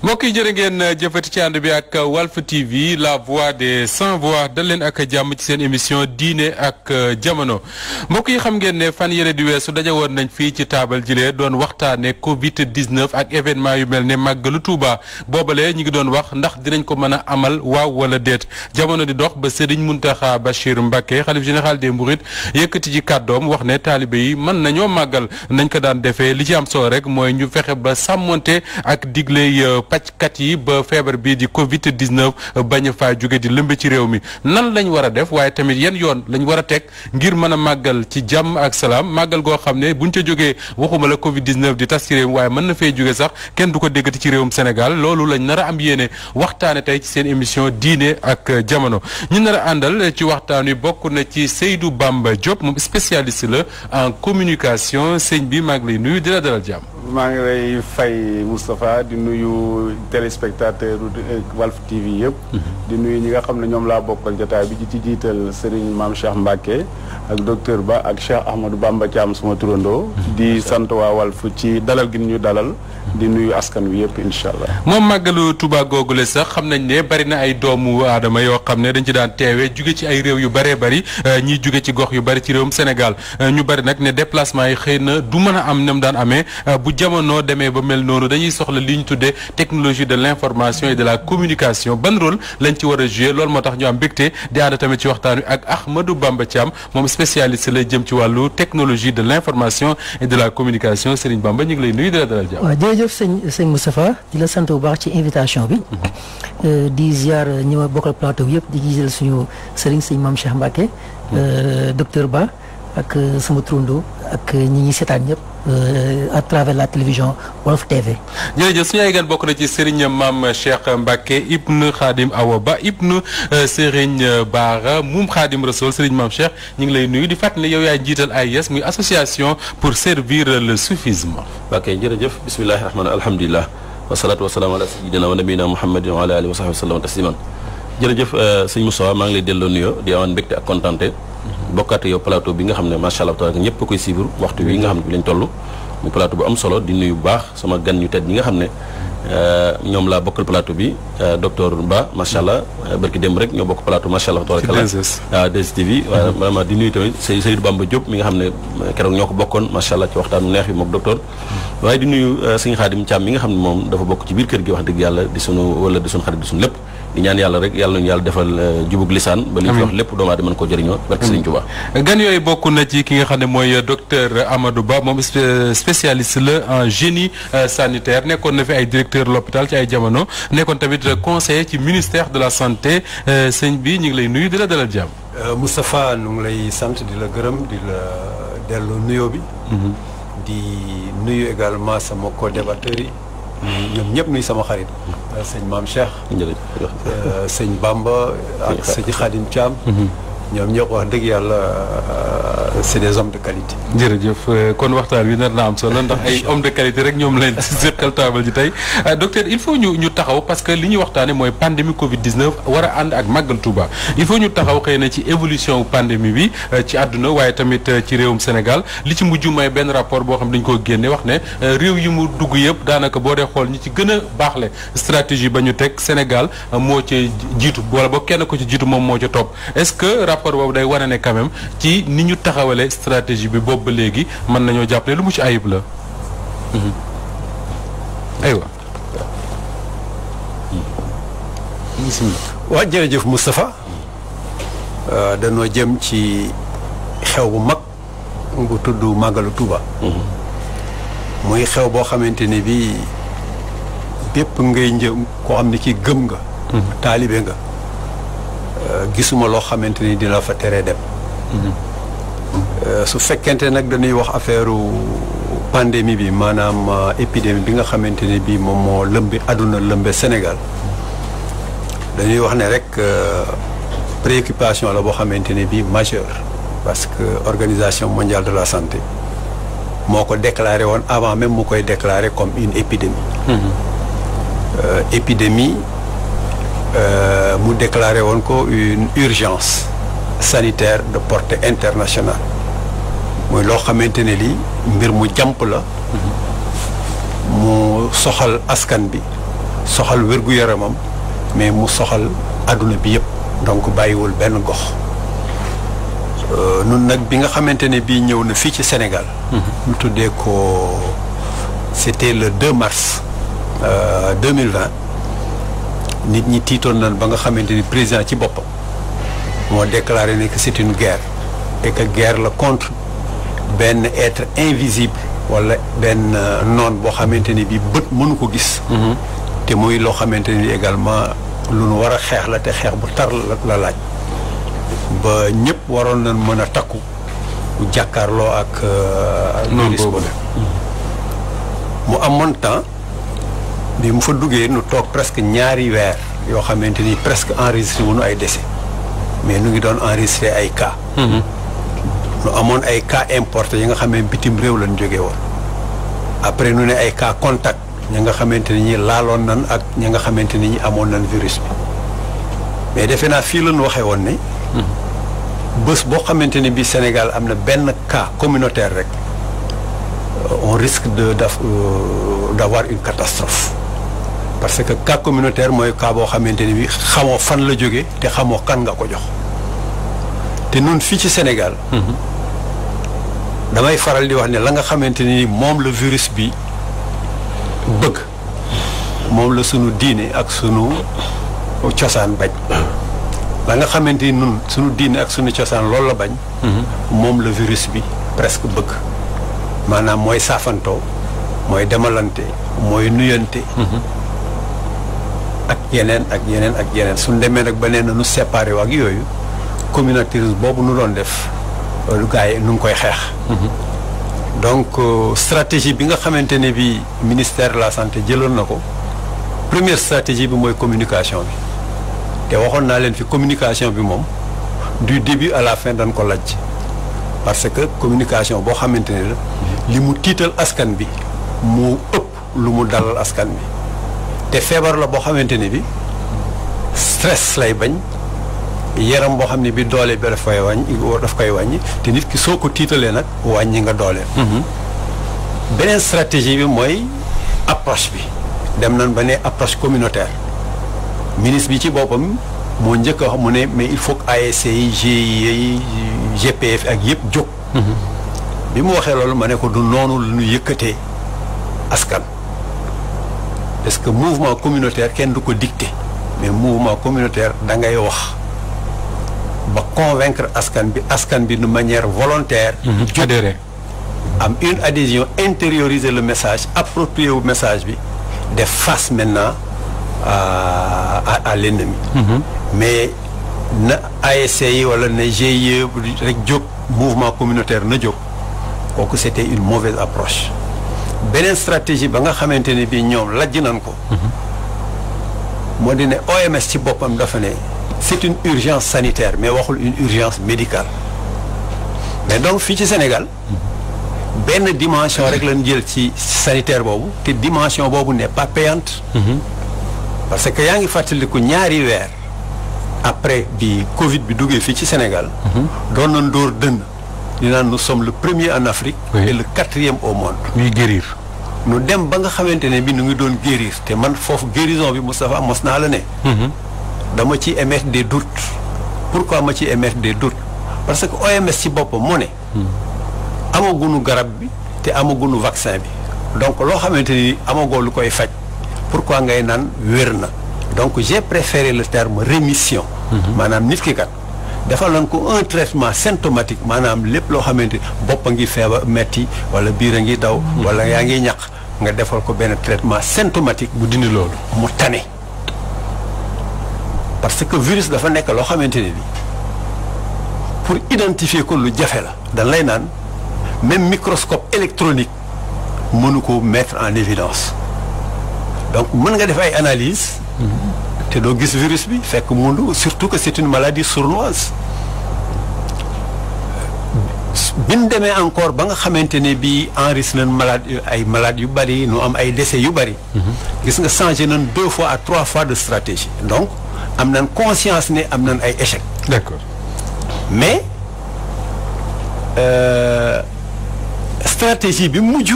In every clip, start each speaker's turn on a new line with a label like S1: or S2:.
S1: mbokk yi jërë ngeen jëfati ci ànd bi ak Walf TV la voix des sans voix dal leen ak jàmm ci seen émission diine ak jamono mbokk yi xam ngeen ne fan yële di weesu daje woon nañ fii ci taabal jilee doon waxtaane Covid 19 ak événement yu mel ne màggalu Touba boobale ñi ngi doon wax ndax dinañ ko mën a amal waaw wala déet jamono di dox ba Serigne Mountakha Bachir Mbacké xalif général des Mourides yëkkati ci kàddoom wax ne taalibe yi mën nañoo màggal nañ ko daan defee li ci am solo rek mooy ñu fexe ba sàmmonte ak digley pàcckat yi ba feebar bii di Covid 19 bañ a faa jóge di lëmbe ci réew mi nan lañ war a def waaye tamit yan yoon lañ war a teg ngir mën a màggal ci jàmm ak salaam màggal goo xam ne buñ ca jógee waxuma la Covid 19 di tas ci réew mi waaye mën na fee jóge sax kenn du ko déggati ci réewum Sénégal loolu lañ nar a am yéene waxtaane tey ci seen émission diine ak jamono ñu nar a àndal ci waxtaan wi bokk na ci Seydou Bamba Diop moom spécialiste la en communication sëñ bi maa ngi lay nuyu di la dalal jàmm.
S2: maa ngi lay fay Moustapha di nuyu téléspectateur Walf TV yëpp. di nuyu ñi nga xam ne ñoom laa bokkal jotaay bi ci jiital Serigne Mame Cheikh Mbacké ak docteur Ba ak Cheikh Ahmadou Bamba Thiam suma turandoo. di sant waa Walf ci dalal gi ñu dalal. di nuyu askan wi yëpp incha allah.
S1: moom màggalu Touba googule sax xam nañ ne bari na ay doomu aadama yoo xam ne dañ ci daan teewee jóge ci ay réew yu bëree bëri ñiy jóge ci gox yu bëri ci réewum Sénégal ñu bëri nag ne déplacement yi xëy na du mën a am nam daan amee bu jamono demee ba mel noonu dañuy soxla li ñu tuddee technologie de l'information et de la communication ban rôle lañ ci war a jouer loolu moo tax ñu am mbégte di ànd tamit ci waxtaan wi ak Ahmadou Bamba Thiam moom spécialiste lay jëm ci wàllu technologie de l'information et de la communication Serigne Bamba ñu ngi lay nuyu di la dalal jàmm.
S3: waaw jërëjëf sëñ Moustapha di la sant bu baax ci invitation bi di ziar ñi ma bokkal plateau yëpp di gisal suñu sëriñ sëñ Mame Cheikh Mbacké docteur Ba ak sama turando ak ñi ñuy seetaan ñëpp à travers la télévision Walf TV.
S1: jërëjëf suñu ay gan bokk na ci Serigne Mame Cheikh Mbacké ibn Khadim Awa Ba ibn Serigne Bara moom Khadim Rassoul Serigne Mame Cheikh ñu ngi lay nuyu di fàttali yow yaay njiital AIS muy association pour servir le soufisme.
S4: ok jërëjëf bismillahi rahmaani alhamdulilah wasalaatu wasalaamu ala sayyidina wa nabiyina muhammadin wa ala alihi wa sahbihi wa sallam tasliman jërëjëf sëñ Moussa maa ngi lay delloo nuyoo di amaan mbégte ak kontaante bokkaate yow plateau bi nga xam ne macha allah taala ñëpp koy suivre waxtu wi nga xam ne bi lañ toll muy plateau bu am solo di nuyu bu baax sama gan ñu tedd ñi nga xam ne ñoom laa bokkal plateau bi docteur Ba macha allah barki démb rek ñoo bokk plateau macha allah tabaarkalla waaw DSTV waaye vraiment di nuyu tamit Seydou Bamba Diop mi nga xam ne keroog ñoo ko bokkoon macha allah ci waxtaanu neex bi mook docteur waaye di nuyu sëñ Khadim Thiam mi nga xam ne moom dafa bokk ci biir kër gi wax dëgg yàlla di sunu wala di sunu xarit di sunu lépp di ñaan yàlla rek yàlla nañu yàlla defal jubug lisaan ba li ñu wax lépp doomu aadama mën koo jëriñoo barke Sëriñ Tuubaa
S1: gan yooyu bokk na ci ki nga xam ne mooy docteur Amadou Ba moom spécialiste la en génie sanitaire nekkoon na fi ay directeur l'hôpital ci ay jamono nekkoon tamit conseiller ci ministère de la santé sëñ bi ñu ngi lay nuyu di la dalal jàmm.
S5: Moustapha nu ngi lay sant di la gërëm di la delloo nuyoo bi. di nuyu également sama co-débatteurs yi. ñoom ñëpp nuy sama xarit sëñ Mame Cheikh sëñ Bamba ak sëñ Khadim Thiam ñoom ñëpp wax dëgg yàlla c'est des hommes de qualité.
S1: jërëjëf kon waxtaan wi nar na am solo ndax ay hommes de qualité rek ñoom lañ seqal taabal ji tey docteur il faut ñu taxaw parce que li ñuy waxtaane mooy pandémie Covid 19 war a ànd ak màggal Touba il faut ñu taxaw xëy na ci évolution pandémie bi ci àdduna waaye tamit ci réewum Sénégal li ci mujj may benn rapport boo xam dañ koo génne wax ne réew yi mu dugg yëpp daanaka boo dee xool ñi ci gën a baaxle stratégie ba ñu teg Sénégal moo ca jiitu wala ba kenn ko ci jiitu moom moo ca topp est-ce que rapport boobu day wane ne quand même ci ni ñu taxawale stratégie bi boobu ba léegi mën nañoo jàpp ne lu mu ci ayib la aywa.
S5: waaw jërëjëf Moustapha dañoo jëm ci xew bu mag bu tudd màggalu Touba. muy xew boo xamante ni bii bépp ngay njëm koo xam ne ki gëm nga. taalibe nga. gisuma loo xamante ni dina fa teree dem. su fekkente nag dañuy wax affaire pandémie bi maanaam épidémie bi nga xamante ni bii moom moo lëmbi àdduna lëmbe Sénégal dañuy wax ne rek préoccupation la boo xamante ni bii majeure parce que organisation mondiale de la santé moo ko déclaré woon avant même mu koy déclaré comme une épidémie. Épidémie mu déclaré woon ko une urgence sanitaire de portée internationale mooy loo xamante ne lii mbir mu jàmp la mu soxal askan bi soxal wér-gu-yaramam mais mu soxal àdduna bi yëpp donc bàyyiwul benn gox nun nag bi nga xamante ne bii ñëw na fii ci Sénégal ñu tuddee ko c'était le 2 mars 2020 nit ñi tiitoon nañ ba nga xamante ni président ci boppam moo déclaré ne que c'est une guerre et que guerre la contre benn être invisible wala benn noon boo xamante ni bii bët mënu ko gis te muy loo xamante ni également lu nu war a xeex la te xeex bu tar la laaj ba ñëpp waroon nañ mën a takku jàkkaarloo ak virus boobu mu amoon temps bi mu fa duggee nu toog presque ñaari weer yoo xamante ni presque enregistré wuñu ay décès mais nu ngi doon enregistré ay cas nu amoon ay cas importés yi nga xam ne bitim réew lañ jógee woon après nu ne ay cas contact ñi nga xamante ni ñi laaloon nan ak ñi nga xamante ni ñi amoon nañ virus bi mais defe naa fii lañu waxee woon ne bés boo xamante ni bi Sénégal am na benn cas communautaire rek on risque d'avoir une catastrophe parce que cas communautaire mooy cas boo xamante ni bi xamoo fan la jóge te xamoo kan nga ko jox te nun fii ci Sénégal damay faral di wax ne la nga xamante ni moom la virus bi bëgg moom la sunu diine ak sunu cosaan bañ la nga xamante ni nun sunu diine ak sunu cosaan loolu la bañ moom la virus bi presque bëgg maanaam mooy saafantoo mooy demalante mooy nuyante ak yeneen ak yeneen ak yeneen suñ demee nag ba nee na nu séparé ak yooyu communautarisme boobu nu doon def gars yi nu ngi koy xeex donc stratégie bi nga xamante ne bi ministère de la santé jëloon na ko première stratégie bi mooy communication bi te waxoon naa leen fi communication bi moom du début à la fin dañ ko lajj parce que communication boo xamante ne la li mu tiital askan bi mu ëpp lu mu dalal askan bi te feebar la boo xamante ne bi stress lay bañ yaram boo xam ne bi doole bi daf koy wàññi te nit ki soo ko tiitalee nag wàññi nga doole. beneen stratégie bi mooy approche bi dem nañ ba ne approche communautaire ministre bi ci boppam moo njëkk a wax mu ne mais il faut que ASC yi GIE yi GPF ak yëpp jóg. bi mu waxee loolu ma ne ko du noonu lu ñu yëkkatee askan parce que mouvement communautaire kenn du ko dicté mais mouvement communautaire da ngay wax ba convaincre askan bi de manière volontaire.
S1: adhérer
S5: am une adhésion, intérioriser le message, approprier au message bi def face maintenant à l'ennemi. Mais na ASC yi wala na GIE rek jóg mouvement communautaire na jóg kooku c'était une mauvaise approche. beneen stratégie ba nga xamante ne bii ñoom lajj nañ ko. moo di ne OMS ci boppam dafa ne c'est une urgence sanitaire mais waxul une urgence médicale. mais donc fii ci Sénégal benn dimension rek lañ jël ci sanitaire boobu te dimension boobu n'est pas payante. parce que yaa ngi fàttaliku ñaari weer après bi Covid bi duggee fii ci Sénégal. doon nañ dóor dënn. di naan nous sommes le premier en Afrique. Oui. Et le 4e au monde.
S1: ñuy guérir.
S5: nu dem ba nga xamante ne bi nu ngi doon guérir te man foofu guérison bi Moustapha mos naa la ne. dama ci émettre des doutes. pourquoi ma ci émettre des doutes parce que OMS ci boppam mu ne. amagunu garab bi te amagunu vaccin bi donc loo xamante ni amagoo lu koy faj pourquoi ngay naan wér na donc j'ai préféré le terme rémission. maanaam nit ki kat. defal nañ ko un traitement symptomatique maanaam lépp loo xamante bopp a ngi feebar metti wala biir a ngi daw. wala yaa ngi ñaq nga defal ko benn traitement symptomatique bu dindi loolu mu tane. parce que virus dafa nekk loo xamante ne bi pour identifier ko lu jafe la. dañ lay naan même microscope électronique mënu ko mettre en évidence donc mën nga def ay analyse te doo gis virus bi fekk mundu surtout que c'est une maladie sournoise bi ñu demee encore ba nga xamante ne bii enregistré nañ ay malades yu bari nu am ay décès yu bari. gis nga changé nañ 2 fois à 3 fois de stratégie. donc am nañ conscience ne am nañ ay échecs.
S1: D'accord.
S5: mais stratégie bi mujj.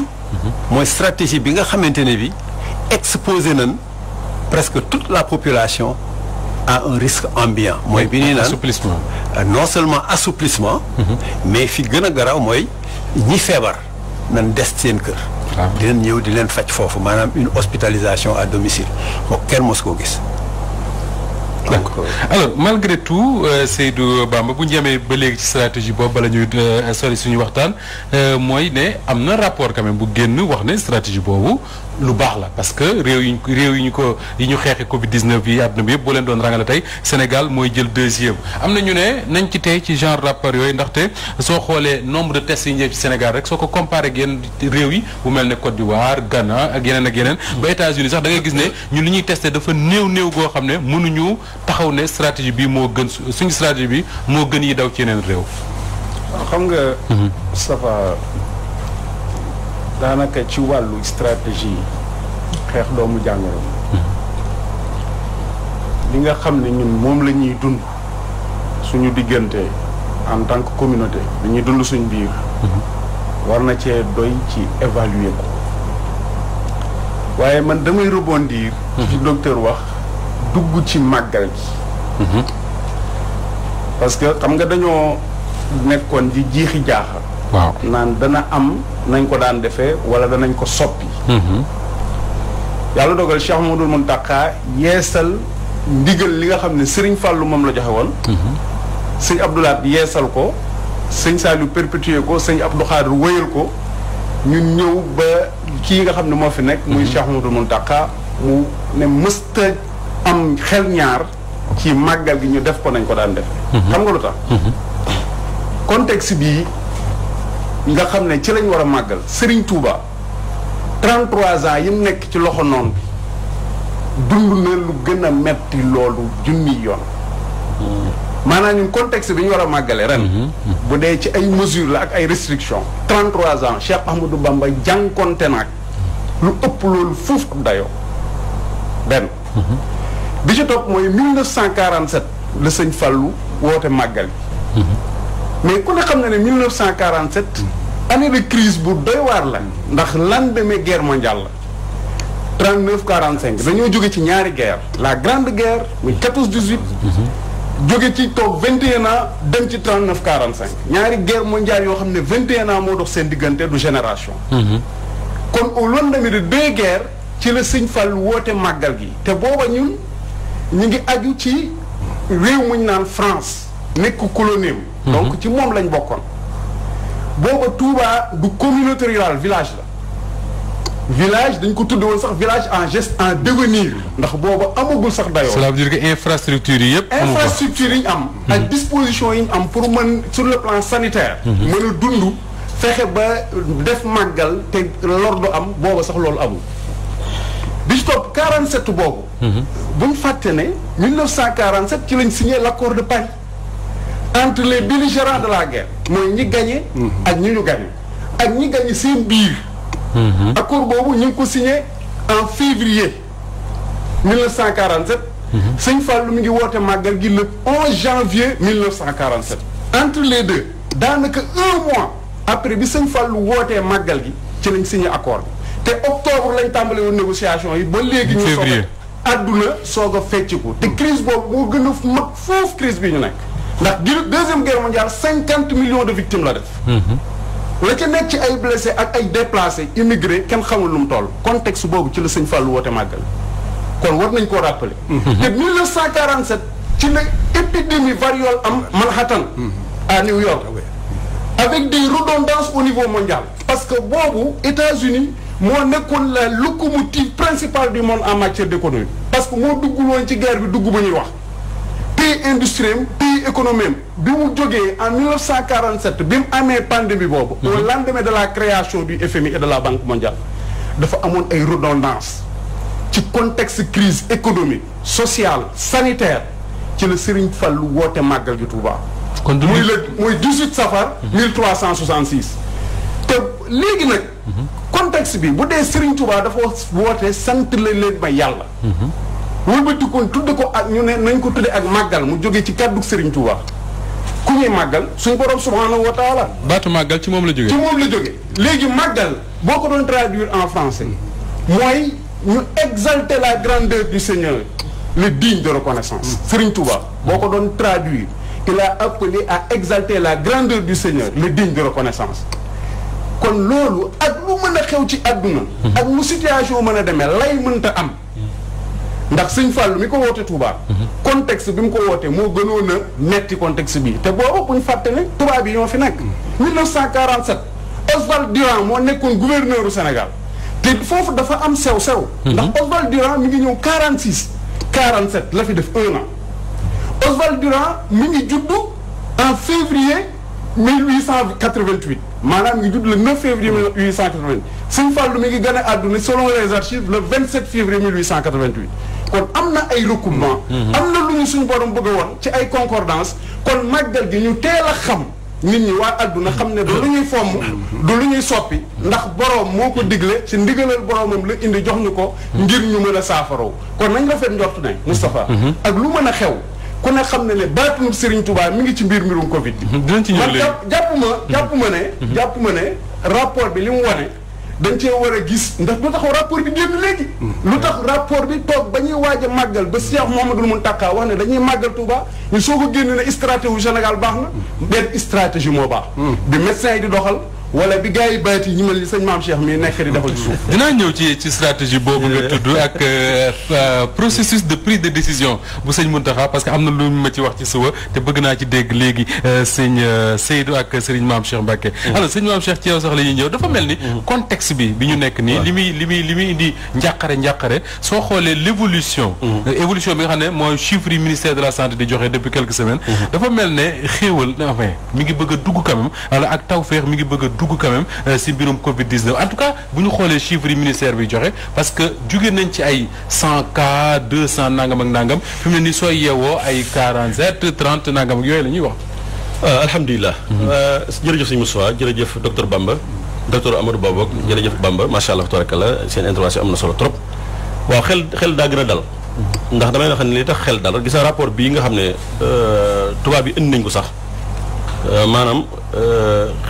S5: mooy stratégie bi nga xamante ne bi exposé nañ presque toute la population a un risque ambiant. mooy bi ñuy naan
S1: assouplissement.
S5: non seulement assouplissement. mais fi gën a garaaw mooy ñi feebar nañ des seen kër. di leen ñëw di leen faj foofu maanaam une hospitalisation à domicile moo kenn mos koo gis.
S1: d'accord alors malgré tout Seydou Bamba bu ñu jëmee ba léegi ci stratégie boobu bala ñuy sori suñu waxtaan mooy ne am na rapport quand même bu génn wax ne stratégie boobu lu baax la parce que réew yi ñu xeexee Covid 19 yi àdduna bi yëpp boo leen doon rangale tey Sénégal mooy jël deuxième. am na ñu ne nañ ci tey ci genre rapport yooyu ndaxte soo xoolee nombre de tests yi ñu def ci Sénégal rek soo ko comparé ak yenn réew yi bu mel ne Côte d'Ivoire Ghana ak yeneen. ba États-Unis sax da ngay gis ne ñun li ñuy testé dafa néew goo xam ne mënuñu taxaw ne stratégie bi moo gën suñu stratégie bi moo gën yi daw ci yeneen réew.
S2: xam nga. Moustapha daanaka ci wàllu stratégie xeex doomu jàngoro. li nga xam ne ñun moom la ñuy dund suñu diggante en tant que communauté dañuy dund suñ biir. war na cee doy ci évaluer ko. waaye man damay rebondir. ci docteur wax. dugg ci màggal gi parce que xam nga dañoo nekkoon di jiixi jaaxa
S1: waaw
S2: naan dana am nañ ko daan defee wala danañ ko soppi yàlla dogal Cheikh Mouhamadoul Mountakha yeesal ndigal li nga xam ne Serigne Fallou moom la joxe woon sëñ Abdoulaye yeesal ko sëñ Saliou perpétuer ko sëñ Abdou Khadre wéyal ko ñun ñëw ba kii nga xam ne moo fi nekk muy Cheikh Mouhamadoul Mountakha mu ne mësta am xel ñaar ci màggal gi ñu def ko nañ ko daan def xam nga lu tax contexte bii nga xam ne ci lañ war a màggal Serigne Touba 33 ans yi mu nekk ci loxo noon bi dund na lu gën a metti loolu junni yoon maanaam ñun contexte bi ñu war a màggale ren bu dee ci ay mesures la ak ay restrictions 33 ans Cheikh Ahmadou Bamba jànkonte naag lu ëpp loolu fuuf ab dayoo benn bi ci topp mooy 1947 la sëñ Fallou woote màggal gi mais ku ne xam na ne 1947 année de crise bu doy waar la ndax lendemain guerre mondiale la 39-45 dañoo jóge ci ñaari guerre la grande guerre muy 14-18 jóge ci toog 21 ans dem ci 39-45 ñaari guerre mondiale yoo xam ne 21 ans moo dox seen diggante du génération kon au lendemain de deux guerres ci la sëñ Fallou woote màggal gi te booba ñun ñu ngi aju ci réew muñ naan France nekk colonie donc ci moom lañ bokkoon booba Touba du communauté rurale village la village dañ ko tudd woon sax village en devenir ndax booba amagul sax dayoo.
S1: cela veut dire que infrastructure yi yëpp.
S2: infrastructure yi ñu am. ak disposition yi ñu am pour mën sur le plan sanitaire. mën a dund fexe ba def màggal te lor du am booba sax loolu amul. bi ci topp 47 boobu. bu ñu fàtte ne 1947 ci lañ signé l'accord de Paris entre les belligérants de la guerre mooy ñi gagné. ak ñi ñu gagné ak ñi gagné seen biir. accord boobu ñu ngi ko signé en février 1947. sëñ Fallou mi ngi woote màggal gi le 11 janvier 1947. entre les deux daanaka un mois après bi sëñ Fallou wootee màggal gi ci lañ signé accord bi. te octobre lañ tàmbale woon négociation yi ba léegi ñu soog a àdduna soog a fecciku te crise boobu moo gën a mag foofu crise bi ñu nekk ndax deuxième guerre mondiale 50 millions de victimes la def la ca nekk ci ay blessés ak ay déplacés immigrés kenn xamul lu mu toll contexte boobu ci la sëñ Fallou woote màggal kon war nañ koo rappeler te 1947 ci la épidémie variole am Manhattan à New York avec des redondances au niveau mondial parce que boobu États-Unis moo nekkoon la locomotive principale du monde en matière d'économie parce que moo duggul woon ci guerre bi dugg ba ñuy wax pays industriel pays économique bi mu jógee en 1947 bi mu amee pandémie boobu au lendemain de la création du FMI et de la Banque mondiale dafa amoon ay redondance ci contexte crise économique sociale sanitaire ci la Serigne Fallou woote màggal gi Touba muy 18 safar 1366 te léegi nag contexte bi bu dee Serigne Touba dafa woote sant leen ma yàlla wëlbati ko tudde ko ak ñu ne nañ ko tudde ak màggal mu jóge ci kàddu Serigne Touba ku ñuy màggal suñu borom subhanahu wa taala
S1: baatu màggal ci moom la jóge
S2: léegi màggal boo ko doon traduire en français mooy ñu exalter la grandeur du Seigneur, le digne de reconnaissance. Serigne Touba boo ko doon traduire, il a appelé à exalter la grandeur du Seigneur, le digne de reconnaissance. kon loolu ak lu mën a xew ci àdduna ak lu situation mën a demee lay mënta am ndax sëñ Fallou mi ko woote Touba contexte bi mu ko wootee moo gënoon a metti contexte bi te boobu buñ fàtte ne tubaab yi ñoo fi nekk 1947 Oswald Durand moo nekkoon gouverneur du Sénégal te foofu dafa am sew-sew ndax Oswald Durand mi ngi ñëw 46 47 la fi def 1 an Oswald Durand mi ngi juddu en février 1888 maanaam ngi judd le 9 février 1888 Sëñ Fallu mi ngi gën a àdduna selon les archives le 27 février 1888 kon am na ay recoupement am na lu ñu suñu borom bëgg a woon ci ay concordance kon màggal gi ñu teel a xam nit ñi waa àdduna xam ne du lu ñuy fomm du lu ñuy soppi ndax boroom moo ko digle ci ndigalal boroomam la indi jox ñu ko ngir ñu mën a saafaraw kon nañ rafet njort ne Moustapha ak lu mën a xew ku ne xam ne ne baatinu Serigne Touba mi ngi ci biir mbirum Covid bi.
S1: dinañ ci ñëw léegi
S2: jàpp ma ne rapport bi li mu wane dañ cee war a gis ndax lu tax rapport bi génn léegi. lu tax rapport bi toog ba ñuy waaj a màggal ba Cheikh Mouhamadoul Mountakha wax ne dañuy màggal Touba ñu soo ko génne ne stratégie Sénégal baax na. benn stratégie moo baax. bi médecin yi di doxal. wala bi gars yi bayat yi ñu mel ni sëñ Maam Cheikh mi nekk di defal ci suuf.
S1: dinaa ñëw ci stratégie boobu nga tudd ak processus de prise de décision bu sëñ Mountakha parce que am na lu ma ci wax ci suba te bëgg naa ci dégg léegi sëñ Seydou ak sëriñ Maam Cheikh Mbacké. alors sëñ Maam Cheikh ci yow sax la ñuy ñëw dafa mel ni. contexte bi ñu nekk nii. li muy indi njàqare soo xoolee l'évolution. évolution bi nga xam ne mooy chiffres yi ministère de la santé di joxe depuis quelques semaines. dafa mel ne xéewal enfin mi ngi bëgg a dugg quand même wala ak tawfeex mi ngi bëgg a dugg quand même si mbirum Covid-19 en tout cas bu ñu xoolee chiffres yi ministère bi joxe parce que jóge nañ ci ay 100 cas 200 nangam ak nangam fi mu ne nii sooy yeewoo ay 47 30 nangam ak yooyu la ñuy wax.
S4: alhamdulilah. jërëjëf sëñ Moussa jërëjëf docteur Bamba docteur Amadou Ba boog jërëjëf Bamba macha allah tabarakallah seen intervention am na solo trop waaw xel daa gën a dal. ndax damay wax ne li tax xel dal gis naa rapport bii nga xam ne tubaab bi indi nañ ko sax. maanaam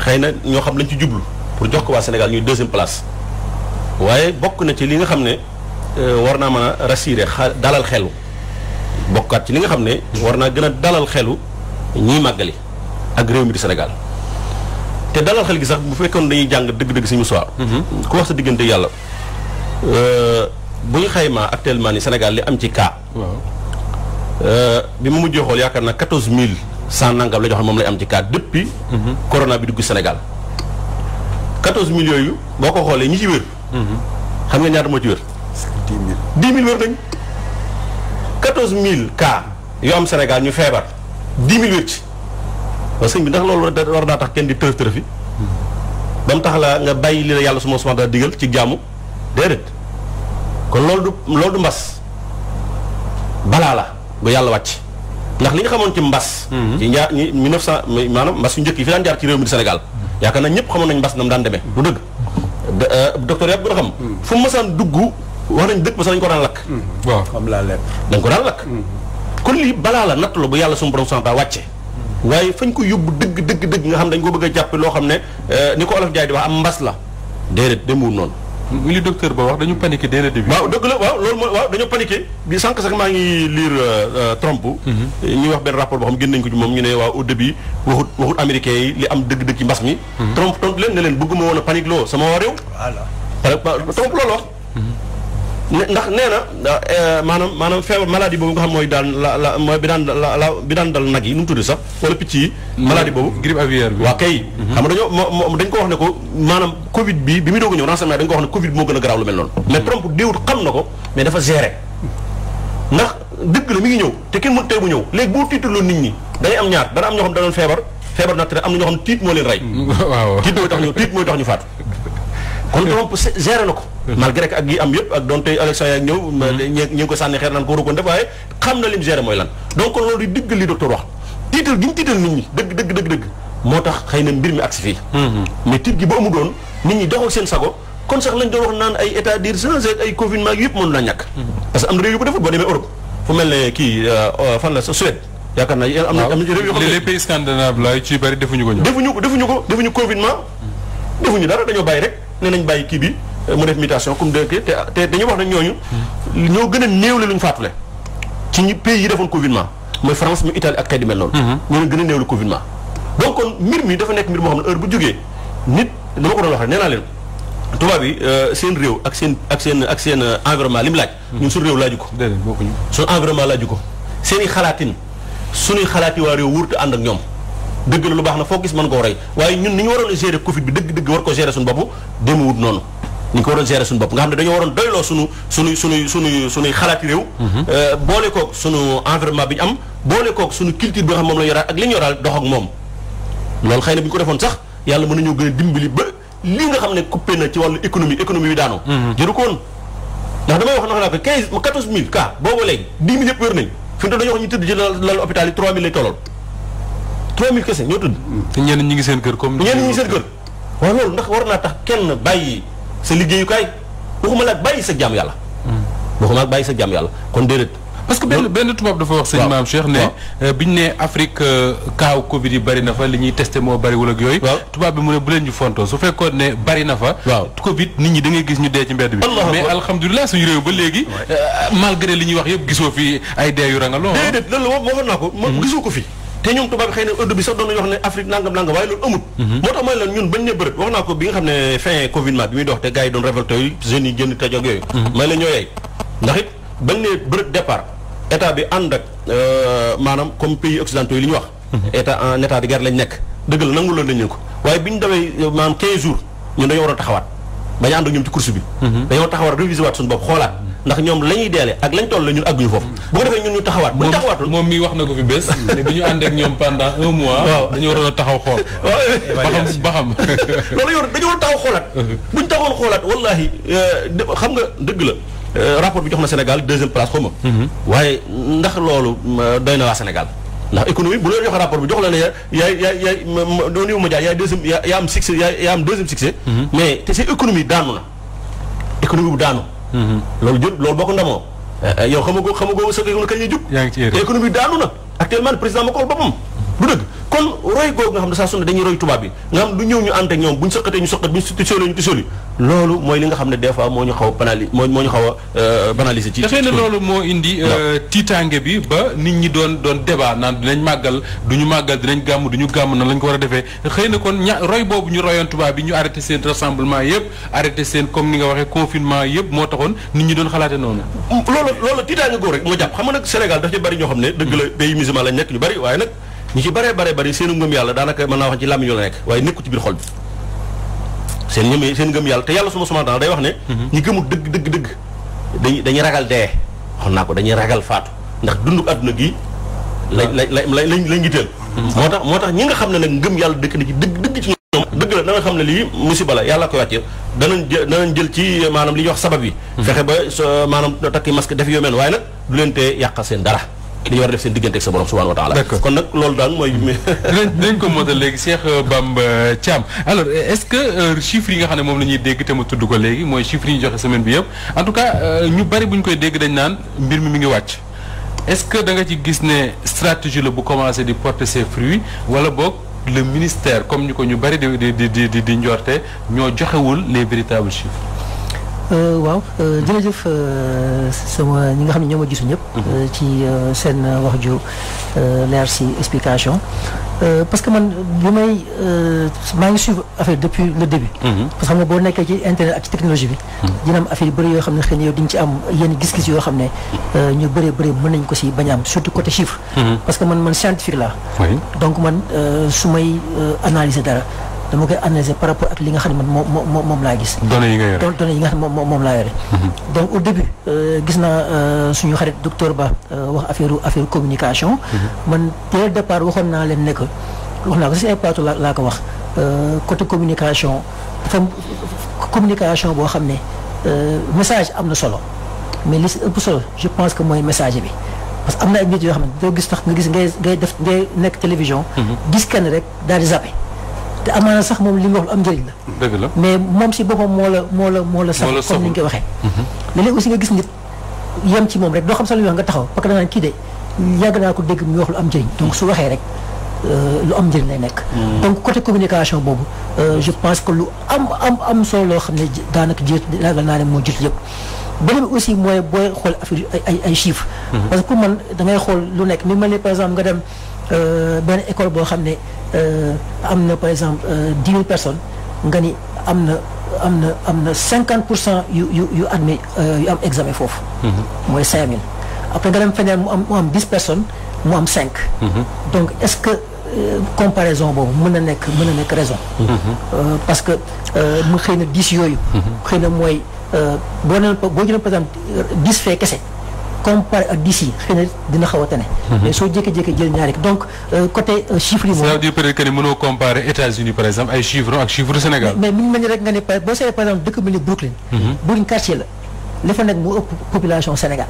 S4: xëy na ñoo xam lañ ci jublu pour jox ko waa Sénégal ñuy 2e place waaye bokk na ci li nga xam ne war naa mën a rassurer dalal xelu bokkaat ci li nga xam ne war naa gën a dalal xelu ñiy màggali ak réew mi di Sénégal te dalal xel gi sax bu fekkoon dañuy jàng dëgg-dëgg suñu soir ku wax sa diggante yàlla bu ñu xaymaa actuellement ni Sénégal li am ci cas bi mu mujjee xool yaakaar naa 14000 nangam la jox moom lay am ci cas depuis corona bi dugg Sénégal 14000 yooyu boo ko xoolee ñi ci wér xam nga ñaata moo ci wér 10 000 wér nañ 14000 cas yoo am Sénégal ñu feebar 10 000 wér ci waaw sëñ bi ndax loolu war naa tax kenn di tërëfi ba mu tax la nga bàyyi li la yàlla su ma subhanahu wa ta'ala digal ci jaamu déedéet kon loolu du mbas balaa la ba yàlla wàcc ndax li nga xamoon ci mbas ci ñaar ñi 1900 maanaam mbas yu njëkk yi fi daan jaar ci réew mi di Sénégal yaakaar naa ñëpp xamoon nañ mbas na mu daan demee du dëgg docteur yàpp gën a xam fu mu mësaan dugg wax nañ dëkk ba sax dañ ko daan lakk
S1: waaw
S5: comme la lettre
S4: dañ ko daan lakk kon lii balaa la natt la bu yàlla suñu borom santa wàcce waaye fañ ko yóbbu dëgg nga xam dañ ko bëgg a jàppe loo xam ne ni ko olof jaay di wax am mbas la déedéet demul noonu
S1: li docteur ba wax dañu paniqué dès le début.
S4: waaw dëgg la waaw loolu mooy waaw dañoo paniqué bi sànq sax maa ngi lire Trump ñuy wax benn rapport boo xam génn nañ ko ci moom ñu ne waaw au début waxut américains yi li am dëgg-dëgg ci mbas mi Trump tontu leen ne leen bëgguma woon a panique loo sama waa réew Trump loolu wax ndax nee na maanaam feebar maladie boobu nga xam mooy daan la mooy bi daan dal nag yi nu mu tudd sax wala picc yi maladie boobu
S1: grippe aviaire bi
S4: waaw kay xam nga dañ ko wax ne ko maanaam Covid bi muy doog a ñëw renseignement dañ ko wax ne Covid bi moo gën a garaaw lu mel noonu mais Trump déewut xam na ko mais dafa gérer ndax dëgg la mi ngi ñëw te kenn mënut tey bu ñëw léegi boo tiitaloo nit ñi dangay am ñaar dana am ñoo xam danoon feebar naturel am na ñoo xam ne tiit moo leen rey
S1: waaw
S4: tiit mooy tax ñu faatu kon Trump géré na ko malgré que ak yi am yëpp ak doon tey élection yi ak ñëw ñi ngi ko sànni xeer naan ko waru ko def waaye xam na lim géré mooy lan donc kon loolu di diggal li docteur wax tiital gi ñu tiital nit ñi dëgg moo tax xëy na mbir mi agsi fii mais tiit gi ba amu doon nit ñi doxal seen sago kon sax lañ doon wax naan ay état d'urgence ay confinement yëpp mënu naa ñàkk parce que am na réew yu ko defut boo demee Europe fu mel ne kii fan la sa Suède yaakaar naa am na réew yoo xam ne
S1: les pays scandinaves la ci bari defuñu ko
S4: defuñu confinement defuñu dara dañoo bàyyi rek nee nañ bàyyi kii bi mu def mutation comme te dañuy wax ne ñooñu ñoo gën a néewle lu ñu faatule ci ñi pays yi defoon confinement mooy France mu Italie ak xeet yu mel noonu ñoo leen gën a néewle confinement donc kon mbir mi dafa nekk mbir moo xam ne heure bu jógee nit dama ko doon wax rek nee naa leen tubaab bi seen réew ak seen environnement li mu laaj ñun suñu réew laaju ko suñu environnement laaju ko seen i xalaatin suñuy xalaati waa réew wurtu ànd ak ñoom dëgg la lu baax na foo gis mën koo rey waaye ñun ni ñu waroon a gérer Covid bi dëgg war ko gérer suñu bopp déma wut noonu ni ñu ko waroon gérer suñu bopp nga xam ne dañoo waroon doyloo suñuy xalaati réew boole koog suñu environnement bi ñu am boole koog suñu culture bi nga xam moom la ñu yoraat ak li ñu yoraal dox ak moom loolu xëy na bi ñu ko defoon sax yàlla mën nañoo gën a dimbali ba li nga xam ne coupé na ci wàllu économie bi daanoo jëru ko woon ndax damay wax naa ko 14000 cas boobu léegi 10 000 yëpp wér nañ fi mu dañoo wax ñu tëdd ci lal hôpital yi 3000 lay tollool 3000 kese ñoo tëdd
S1: te ñenn ñi ngi seen kër comme
S4: ñenn ñi ngi seen kër waaw loolu ndax war naa tax kenn bàyyi sa liggéeyukaay waxuma la ak bàyyi sa jàmm yàlla waxuma ak bàyyi sa jàmm yàlla kon déedéet
S1: parce que benn tubaab dafa wax sëñ Maam Cheikh ne biñu ne Afrique kaaw Covid yi bari na fa li ñuy testé moo bariwul ak yooyu tubaab bi mu ne bu leen ñu fontoo su fekkoon ne bari na fa Covid nit ñi da ngay gis ñu dee ci mbedd bi mais alhamdulilah suñu réew ba léegi malgré li ñuy wax yëpp gisoo fi ay dee yu rangaloo
S4: déedéet loolu waxoon naa ko gisoo ko fi te ñoom tubaab bi xëy na ëdd bi sax doon nañu wax ne Afrique nangam waaye loolu amut moo tax mooy lan ñun bañ ne bërët wax naa ko bi nga xam ne fin confinement bi muy dox te gars yi doon révolté yu jeunes yi génn tëj ak yooyu may la ñoo yeey ndax it bañ ne bërët départ état bi ànd ak maanaam comme pays occidentaux yi li ñu wax état en état de guerre lañ nekk dëgg la nangu loolu dañ leen ko waaye bi ñu dawee maanaam 15 jours ñun dañoo war a taxawaat bañ a ànd ak ñoom ci course bi dañoo taxawaat réviser waat suñu bopp xoolaat ndax ñoom la ñuy deele ak lañ toll la ñun àgguñu foofu bu ko defee ñun ñu taxawaat bu ñu taxawaatul
S1: moom mii wax na ko fi bés ne bi ñu ànd ak ñoom pendant 1 mois dañu waroon a taxaw xool ba xam
S4: loolu yow dañu war a taxaw xoolaat bu ñu taxawoon xoolaat wallahi xam nga dëgg la rapport bi jox na Sénégal 2e place xaw ma waaye ndax loolu doy na waa Sénégal ndax économie bu leen joxe rapport bi jox la ne yaay au niveau mondial yaay deuxième yaa am succès yaa am 2e succès mais te c'est économie daanu na économie bu daanu loolu boo ko ndamoo yow xamagoo sa économie kañ lay jub te économie daanu na actuellement le président ma ko wax boppam du dëgg kon roy googu nga xam ne saa su ne dañuy roy tubaab bi nga xam du ñëw ñu ànd ak ñoom bu ñu sëqatee ñu sëqat bu ñu tisóoli ñu tisóoli loolu mooy li nga xam ne des fois moo ñu xaw a moo ñu xaw a banaliser ci
S1: dafay ne loolu moo indi tiitaange bi ba nit ñi doon débat naan dinañ màggal duñu màggal dinañ gàmm duñu gàmm nan lañ ko war a defee xëy na kon roy boobu ñu royoon tubaab bi ñu arrêté seen rassemblement yëpp arrêté seen comme ni nga waxee confinement yëpp moo taxoon nit ñi doon xalaate noonu
S4: loolu tiitaange googu rek moo jàpp xam nga nag Sénégal daf ci bari ñoo xam ne dëgg la pays musulman lañ nekk ñu bari waaye nag ñi ci bari seenu ngëm yàlla daanaka mën naa wax ci làmmiñ la nekk waaye nekku ci biir xol bi seen ngëm yàlla te yàlla suma day wax ne ñi gëmul dëgg dañuy ragal dee xam naa ko dañuy ragal faatu ndax dunduk àdduna gi lañ ngitteel moo tax ñi nga xam ne nag ngëm yàlla dëkk na ci dëgg ci ñoom dëgg la da nga xam ne lii musiba la yàlla koy wàcce danañ jël ci maanaam li ñuy wax sabab yi fexe ba maanaam takki masque def yoo mel waaye nag du leen tee yàqal seen dara li ñu war a def seen diggante ak sa borom subhanahu wa taala kon nag loolu daal mooy
S1: dinañ ko mootal léegi Cheikh Bamba Thiam alors est-ce que chiffres yi nga xam ne moom la ñuy dégg te ma tudd ko léegi mooy chiffres yi ñu joxe semaine bi yëpp en tout cas ñu bari bu ñu koy dégg dañ naan mbir mi ngi wàcc est-ce que da nga ci gis ne stratégie la bu commencé di porter ses fruits wala boog le ministère comme ñu bari di njorte ñoo joxewul les véritables chiffres
S3: waaw jërëjëf sama ñi nga xam ne ñoo ma gisu ñëpp ci seen wax ju leer si explication parce que man bi maa ngi suivre affaire depuis le début parce que xam nga boo nekkee ci internet ak ci technologie bi dina am affaire yu bëri yoo xam ne xëy na yow di nga ci am yenn gis-gis yoo xam ne ñu bëree mën nañ ko si bañ a am surtout côté chiffre parce que man scientifique laa donc man su may analyser dara dama koy analyser par rapport ak li nga xam ne man moom laa gis.
S1: données yi nga yore
S3: données yi nga xam ne moom laa yore. donc au début gis naa suñu xarit docteur Ba wax affaire communication. man dès le départ waxoon naa leen ne que wax naa ko si ay plateau laa ko wax côté communication dafa communication boo xam ne message am na solo mais li si ëpp solo je pense que mooy message bi. parce que am na ay nit yoo xam ne doo gis tax nga gis ngay nekk télévision. gis kenn rek daal di zappé. te amaana sax moom li mu wax lu am njëriñ la.
S1: dëgg la
S3: mais moom si boppam moo la sax comme ni ñu koy waxee. léeg-léeg aussi nga gis nit yem ci moom rek doo xam sax lu ñu wax nga taxaw parce que danaan kii de yàgg naa ko dégg mu wax lu am njëriñ donc su waxee rek lu am njëriñ lay nekk. donc côté communication boobu je pense que lu am solo loo xam ne daanaka ragal naa ne moo jiitu yëpp. beneen bi aussi mooy booy xool affaire ay chiffres. parce que pour man da ngay xool lu nekk ni mel ni par exemple nga dem benn école boo xam ne am na par exemple 10 000 personnes nga ni am na 50% yu admis yu am examen foofu. mooy 5000. après nga dem feneen mu am 10 personnes mu am 5. donc est-ce que comparaison boobu mën na nekk raison. parce que mu xëy na 10 yooyu. xëy na mooy. boo jëlee par exemple 10 fee kese comparé ak 10 yi xëy na dina xaw a tane. mais soo jékki-jékki jël ñaari donc côté chiffres yi moom.
S1: ça veut dire peut-être que ni mënoo comparer États-Unis par exemple ay chiffres ak chiffres Sénégal.
S3: mais mi ngi mel ni rek nga ne boo seetlee par exemple dëkk bi ni Brooklyn. Brooklyn quartier la fa nekk mu ëpp population Sénégal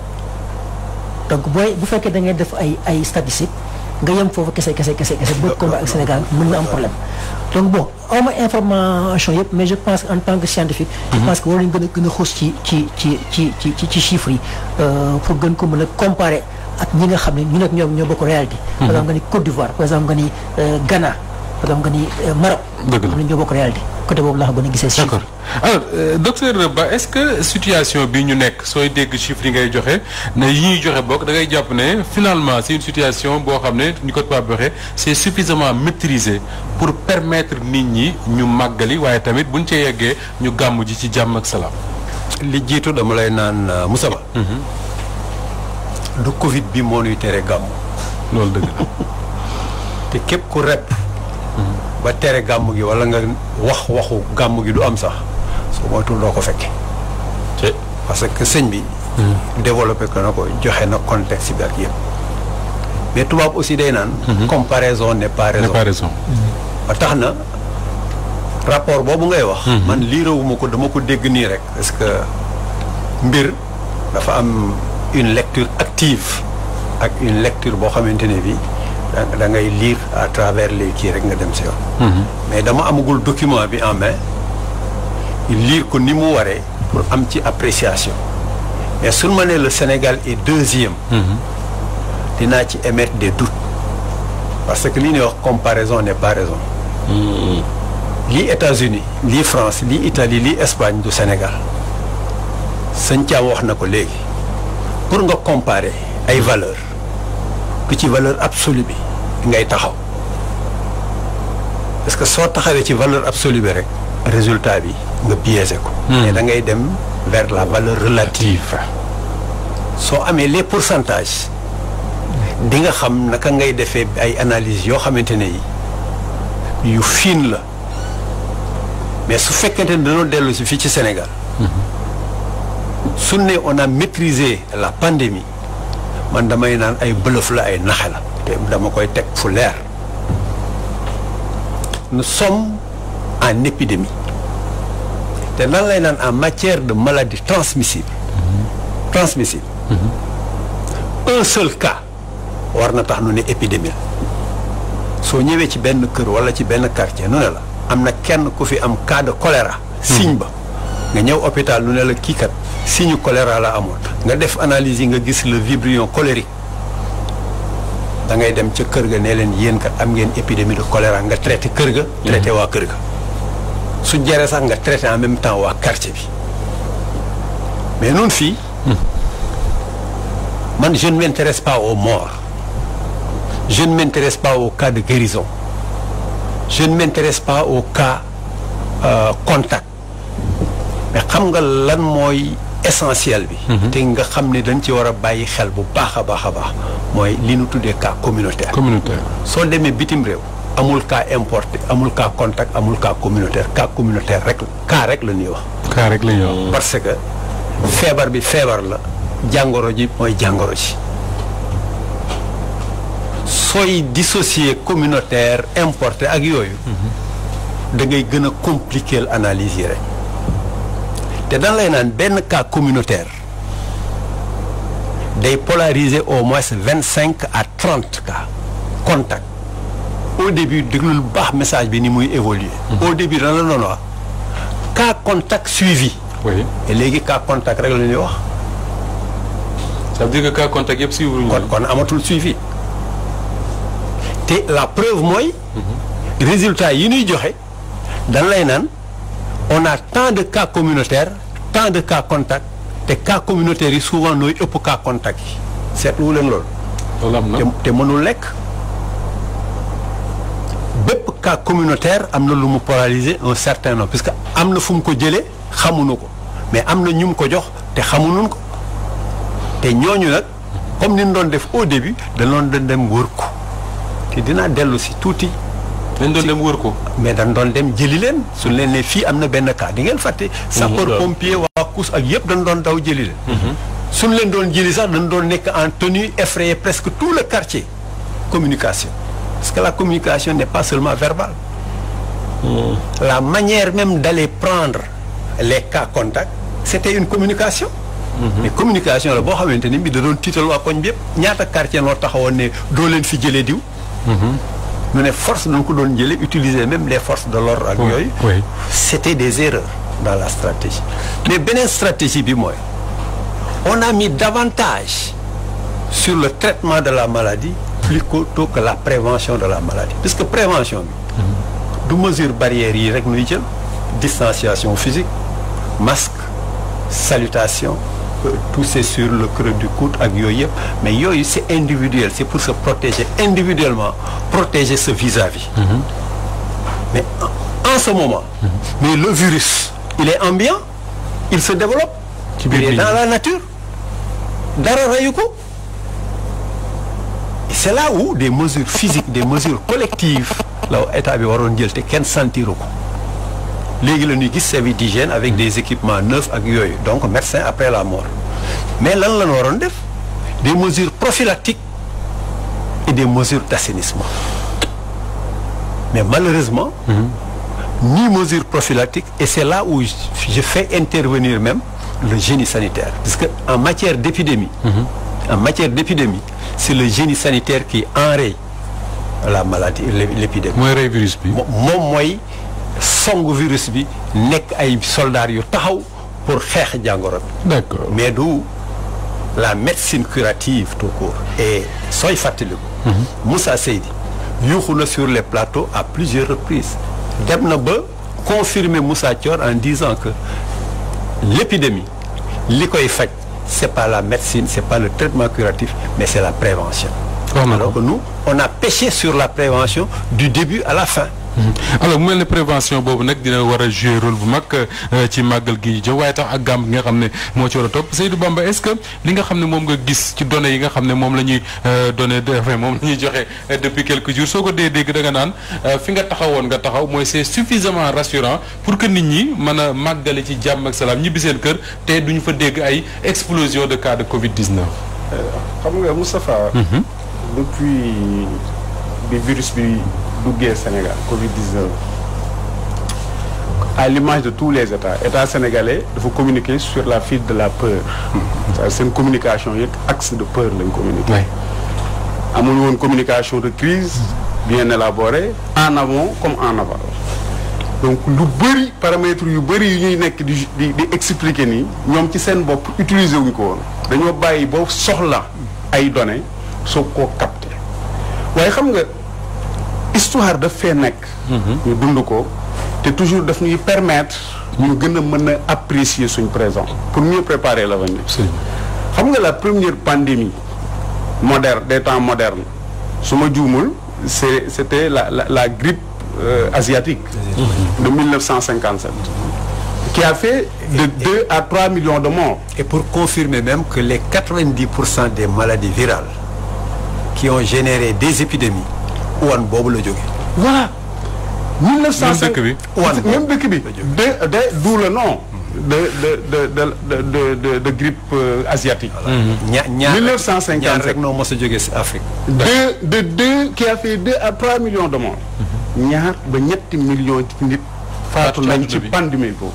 S3: donc bu fekkee da ngay def ay statistiques nga yem foofu kese boo comparé ak Sénégal mën na am problème. donc bon awma information yëpp mais je pense en tant que scientifique. je pense que war nañu gën a xuus ci chiffres yi pour gën ko mën a comparer ak ñi nga xam ne ñun ak ñoom ñoo bokk réalité. par exemple nga ni Côte d'Ivoire par exemple nga ni Ghana par exemple nga ni Maroc.
S1: dëgg la
S3: xam ne ñoo bokk réalité côté boobu laa ko gën a gisee.
S1: d'accord alors docteur Ba est-ce que situation bi ñu nekk sooy dégg chiffres yi ngay joxe ne yi ñuy joxe bokk da ngay jàpp ne finalement c'est une situation boo xam ne ni ko tubaab waxee c'est suffisamment maîtrisé pour permettre nit ñi ñu màggali waaye tamit buñ ca yeggee ñu gàmm ji ci jàmm ak salaam.
S5: li jiitu dama lay naan Moussa Ba. du Covid bi moo ñuy tere gàmm.
S1: loolu dëgg la.
S5: te képp ku rep. ba tere gàmm gi wala nga waxu gàmm gi du am sax soo moytuwul doo ko fekke parce que sëñ bi développé ko na ko joxe na contexte bi ak yëpp mais tubaab aussi day naan comparaison n'est pas raison ba tax na rapport boobu ngay wax man liirawuma ko dama ko dégg nii rek parce que mbir dafa am une lecture active ak une lecture boo xamante ne bi da ngay lire à travers les kii rek nga dem si yoon. mais dama amagul document bi en main lire ko ni mu waree pour am ci appréciation mais suñu ma nee le Sénégal est deuxième. dinaa ci émettre des doutes parce que li ñuy wax comparaison n'est pas raison. lii États-Unis lii France lii Italie lii Espagne du Sénégal sëñ Thiam wax na ko léegi pour nga comparer ay valeurs. du ci valeur absolue bi ngay taxaw parce que soo taxawee ci valeur absolue bi rek résultat bi nga biaisé ko. mais da ngay dem vers la valeur relative. soo amee les pourcentages di nga xam naka ngay defee ay analyses yoo xamante ne yi yu fine la mais su fekkente ne dañoo dellu si fii ci Sénégal. su ne on a maîtrisé la pandémie. man damay naan ay bluff la ay naxe la te dama koy teg fu leer nous sommes en épidémie te nan lay naan en matière de maladie transmissible un seul cas war na tax nu ne épidémie la soo ñëwee ci benn kër wala ci benn quartier nu ne la am na kenn ku fi am cas de choléra signe ba nga ñëw hôpital nu ne la kii kat signe choléra la amoon nga def analyse yi nga gis le vibrion cholérique da ngay dem ca kër ga ne leen yéen kat am ngeen épidémie de choléra nga traité kër ga traité waa kër ga su jaree sax nga traité en même temps waa quartier bi mais noonu fii man je ne m'intéresse pas aux morts je ne m'intéresse pas aux cas de guérison je ne m'intéresse pas aux cas contact mais xam nga lan mooy essentiel bi te nga xam ne dañ ci war a bàyyi xel bu baax a baax a baax mooy li ñu tuddee cas communautaire soo demee bitim réew amul cas importé amul cas contact amul cas communautaire rek la ñuy wax
S1: cas rek la ñuy wax
S5: parce que feebar bi feebar la jàngoro ji mooy jàngoro ji sooy dissocier communautaire importé ak yooyu da ngay gën a compliquer l'analyse yi rek te dan lay naan benn cas communautaire day polariser au moins 25 à 30 cas contact au début déglul baax message bi ni muy évoluer au début dana la noonu wax cas contact suivi
S1: oui
S5: et léegi cas contact rek la ñuy wax
S1: ça veut dire que cas contact yëpp suivre ñu
S5: kon amatul suivi te la preuve mooy résultat yi ñuy joxe dan lay naan on a tant de cas communautaires tant de cas contacts te cas communautaires yi souvent nooy ëpp cas contacts yi seetlu leen loolu.
S1: loolu am na
S5: te mënul nekk bépp cas communautaire am na lu mu polariser un certain nombre parce que am na fu mu ko jëlee xamuñu ko mais am na ñu mu ko jox te xamuñu ko te ñooñu nag comme ni ñu doon def au début dañu doon dem wër ko te dinaa dellu si tuuti.
S1: dañ doon dem wër ko.
S5: mais dañ doon dem jëli leen suñ leen ne fii am na benn cas di ngeen fàtte. sapeur pompier waa COUS ak yëpp dañ doon daw jëli leen. suñ leen doon jëli sax dañ doon nekk en tenue effrayer presque tout le quartier. Communication parce que la communication n'est pas seulement verbale. La manière même d'aller prendre les cas contacts c'était une communication. mais communication la boo xamante ni bi da doon tiital waa koñ bi yëpp ñaata quartier noo taxawoon ne doo leen fi jëlee diw. ñu ne force dañ ko doon jëlee utiliser même les forces de l'ordre ak yooyu. c'était des erreurs dans la stratégie. mais beneen stratégie bi mooy on a mis davantage sur le traitement de la maladie plutôt que la prévention de la maladie puisque prévention bi du mesure barrières yi rek nuy jël distanciation physique masque salutation tout c'est sur le creux du coude ak yooyu yëpp mais yooyu c'est individuel c'est pour se protéger individuellement protéger ce vis-à-vis. mais en ce moment mais le virus il est ambiant il se développe il est dans la nature dara rayu ko c'est là où des mesures physiques des mesures collectives la état bi waroon jël te kenn sentiru ko léegi la ñuy gis service d'hygiène avec des équipements neufs ak yooyu donc médecin après la mort mais lan la ñu waroon def des mesures prophylactiques et des mesures d'assainissement mais malheureusement ni mesures prophylactiques et c'est là où je fais intervenir même le génie sanitaire parce que en matière d'épidémie c'est le génie sanitaire qui enraye la maladie l'épidémie
S1: mooy rey virus bi
S5: moom mooy songu virus bi nekk ay soldats yu taxaw pour xeex jàngoro bi.
S1: d'accord
S5: mais du la médecine curative tout court. et sooy fàttaliku. Moussa Seydi yuuxu na sur les plateaux à plusieurs reprises dem na ba confirmer Moussa Thior en disant que l'épidémie li koy faj c'est pas la médecine c'est pas le traitement curatif mais c'est la prévention. alors que nous on a pêché sur la prévention du début à la fin.
S1: alors mu mel ne prévention boobu nag dina war a jouer rôle bu mag ci màggal gi ñu jëm waaye tax ak gàmm gi nga xam ne moo ci war a topp Seydou Bamba est-ce que li nga xam ne moom nga gis ci données yi nga xam ne moom la ñuy données moom la ñuy joxe depuis quelques jours soo ko dee dégg da nga naan fi nga taxawoon nga taxaw mooy c'est suffisamment rassurant pour que nit ñi mën a màggale ci jàmm ak salaam ñibbi seen kër te duñu fa dégg ay explosion de cas de Covid-19.
S2: xam nga Moustapha. depuis bi virus bi duggee Sénégal Covid-19 à l'image de tous les états sénégalais dafa communiquer sur la fuite de la peur. c'est-à-dire seen communication yëpp axe de peur lañ communiquer. amul woon communication de crise bien élaborée en amont comme en aval. donc lu bëri paramètres yu bëri yu ñuy nekk di expliquer nii ñoom ci seen bopp utiliser wuñ ko woon dañoo bàyyi ba soxla ay données soog koo capter waaye xam nga histoire daf fee nekk. ñu dund ko te toujours daf ñuy permettre ñu gën a mën a apprécier suñ présent pour mieux préparer l'avenir. xam nga la première pandémie moderne des temps modernes su ma juumul c'était la grippe asiatique de 1957 qui a fait de 2 à 3 millions de morts.
S5: Et pour confirmer même que les 90% des maladies virales qui ont généré des épidémies Wuhan boobu la jógee.
S2: Voilà. 1905 même dëkk bi d'où le nom de grippe asiatique.
S5: ñaar
S2: 1957
S5: rek noo mos a jógee si Afrique.
S2: deux qui a fait 2 à 3 millions de morts. ñaar ba ñetti millions ci nit faatu nañ ci pandémie boobu.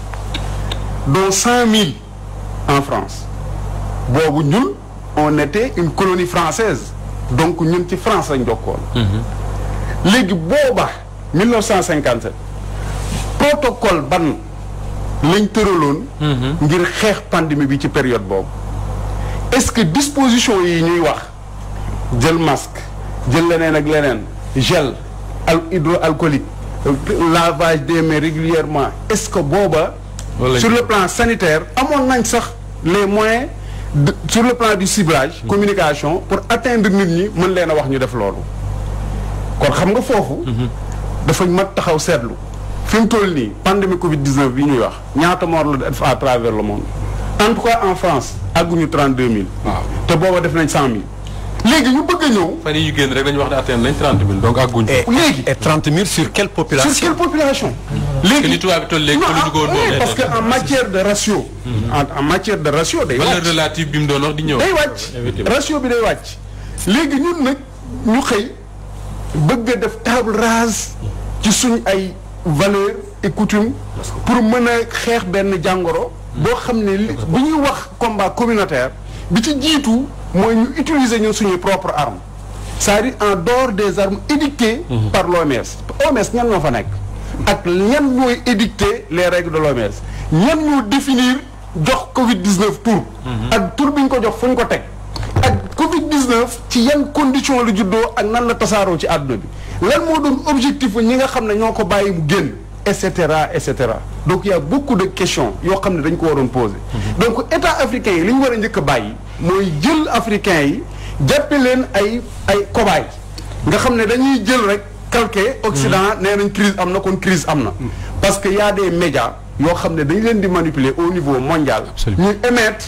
S2: dont 100 000 en France. boobu ñun on était une colonie française donc ñun ci France lañ jokkoon. léegi booba 1957 protocole ban lañ tëraloon. ngir xeex pandémie bi ci période boobu. est-ce que disposition yi ñuy wax jël masque jël leneen ak leneen gel hydroalcoolique lavage des mains régulièrement est-ce que booba sur le plan sanitaire amoon nañ sax les moyens sur le plan du ciblage communication pour atteindre nit ñi mën leen a wax ñu def loolu kon xam nga foofu dafa mat taxaw seetlu fi mu toll nii pandémie Covid-19 bi ñuy wax ñaata mort la def à travers le monde en tout cas en France àgguñu 32000 waaw te booba def nañ 100000 léegi ñu bëgg a ñëw.
S1: fan yii ñu génn rek dañu wax ne atteindre nañ 30000 donc àgguñ.
S2: léegi
S5: et 30000 sur quelle population.
S2: sur quelle population.
S1: léegi li tubaab bi toll léegi
S2: parce que en matière de ratio. en matière de ratio day wàcc.
S1: valeur relative bi mu doon wax di ñëw.
S2: day wàcc ratio bi day wàcc. léegi ñun nag ñu xëy bëgg a def table rase ci suñ ay valeurs et coutumes pour mën a xeex benn jàngoro. boo xam ne bu ñuy wax combat communautaire bi ci jiitu. mooy ñu utiliser ñun suñuy propre arme c'est-à-dire en dehors des armes édictées par l'OMS OMS ñan ñoo fa nekk ak ñan ñooy édicter les règles de l'OMS ñan ñoo définir jox Covid-19 tur ak tur bi ñu ko jox fu ñu ko teg ak Covid-19 ci yan condition la juddoo ak nan la tasaaroo ci àdduna bi lan moo doon objectif ñi nga xam ne ñoo ko bàyyi mu génn et cetera et cetera donc il y a beaucoup de questions yoo xam ne dañ ko waroon poser donc état africain yi li ñu war a njëkk a bàyyi mooy jël africain yi jàppe leen ay cobaye nga xam ne dañuy jël rek calqué Occident nee nañ crise am na kon crise am na parce que y a des médias yoo xam ne dañ leen di manipuler au niveau mondial ñu émettre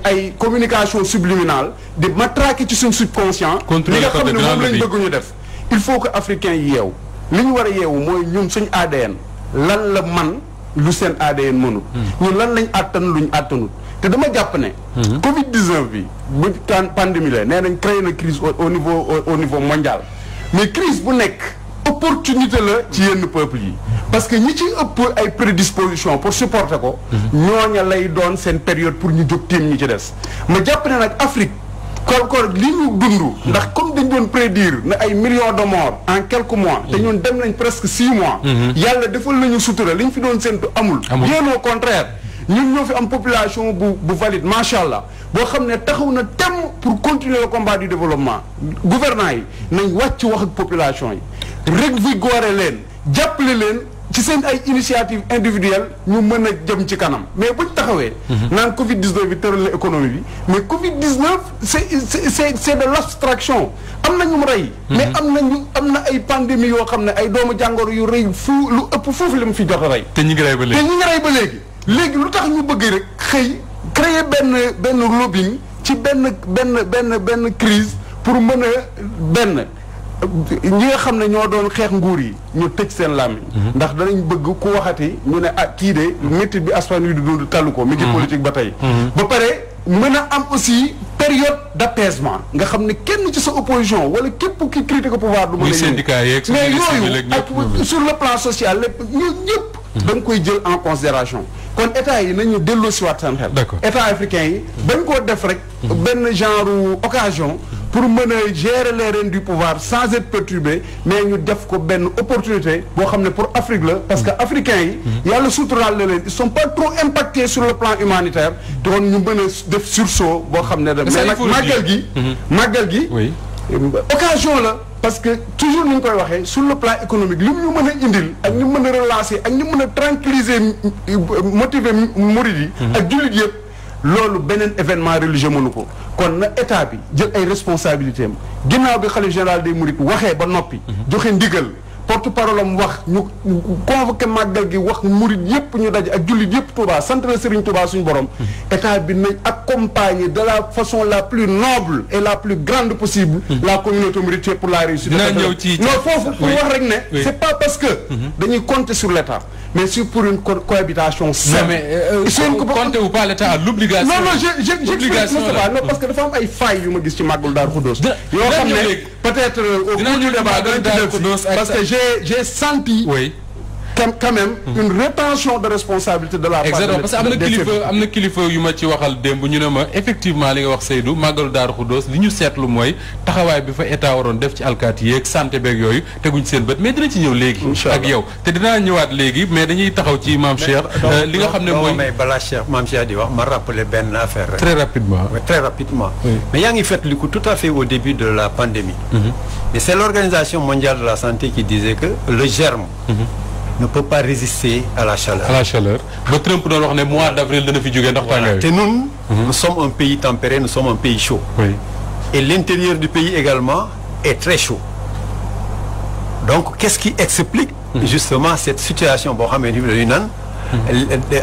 S2: ay communication subliminale di matraquer ci suñ subconscient li nga xam ne moom lañ bëgg ñu def il faut que africain yi yeewu li ñu war a yeewu mooy ñun suñ ADN lan la man lu seen ADN mënul ñun lan lañ àttan luñ àttanut te dama jàpp ne Covid-19 bi bu pandémie la nee nañ créé na crise au niveau mondial mais crise bu nekk opportunité la ci yenn peuples yi parce que ñi ci ëpp ay prédisposition pour supporter ko ñooña lay doon seen période pour ñu jóg tiim ñi ci des ma jàpp ne nag Afrique kon li ñu dund ndax comme dañ doon prédire ne ay millions de morts en quelques mois te ñun dem nañ presque 6 mois yàlla defal nañu sutura li ñu fi doon séntu amul bien au contraire ñun ñoo fi am population bu valide macha allah boo xam ne taxaw na tem pour continuer le combat du développement gouvernants yi nañ wàcc wax ak population yi revigorer leen jàppale leen ci seen ay initiative individuelle ñu mën a jëm ci kanam mais buñ taxawee naan Covid-19 bi tëral na économie bi mais Covid-19 c'est de l'abstraction am na ñu mu rey mais am na ay pandémie yoo xam ne ay doomu jàngoro yu rëy lu ëpp foofu li mu fi jot a rey
S1: te ñu ngi rey ba
S2: léegi léegi lu tax ñu bëgg rek xëy créer benn lobbying ci benn crise pour mën a ñi nga xam ne ñoo doon xeex nguur yi ñu tëj seen làmmiñ ndax danañ bëgg ku waxati ñu ne kii de métti bi askan wi di dund tallu ko mi ngi politique ba tey ba pare mën a am aussi période d'apaisement nga xam ne kenn ci sa opposition wala képp ki critique pouvoir du mën a
S1: syndicat yeeg
S2: mais yooyu ak sur le plan social lépp ñëpp da nga koy jël en considération kon état yi nañu delloo si waat seen xel état africain yi bañ koo def rek benn genre occasion pour mën a gérer les rênes du pouvoir sans être perturbé mais ñu def ko benn opportunité boo xam ne pour Afrique la parce que africains yi yàlla suturaal la leen ils sont pas trop impactés sur le plan humanitaire doon ñu mën a def sursaut boo xam ne da mais nag màggal gi occasion la parce que toujours ni ñu koy waxee sur le plan économique li ñu mën a indil ak ñu mën a relancer ak ñu mën a tranquilliser motiver murid yi ak jullit yëpp loolu beneen événement religieux mënu ko kon na état bi jël ay responsabilités am ginnaaw bi khalife général des mourides waxee ba noppi joxe ndigal porte-parole am wax ñu convoqué màggal gi wax murid yëpp ñu daje ak jullit yëpp Touba sant la Serigne Touba suñu borom état bi nañ accompagner de la façon la plus noble et la plus grande possible la communauté mouride pour la réussite non foofu pour wax rek ne c'est pas parce que dañuy compter sur l'état mais c'est pour une cohabitation saine.
S1: compter ou pas l'état a l'obligation.
S2: non parce que dafa am ay failles yu ma gis ci màggal Daaru Xudoos yoo xam ne peut-être au cours du débat parce que j'ai senti quand même une rétention de responsabilité de la part
S1: exactement parce que am na kilifa yu ma ci waxal démb ñu ne ma effectivement li nga wax Seydou màggalu Daaru Xuddoos li ñu seetlu mooy taxawaay bi fa état waroon def ci alkaati yeeg santé beeg yooyu teguñ seen bët mais dina ci ñëw léegi ak yow te dinaa ñëwaat léegi mais dañuy taxaw ci Mame Cheikh li nga xam ne mooy
S5: mais balaa Cheikh Mame Cheikh di wax ma rappeler benn affaire rek
S1: très rapidement
S5: mais yaa ngi fàttaliku tout à fait au début de la pandémie mais c'est l'Organisation mondiale de la santé qui disait que le germe ne peut pas résister à la chaleur.
S1: ba Trump doon wax ne mois d'avril dana fi jógee ndax tàngaay.
S5: te ñun nous sommes un pays tempéré, nous sommes un pays chaud.
S1: Oui.
S5: Et l'intérieur du pays également est très chaud. Donc qu'est-ce qui explique justement cette situation boo xam ne dañuy naan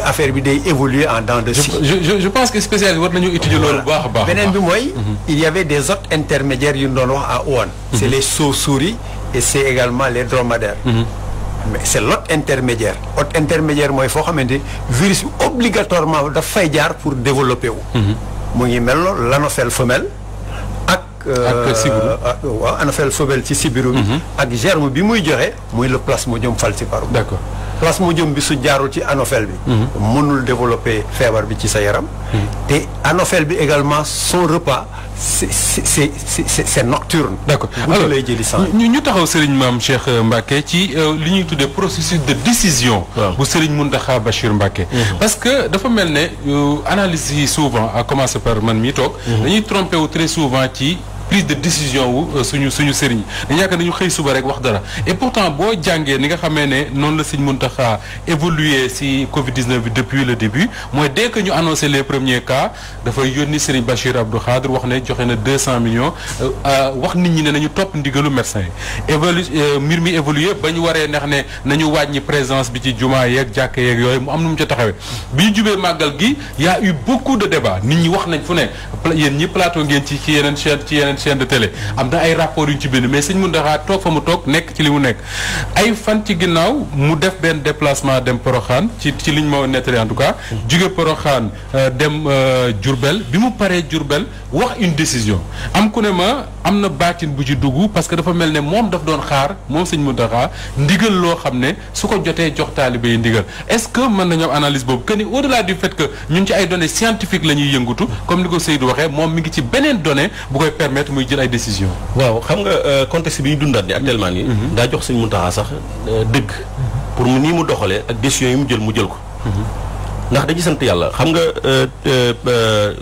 S5: affaire bi day évoluer en dents de scie.
S1: je pense que spécialiste war nañu étudier loolu bu baax a baax.
S5: beneen bi mooy il y avait des hôtes intermédiaires yu ñu doon wax à Wuhan. C'est les chauves-souris et c'est également les dromadaires. Mais c'est l'hôte intermédiaire mooy foo xamante virus bi obligatoirement daf fay jaar pour développer wu mu ngi mel noonu l'anophèle femelle ak waaw anophèle femelle ci sibiru bi ak germe bi muy joxe muy le Plasmodium falciparum.
S1: D'accord.
S5: Plasmodium bi su jaarul ci anophèle bi mënul développer feebar bi ci sa yaram te anophèle bi également son repas c'est nocturne.
S1: D'accord.
S5: alors lay jëli sang
S1: ñu taxaw Serigne Mame Cheikh Mbacké ci li ñuy tuddee processus de décision bu Serigne Mountakha Bachir Mbacké parce que dafa mel ne analyse yi souvent à commencer par man mi toog dañuy trompé wu très souvent ci prise de décision wu suñu sëriñ dañu yaakaar nañu xëy suba rek wax dara et pourtant boo jàngee ni nga xamee ne noonu la Serigne Mountakha évolué si Covid-19 bi depuis le début mooy dès que ñu annoncé les premiers cas dafay yónni Serigne Bachir Abdou Khadre wax ne joxe na 200 millions wax nit ñi ne nañu topp ndigalu médecin yi mbir mi évolué ba ñu waree neex ne nañu wàññi présence bi ci jumaa yeeg jàkka yeeg yooyu mu am nu mu ca taxawee bi ñu jubee màggal gi y a eu beaucoup de débats nit ñi wax nañ fu ne yéen ñi plateau ngeen ci yeneen chaîne de télé am na ay rapports yu ñu ci bind mais Serigne Mountakha toog fa mu toog nekk ci li mu nekk ay fan ci ginnaaw mu def benn déplacement dem Porokhane ci liñ ma nettali en tout cas jóge Porokhane dem Diourbel bi mu paree Diourbel wax une décision am ku ne ma am na baatin bu ci dugg parce que dafa mel ne moom daf doon xaar moom Serigne Mountakha ndigal loo xam ne su ko jotee jox taalibe yi ndigal est-ce que mën nañoo analyse boobu que ni au-delà du fait que ñun ci ay données scientifiques la ñuy yëngatu comme ni ko Seydou waxee moom mi ngi ci beneen donnée bu koy permettre muy jël ay décisions.
S4: waaw xam nga contexte bi ñu dundaat ni actuellement nii. daa jox Serigne Mountakha sax dëgg pour mu nii mu doxalee ak décisions yi mu jël ko. ndax dañuy sant yàlla xam nga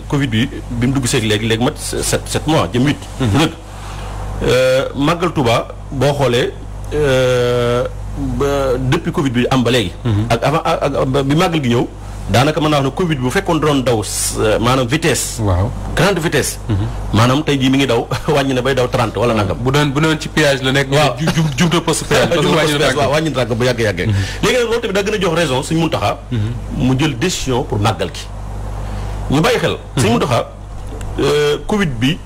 S4: Covid bi mu dugg seeg léegi mat 7 mois jëm 8. dëgg màggal Touba boo xoolee depuis Covid bi am ba léegi. ak avant ak bi màggal gi ñëw. daanaka mën naa wax ne Covid bu fekkoon doon daw maanaam vitesse.
S1: waaw
S4: grande vitesse. maanaam tey jii mi ngi daw wàññi na bay daw 30 wala nangam.
S1: bu doon ci péage la nekk. waaw jumte poste péage. parce que
S4: wàññi na tànk bu yàggee. léegi nag loolu tamit daa gën a jox raison Serigne Mountakha. mu jël décision pour màggal gi. ñu bàyyi xel. Serigne Mountakha Covid bi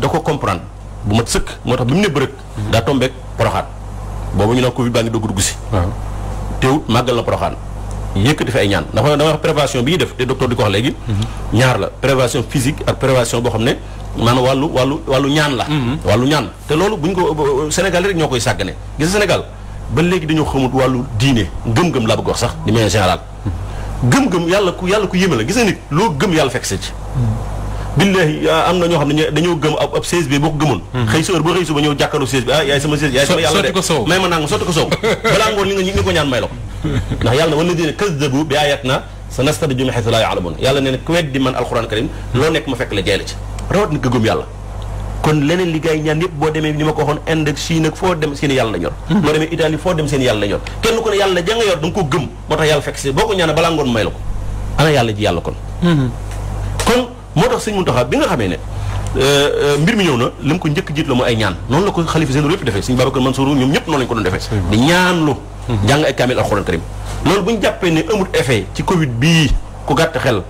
S4: da ko comprendre bu mat sëkk moo tax bi mu ne bërëg. daa tombeek Porokhane boobu ñu naan Covid baa ngi dugg si.
S1: waaw
S4: teewut màggal na Porokhane. yëkkati fi ay ñaan ndax dama wax prévention bi ñuy def te docteur di ko wax léegi. ñaar la prévention physique ak prévention boo xam ne maanaam wàllu ñaan la. wàllu ñaan te loolu buñ ko Sénégal rek ñoo koy sàggane gis Sénégal ba léegi dañoo xamut wàllu diine gëm-gëm laa bëgg wax sax di manière générale. gëm-gëm yàlla ku yéeme la gis nga nit loo gëm yàlla fekk sa ci. billahi am na ñoo xam ne dañoo gëm ab 16 boo ko gëmoon. xëy sa heure boo xëy suba ñëw jàkkaarloo 16 bi yaay sama 16 yaay sama yàlla de may ma nangam sotti ko soow balaa ngoon li nga ko ñaan may la ko ndax yàlla na walladina kazzabu bi ayatina sanastadrijuhum min haythu la ya'lamun yàlla nee na ku weddi man alquran karim loo nekk ma fekk la jeele ci rawat na gëm yàlla kon leneen li gars yi ñaan yëpp boo demee ni ma ko waxoon Inde ak Chine ak foo dem seen yàlla la ñor boo demee Italie foo dem seen yàlla la ñor kenn ku ne yàlla ja nga yor da nga ko gëm moo tax yàlla fekk si boo ko ñaanee balaa ngoon may la ko ana yàlla ji yàlla kon moo tax Serigne Mountakha bi nga xamee ne mbir mi ñëw na li mu ko njëkk jiit la mooy ay ñaan noonu la ko xalifa généraux yëpp defee Serigne Babacar Mansour ñoom ñëpp noonu lañu ko doon defee di ñaanlu jàng ay kaamil alxuraan karim loolu bu ñu jàppee ne amul effet ci Covid bii ku gàtt xel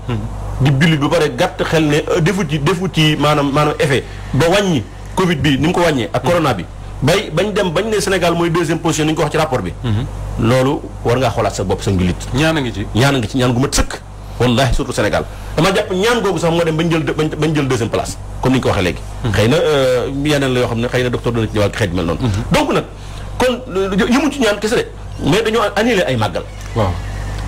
S4: di jullit ba pare gàtt xel ne defu ci maanaam effet ba wàññi Covid bi ni mu ko wàññee ak corona bi bañ ne Sénégal mooy 2e position ni ñu ko wax ci rapport bi loolu war ngaa xoolaat sa bopp sa njulit ñaan a ngi ci ñaan gu mat sëkk wallahi surtout Sénégal dama jàpp ñaan googu sax moo dem bañ jël 2e place comme ni ñu ko waxee léegi xëy na yeneen la yoo xam ne xëy na docteur dana ci ñëwaat xeet mel noonu donc nag kon yëmu ci ñaan kese de mais dañoo annulé ay màggal.
S1: waaw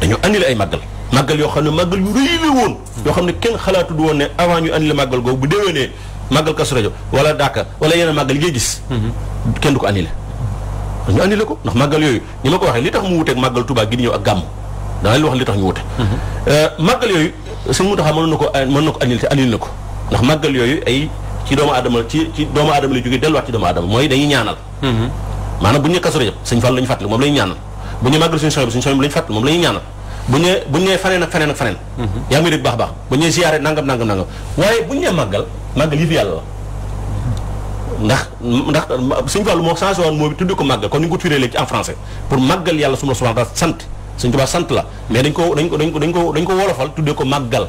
S4: dañoo annulé ay màggal. màggal yoo xam ne màggal yu rëy la woon. yoo xam ne kenn xalaatu du woon ne avant ñu annulé màggal googu bu déwénee màggal Kazu Rajab wala Daaka wala yeneen màggal yi ngay gis. kenn du ko annulé. dañu annulé ko ndax màggal yooyu ni ma ko waxee li tax mu wuteeg màggal Tuubaa gi di ñëw ak gàmm dana li wax li tax ñu wute. màggal yooyu Sëñ Muntaxa mën na ko annulé te annulé na ko ndax màggal yooyu ay ci doomu aadama ci doomu aadama lay jógee delluwaat ci doomu aadama mooy dañuy ñaanal. maanaam bu ñu nee Kazu Rajab Sëñ Fall la ñu fàttali moom la ñu ñaanal bu ñu màggal suñu soñ bi la ñu fàttali moom la ñuy ñaanal bu ñu nee faneen ak faneen ak faneen. yaa ngi dégg baax baax bu ñu nee ziyaare nangam waaye bu ñu nee màggal yi fi yàlla la ndax Sëñ Fallu moo changé woon moo tuddee ko màggal kon ni nga ko turee léegi ci en français pour màggal yàlla subhaanahu wa taala sant Sëñ Tuubaa sant la mais dañ ko wolofal tuddee ko màggal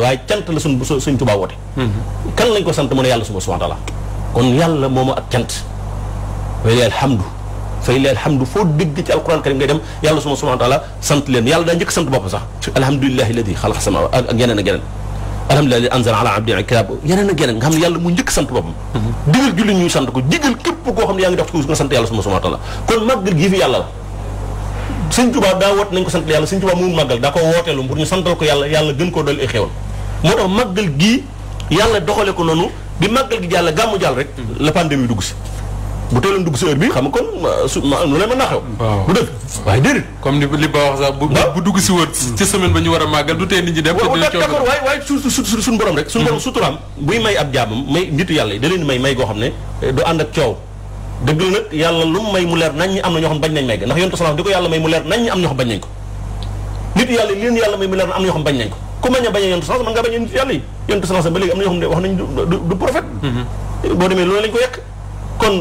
S4: waaye cant la Sëñ Tuubaa woote. kan lañ ko sant mu ne yàlla subhaanahu wa taala kon yàlla moomu ak cant fa lillahi alhamdu foo dégg ci alquran karim ngay dem yàlla subhaanahu wa taala sant leen yàlla daa njëkk sant boppam sax alhamdulillahi alladi xalaqa sama ak yeneen ak yeneen alhamdulilah li anzala ala abdihi kitaab yeneen ak yeneen nga xam ne yàlla mu njëkk sant boppam digal julli ñuy sant ko digal képp koo xam ne yaa ngi dox ci nga sant yàlla subhaanahu wa taala kon màggal gii fi yàlla la Sëñ Tuubaa daa woote nañ ko sant yàlla Sëñ Tuubaa mu màggal daa ko wooteelu pour ñu santal ko yàlla gën koo dolli ay xéewal moo tax màggal gii yàlla doxale ko noonu bi màggal gi jàll gàmmu jàll rek la pandémie dugg si bu teeloon dugg si heure bi xam nga kon lu leen mën naa xew du dëgg waaye déedéet
S1: comme li ba wax sax bu dugg si woon ci semaine ba ñu war a màggal du tee nit ñi dem
S4: d'accord waaye suñu borom rek suñu borom suturaam buy may ab jaamam may nitu yàlla yi da leen may goo xam ne du ànd ak coow dëgg la nag yàlla lu mu may mu leer nañ ñi am na ñoo xam bañ nañ may ga ndax yontu salaam di ko yàlla may mu leer nañ ñi am na ñoo xam bañ nañ ko nitu yàlla yi leen yàlla may mu leer na am na ñoo xam bañ nañ ko ku bañ a bañ a yontu salaam mën ngaa bañ a nitu yàlla yi yontu salaam ba léegi am na ñoo xam ne wax nañ du prophète boo demee loolu lañ ko yekk kon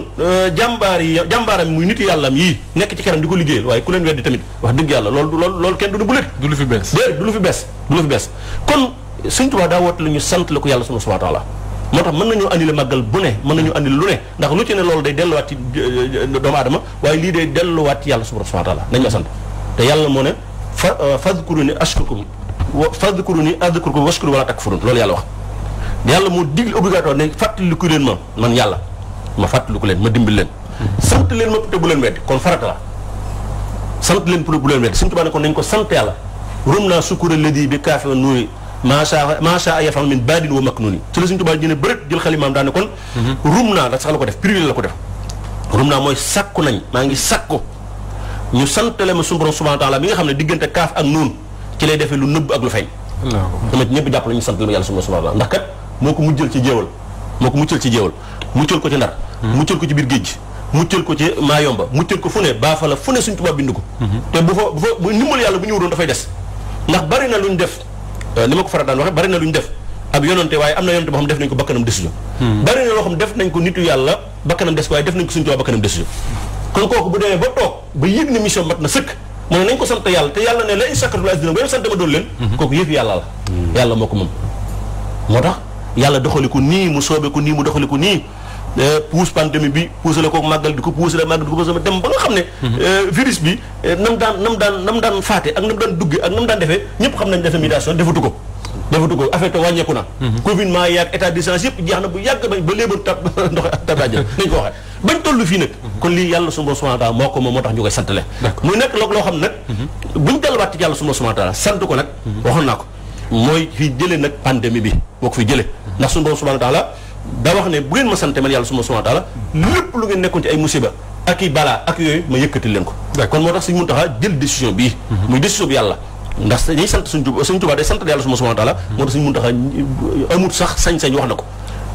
S4: jàmbaaram muy nitu yàllam yii nekk ci kanam di ko liggéeyal waaye ku leen weddi tamit wax dëgg yàlla loolu kenn du bulet
S1: du lu fi bees
S4: déedéet du lu fi bees kon Sëñ Tuubaa daa woote la ñu sant la ko yàlla subhaanahu wa taala moo tax mën nañoo andile màggal bu ne mën nañu andile lu ne ndax lu ci ne loolu day delluwaat ci doomu aadama waaye lii day delluwaat ci yàlla subhaanahu wa taala nañ ma sant te yàlla moo ne fadkuruni azkurkum washkuru wala takfurun loolu yàlla wax yàlla moo digle obligatoire ne fàttaliku leen ma man yàlla ma fàttaliku leen ma dimbil leen sant leen ma te bu leen weddi kon farata la sant leen pour bu leen weddi Sëñ Tuubaa ne kon nañ ko sant yàlla rum naa sukura ladi bi kaafi wa nuuni macha yafam min baadin wa maknuni ci la Sëñ Tuubaa jëne bërët jël xalimaam daane kon rum naa da sax la ko def privé la ko def rum naa mooy sàkku nañ maa ngi sàkku ñu santale ma suñu borom subhaanahu wa taala bi nga xam ne diggante kaaf ak nuun ci lay defee lu nëbb ak lu feeñ dama ñëpp jàpp la ñu santale ma yàlla subhaanahu wa taala ndax kat moo ko mujjal ci jéewal muccal ko ci Ndar muccal ko ci biir géej gi muccal ko ci Maayomba muccal ko fu ne baafa la fu ne Sëñ Tuubaa bind ko te bu ndimbal yàlla bu ñëw doon dafay des ndax bari na lu ñu def ni ma ko faral daan waxe bari na lu ñu def ab yonante waaye am na yonante boo xam def nañ ko bakkanam décision bari na loo xam def nañ ko nitu yàlla bakkanam des ko waaye def nañ ko Sëñ Tuubaa bakkanam décision kon kooku bu demee ba toog ba yëg ne mission mat na sëkk mu ne nañ ko sant yàlla te yàlla ne la in shakartum la azidannakum ba sant ma doon leen kooku yëf yàlla la yàlla moo ko moom moo tax yàlla doxali ko nii mu soobe ko nii mu doxali ko nii puus pandémie bi puusale ko màggal di ko puusale màggal di ko puusale dem ba nga xam ne virus bi nam daan faate ak nam daan dugge ak nam daan defee ñëpp xam nañ defe mutation defatu ko affecté wàññeeku na confinement yaag état d'urgence yëpp jeex na bu yàgg ba léebar tab ndox tabajël nañ ko waxee bañ toll fii nag kon lii yàlla suñu borom subhaanahu wa taala moo ko moom moo tax ñu koy santale muy nekk loo xam nag buñ delluwaat ci yàlla suñu borom subhaanahu wa taala sant ko nag waxoon naa ko mooy fii jëlee nag pandémie bi moo ko fi jëlee ndax suñu borom subhaanahu wa taala daa wax ne bu ngeen ma sante man yàlla subhaanahu wa taala lépp lu ngeen nekkoon ci ay musiba ak i balaa ak yooyu ma yëkkati leen ko kon moo tax Sëñ Muntaxa jël décision bii muy décision bi yàlla ndax dañuy sant Sëñ Tuubaa day sant yàlla subhaanahu wa taala moo tax Sëñ Muntaxa amut sax sañ-sañ wax na ko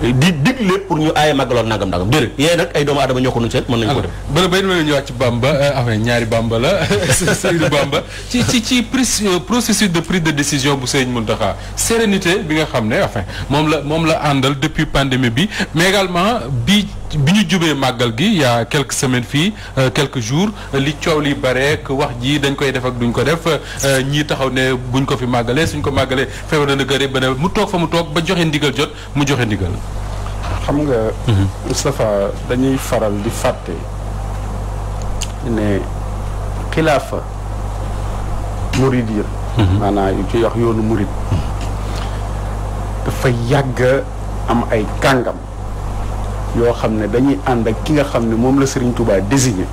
S4: di digle pour ñu aaye màggaloon nangam déedéet yee nag ay doomu aadama ñoo ko nun seet mën nañu ko def
S1: bala bay ma ñëwaat ci Bamba ñaari Bamba la Seydou Bamba ci processus de prise de décision bu Sëñ Muntaxa sérénité bi nga xam ne moom la àndal depuis pandémie bi mais également bi ñu jubee màggal gi y a quelques semaines fii quelques jours li coow li bare wax ji dañ koy def ak duñ ko def ñii taxaw ne buñ ko fi màggalee suñ ko màggalee feebar dana gëre ba ne mu toog fa mu toog ba joxe ndigal jot mu joxe ndigal.
S2: xam nga Moustapha dañuy faral di fàtte ne xilaafa murid yi maanaam yu ciy wax yoonu murid dafa yàgg am ay kàngam yoo xam ne dañuy ànd ak ki nga xam ne moom la Serigne Touba désigné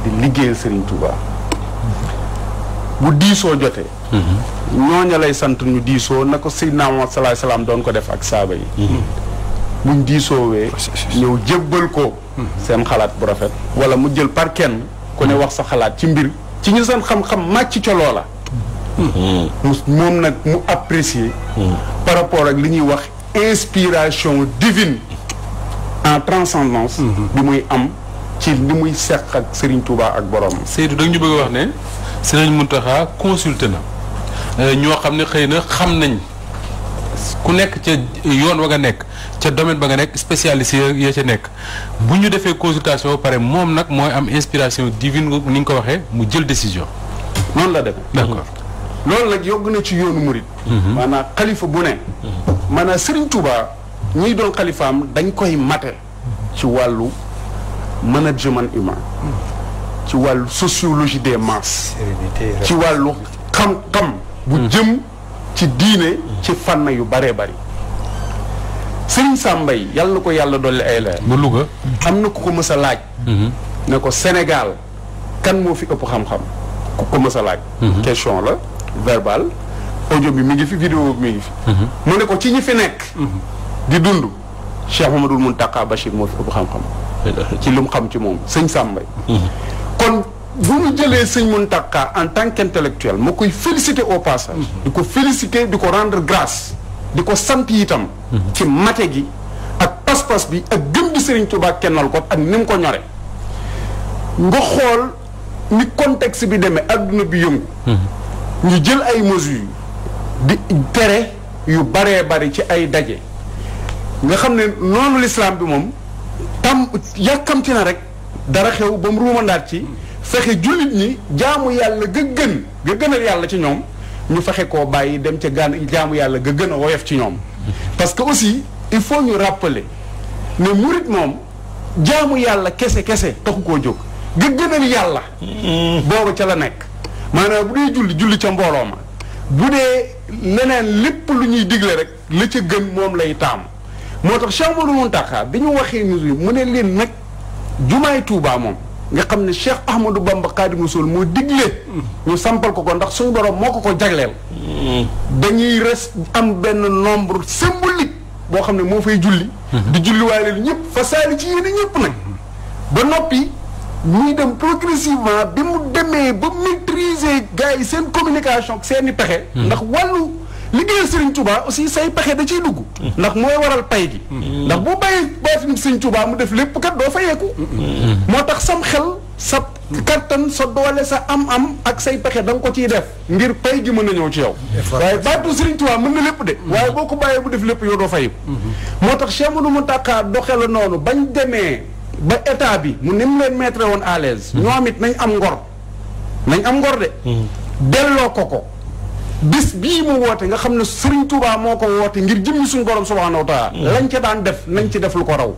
S2: di liggéeyal Serigne Touba bu diisoo jotee ñooña lay sant ñu diisoo na ko Seydina Muhammad sallallahu alayhi wasallam doon ko def ak saaba yi buñ diisoowee ñëw jébbal ko seen xalaat bu rafet wala mu jël par kenn ku ne wax sa xalaat ci mbir ci ñu seen xam-xam màcc ca loola moom nag mu apprécier par rapport ak li ñuy wax inspiration divine en transcendance bi muy am ci li muy seq ak Serigne Touba ak borom.
S1: Seydou da ñu bëgg a wax ne Serigne Mountakha consulté na ñoo xam ne xëy na xam nañ ku nekk ca yoon wa nga nekk ca domaine ba nga nekk spécialiste ya ca nekk bu ñu defee consultation ba pare moom nag mooy am inspiration divine ni nga ko waxee mu jël décision.
S2: noonu la demee.
S1: d'accord
S2: loolu nag yogg na ci yoonu murit. maanaam xalifa bu ne. maanaam Serigne Touba ñuy doon xalifaam dañ koy mate ci wàllu management humain ci wàllu sociologie des masses ci wàllu xam-xam bu jëm ci diine ci fànn yu baree bari Serigne Samba yi yàlla na ko yàlla dolli ay leer
S1: bu Louga
S2: am na ku ko mës a laaj ne ko Sénégal kan moo fi ëpp xam-xam ku ko mës a laaj question la verbal audio bi mi ngi fi vidéo bi mi ngi fi mu ne ko ci ñi fi nekk di dund Cheikh Mouhamadoul Mountakha Bachir moo fi ëpp xam-xam ci lu mu xam ci moom sëñ Samba kon bu ñu jëlee sëñ Mountakha en tant qu'intellectuel ma koy féliciter au passage di ko féliciter di ko rendre grâce di ko sant itam ci mate gi ak pas-pas bi ak gëm di Serigne Touba kennal ko ak ni mu ko ñore nga xool ni contexte bi demee adduna bi yëngu ñu jël ay mesures di tere yu baree bari ci ay daje nga xam ne noonu l'islam bi moom tam yàkkamti na rek dara xew ba mu ruumandaat ci fexe jullit ñi jaamu yàlla ga gënal yàlla ci ñoom ñu fexe koo bàyyi dem ca jaamu yàlla ga gën a woyof ci ñoom parce que aussi il faut ñu rappeler ne murit moom jaamu yàlla kese taxu koo jóg ga gënal yàlla boobu ca la nekk maanaam bu dee julli ca mbooloo ma bu dee leneen lépp lu ñuy digle rek la ca gën moom lay taam moo tax Cheikh Mouhamadoul Mountakha bi ñu waxee mesure mu ne leen nag jumaay Touba moom nga xam ne Cheikh Ahmadou Bamba Khadimu Rasul moo digle ñu sampal ko ndax suñu borom moo ko jagleel dañuy am benn nombre symbolique boo xam ne moo fay julli di julli waaye leen ñëpp fa saali ci yéen ñëpp nag ba noppi ñuy dem progressivement bi mu demee ba maîtriser gars yi seen communication seen i pexe ndax wàllu liggéeyal Serigne Touba aussi say pexe da ciy dugg ndax mooy waral pay gi ndax boo bàyyi baatin Serigne Touba mu def lépp kat doo fayeeku moo tax sam xel sa kattan sa doole sa am-am ak say pexe da nga ko ciy def ngir pay gi mën a ñëw ci yow waaye baatu Serigne Touba mën na lépp de waaye boo ko bàyyee bu def lépp yow doo fayeeku moo tax Cheikh Mouhamadoul Mountakha doxe la noonu bañ demee ba état bi mu ni mu leen mettre woon à l'aise ñoom it nañ am ngor de delloo ko bis bii mu woote nga xam ne Serigne Touba moo ko woote ngir jëmmi suñu borom subhanahu wa taala lañ ca daan def nañ ci def lu ko raw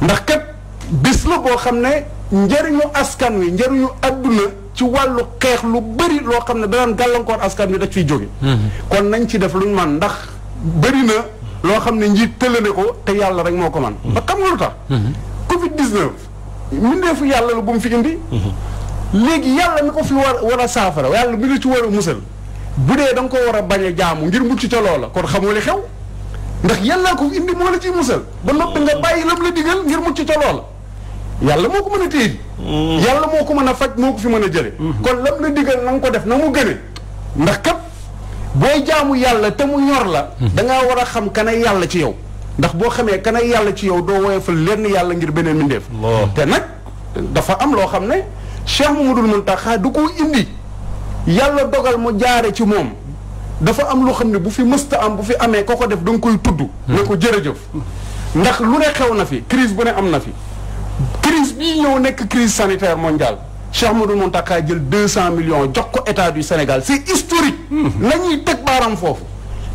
S2: ndax kat bis la boo xam ne njëriñu askan wi njëriñu adduna ci wàllu xeex lu bëri loo xam ne danaan gàllankoor askan wi daf fiy jóge kon nañ ci def luñ man ndax bëri na loo xam ne njiit tëlane ko te yàlla rek moo ko man ba xam nga lu tax Covid 19 mbindeefu yàlla la bu mu fi indi léegi yàlla mi ko fi war a saafara yàlla mi la ci war a musal bu dee da nga ko war a bañ a jaamu ngir mucc ca loola kon xamoo li xew ndax yàllaa ko indi moo la ciy musal ba noppi nga bàyyi lam la digal ngir mucc ca loola yàlla moo ko mën a téye yàlla moo ko mën a faj moo ko fi mën a jële kon lam la digal na nga ko def na mu gëne ndax kat booy jaamu yàlla te mu ñor la dangaa war a xam kanay yàlla ci yow ndax boo xamee kanay yàlla ci yow doo woyofal lenn yàlla ngir beneen mindeef te nag dafa am loo xam ne Cheikh Mouhamadoul Mountakha du ko indi yàlla dogal mu jaare ci moom dafa am loo xam ne bu fi mësta am bu fi amee ko def da nga koy tudd ne ko jërëjëf ndax lu ne xew na fi crise bu ne am na fi crise bii ñëw nekk crise sanitaire mondiale Cheikh Mouhamadoul Mountakha jël 200 millions jox ko état du Sénégal c'est historique nañuy teg baaram foofu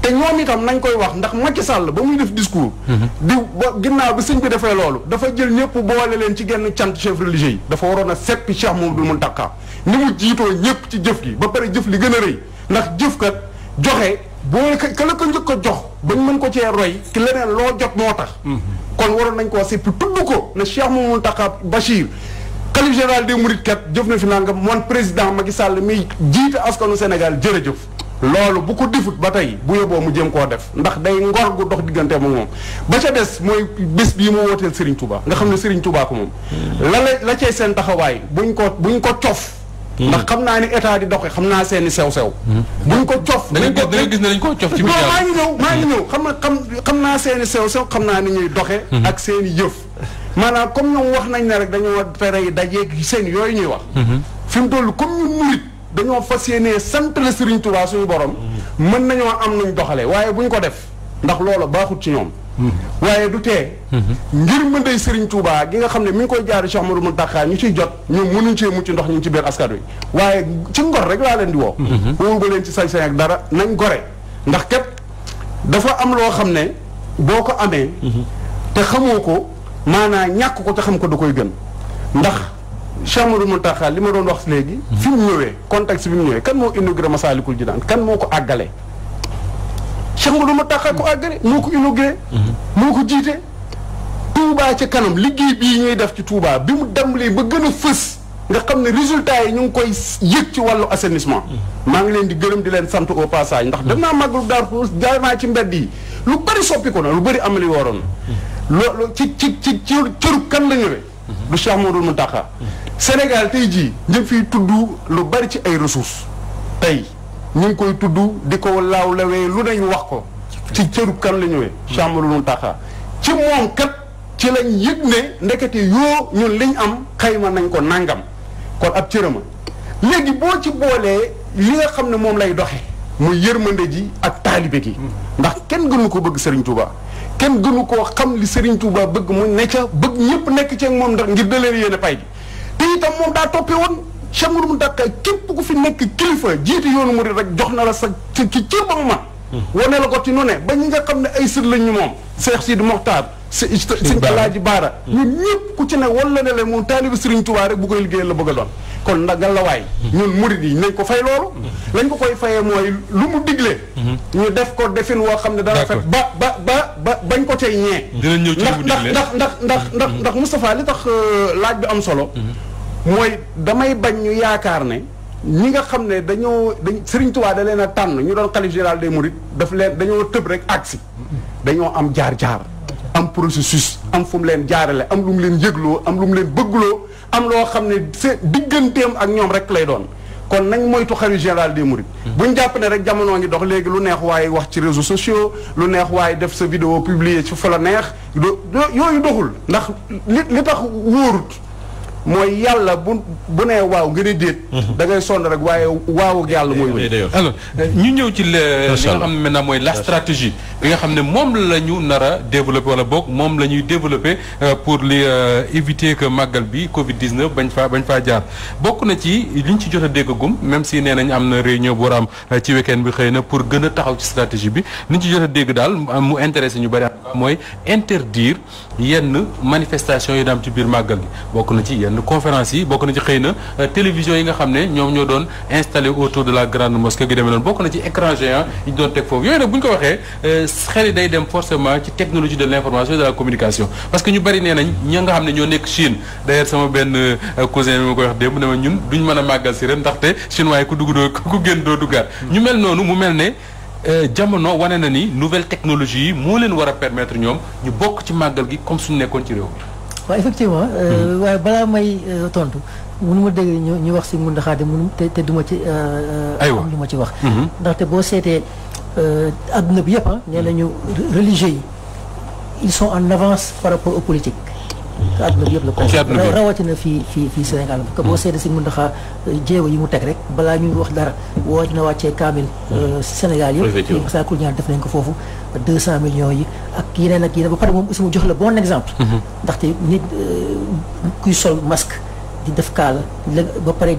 S2: te ñoom itam nañ koy wax ndax Macky Sall ba muy def discours di ginnaaw bi sëñ bi defee loolu dafa jël ñëpp boole leen ci genn cant chef religieux yi dafa waroon a seppi Cheikh Mouhamadoul Mountakha ni mu jiitoo ñëpp ci jëf gi ba pare jëf li gën a rëy ndax jëf kat joxe boo ka la ko njëkk a jox bañ mën ko cee roy ci leneen loo jot moo tax kon waroon nañ koo seppi tudd ko ne Cheikh Mouhamadoul Mountakha Bachir xalif général des mourides kat jëf na fi nangam man président Macky Sall mi jiite askanu Sénégal jërëjëf loolu bu ko defut ba tey bu yóbboo mu jéem koo def ndax day ngor gu dox diggante ak moom ba ca des mooy bés bii mu wooteel Serigne Touba nga xam ne Serigne Touba ko moom la cay seen taxawaay buñ ko cof ndax xam naa ni état di doxe xam naa seeni sew-sew buñ ko cof
S1: da nga gis ne dañ ko cof ci biir
S2: maa ngi ñëw xam naa seeni sew-sew xam naa ni ñuy doxe ak seeni yëf maanaam comme ñoom wax nañ ne rek dañoo tere yi dajeeg seen yooyu ñuy wax fi mu toll comme ñu murit dañoo fas yéenee sant la Serigne Touba suñu borom mën nañoo am nuñ doxale waaye buñ ko def ndax loola baaxut ci ñoom waaye du tee ngir mëndey Serigne Touba gi nga xam ne mi ngi koy jaari Cheikh Amadou Mountakha ñu ciy jot ñoom mënuñ cee mucc ndox ñu ci biir askan wi waaye ci ngor rek laa leen di woo woowu ba leen ci sañ-sañ ak dara nañ gore ndax kat dafa am loo xam ne boo ko amee te xamoo ko maanaam ñàkk ko te xam ko da koy gën ndax Cheikh Amadou Mountakha li ma doon wax léegi fi mu ñëwee contexte bi mu ñëwee kan moo inauguré Massalikul Jinaan kan moo ko àggale Cheikh Amadou Mountakha ko àggale moo ko inauguré moo ko jiite Touba ca kanam liggéey bii ñuy def ci Touba bi mu demlee ba gën a fës nga xam ne résultats yi ñu ngi koy yëg ci wàllu assainissement maa ngi leen di gërëm di leen sant au passage ndax dem naa màggalu Daaru jaar naa ci mbedd yi lu bëri soppi ko na lu bëri amali waroon loolu ci cëru kan la ñëwee du Cheikh Amadou Mountakha Sénégal tey jii ñu fiy tudd lu bari ci ay ressources tey ñu ngi koy tudd di ko laawlawee lu nañu wax ko ci cëru kan la ñëwee Cheikh Amadou Mountakha ci moom kat ci lañ yëg ne ndekete yoo ñun liñ am xayma nañ ko nangam kon ab cërëma léegi boo ci boolee li nga xam ne moom lay doxe muy yërmande ji ak taalibe gi ndax kenn gënu ko bëgg Serigne Touba kenn gënu koo xam li Serigne Touba bëgg mu ne ca bëgg ñëpp nekk ci ak moom ndax ngir da leen yéene pay gi te itam moom daa toppee woon Cheikh Amadou Mountakha képp ku fi nekk kilifa jiite yoonu murid rek jox na la sa ci cër ba mu mat wane la ko ci nu ne ba ñi nga xam ne ay sët lañ ñu moom Cheikh Sidi Mokhtar Sëñ Alaaji Baara ñun ñëpp ku ci ne wala ne la moom taalibe Serigne Touba rek bu koy liggéeyal la bëgg a doon kon ndagal la waay ñun murid yi nañ ko fay loolu lañ ko koy fayee mooy lu mu digle ñu def ko defin woo xam ne dana fekk ba bañ ko tey ñee
S1: dinañ ñëw ci
S2: ndax Moustapha li tax laaj bi am solo mooy damay bañ ñu yaakaar ne ñi nga xam ne dañ Serigne Touba da leen a tànn ñu doon xalif général des mourides dañoo tëb rek agsi dañoo am jaar-jaar am processus am fu mu leen jaarale am lu mu leen yëgloo am lu mu leen bëggloo am loo xam ne c'est digganteem ak ñoom rek lay doon kon nañ moytu xalifa général des mourides buñ jàpp ne rek jamono ngi dox léegi lu neex waaye wax ci réseaux sociaux lu neex waaye def sa vidéo publier ci fa la neex yooyu doxul ndax li tax wóorut mooy yàlla bu nee waaw nga ne déet da ngay sonn rek waaye waaw ak yàlla mooy wéy
S1: alors ñu ñëw ci li nga xam ne maintenant mooy la stratégie bi nga xam ne moom la ñu nar a développé wala boog moom la ñuy développé pour li éviter que màggal bi Covid 19 bañ faa jaar bokk na ci liñ ci jot a déggagum même si nee nañ am na réunion bu war a am ci week-end bi xëy na pour gën a taxaw ci stratégie bi liñ ci jot a dégg daal mu intéressé ñu bari mooy interdire yenn manifestation yi da am ci biir màggal gi bokk na ci yenn conférence yi bokk na ci xëy na télévision yi nga xam ne ñoom ñoo doon installé autour de la grande mosquée gi demee noonu bokk na ci écran géant yi ñu doon teg foofu yooyu nag bu ñu ko waxee xel yi day dem forcément ci technologie de l'information et de la communication parce que ñu bari nee nañ ña nga xam ne ñoo nekk Chine d'ailleurs sama benn cousin bi ma koy wax démb ne ma ñun duñ mën a màggal si ren ndaxte chinois yi ku dugg doo ku génn doo duggaat ñu mel noonu mu mel ne jamono wane na ni nouvelle technologie yi moo leen war a permettre ñoom ñu bokk ci màggal gi comme suñu nekkoon ci réew mi.
S3: waaw effectivement waaye balaa may tontu mënu ma dégg ñu wax si Mountakha Xaadim mënu te duma ci am lu ma ci wax ndaxte boo seetee adduna bi yëpp nee nañu religieux yi ils sont en avance par rapport aux politiques adduna bi yëpp la ko rawatina fii Sénégal parce que boo seetee si Mountakha jéego yi mu teg rek balaa ñuy wax dara woo dina wàccee kaamil Sénégal yëpp fii Massalikul Jinaan def nañ ko foofu 200 millions yi ak yeneen ba pare moom aussi mu jox la bon exemple ndaxte nit kuy sol masque di def kaala ba pare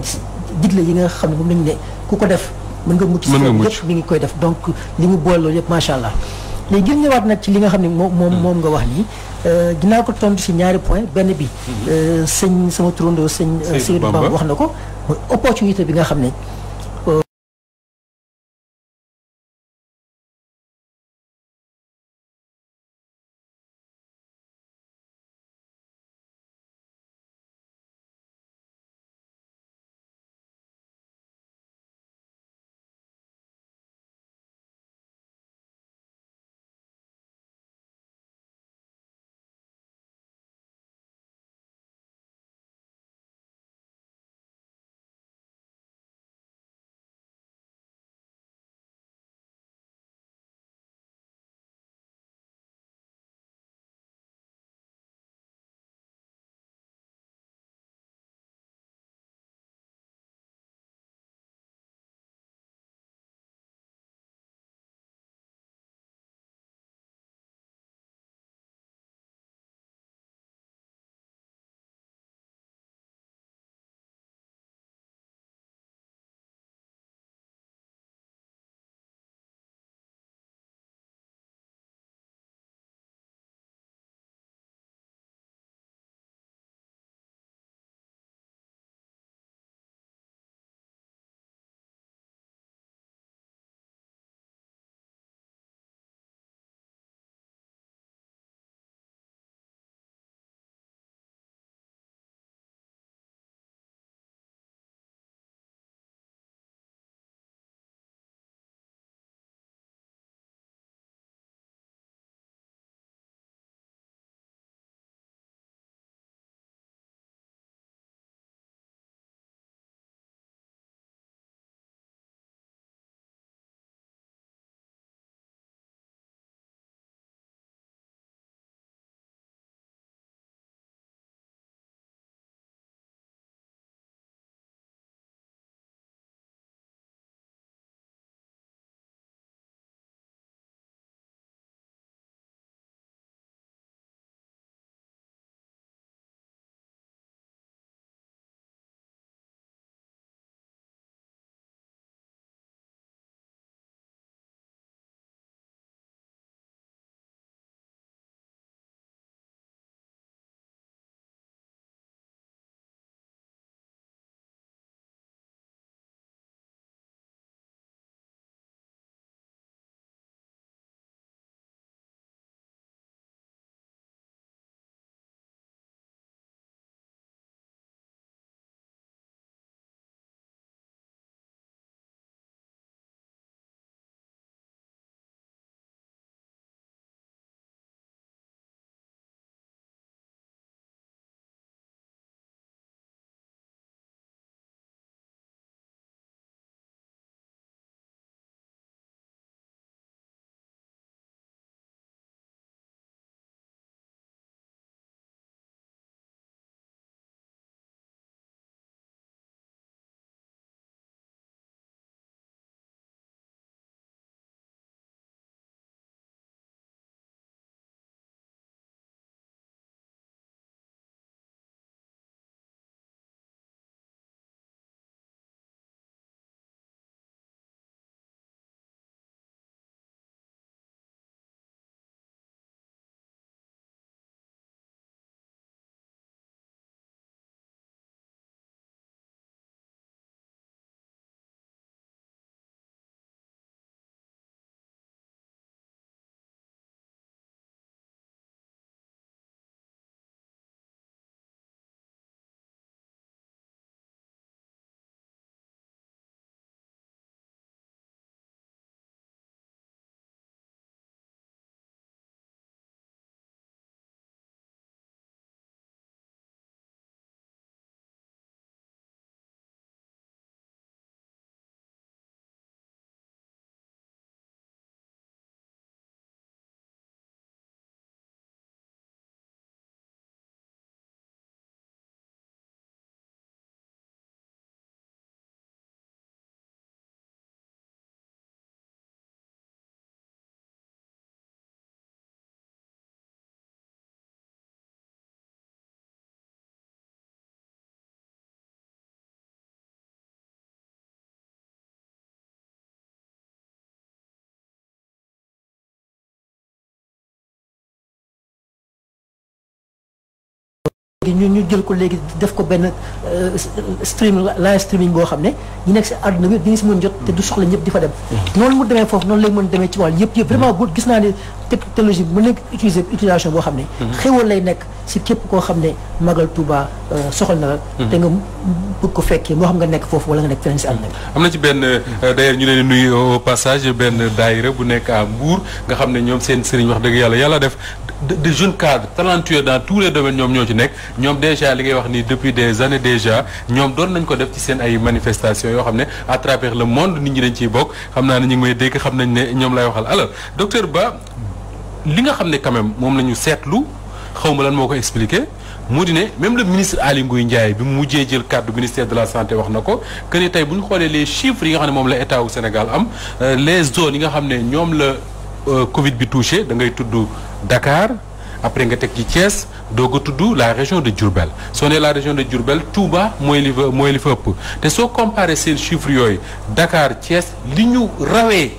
S3: digle yi nga xam ne moom lañu ne ku ko def mën nga mucc yëpp mi ngi koy def donc li mu boole loolu yëpp macha allah léegi ngir ñëwaat nag ci li nga xam ne moom nga wax nii dinaa ko tontu si ñaari point benn bi sama turandoo sëñ Seydou Bamba wax na ko mooy opportunité bi nga xam ne ñu jël ko léegi def ko benn live streaming boo xam ne ñu nekk si àdduna bi dina si mën jot te du soxla ñëpp di fa dem. noonu mu demee foofu noonu lay mën demee ci wàll yëpp vraiment bu gis naa ne technologie bi mën nañ ko utilisation boo xam ne. xéwal lay nekk si képp koo xam ne Magal Touba soxal na la. te nga bëgg ko fekkee moo xam nga nekk foofu wala nga nekk feneen si àdduna bi.
S1: am na ci benn d'ailleurs ñu leen di nuyu au passage benn daayira bu nekk à Mbour nga xam ne ñoom seen sëriñ wax dëgg yàlla def de jeunes cadres talentueux dans tous les domaines ñoom ñoo ci nekk ñoom déjà li ngay wax ni depuis des années déjà ñoom doon nañ ko def ci seen ay manifestations yoo xam ne à travers le monde nit ñi dañ ciy bokk xam naa ne ñu ngi may dégg xam nañ ne ñoom lay waxal alors docteur Ba li nga xam ne quand même moom la ñu seetlu xaw ma lan moo ko expliqué mu di ne même le ministre Aly Ngouille Ndiaye bi mu mujjee jël kàddu ministère de la santé wax na ko que ni tey bu ñu xoolee les chiffres yi nga xam ne moom la état wu Sénégal am les zones yi nga xam ne ñoom la Covid bi touché da ngay tudd Dakar après nga teg ci Thiès doog a tudd la région de Diourbel soo nee la région de Diourbel Touba mooy li fa ëpp te soo comparé seen chiffres yooyu Dakar Thiès li ñu rawee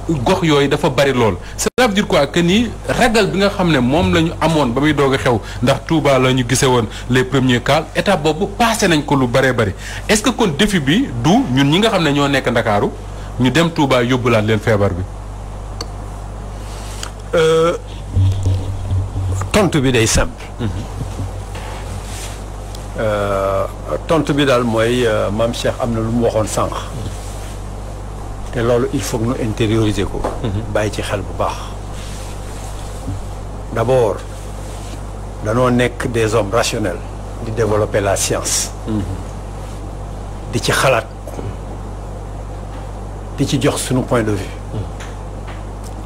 S1: gox yooyu dafa bari lool. cela veut dire quoi que ni ragal bi nga xam ne moom la ñu amoon ba muy doog a xew ndax Touba la ñu gisee woon les premiers cas étape boobu passé nañ ko lu baree bari est-ce que kon défi bi du ñun ñi nga xam ne ñoo nekk Ndakaaru ñu dem Touba yóbbulaat leen feebar bi.
S5: tontu bi day simple. tontu bi daal mooy maam Cheikh am na lu mu waxoon sànq. te loolu il faut que ñu intérioriser ko. bàyyi ci xel bu baax. d'abord danoo nekk des hommes rationnels di développer la science. di ci xalaat di ci jox suñu point de vue.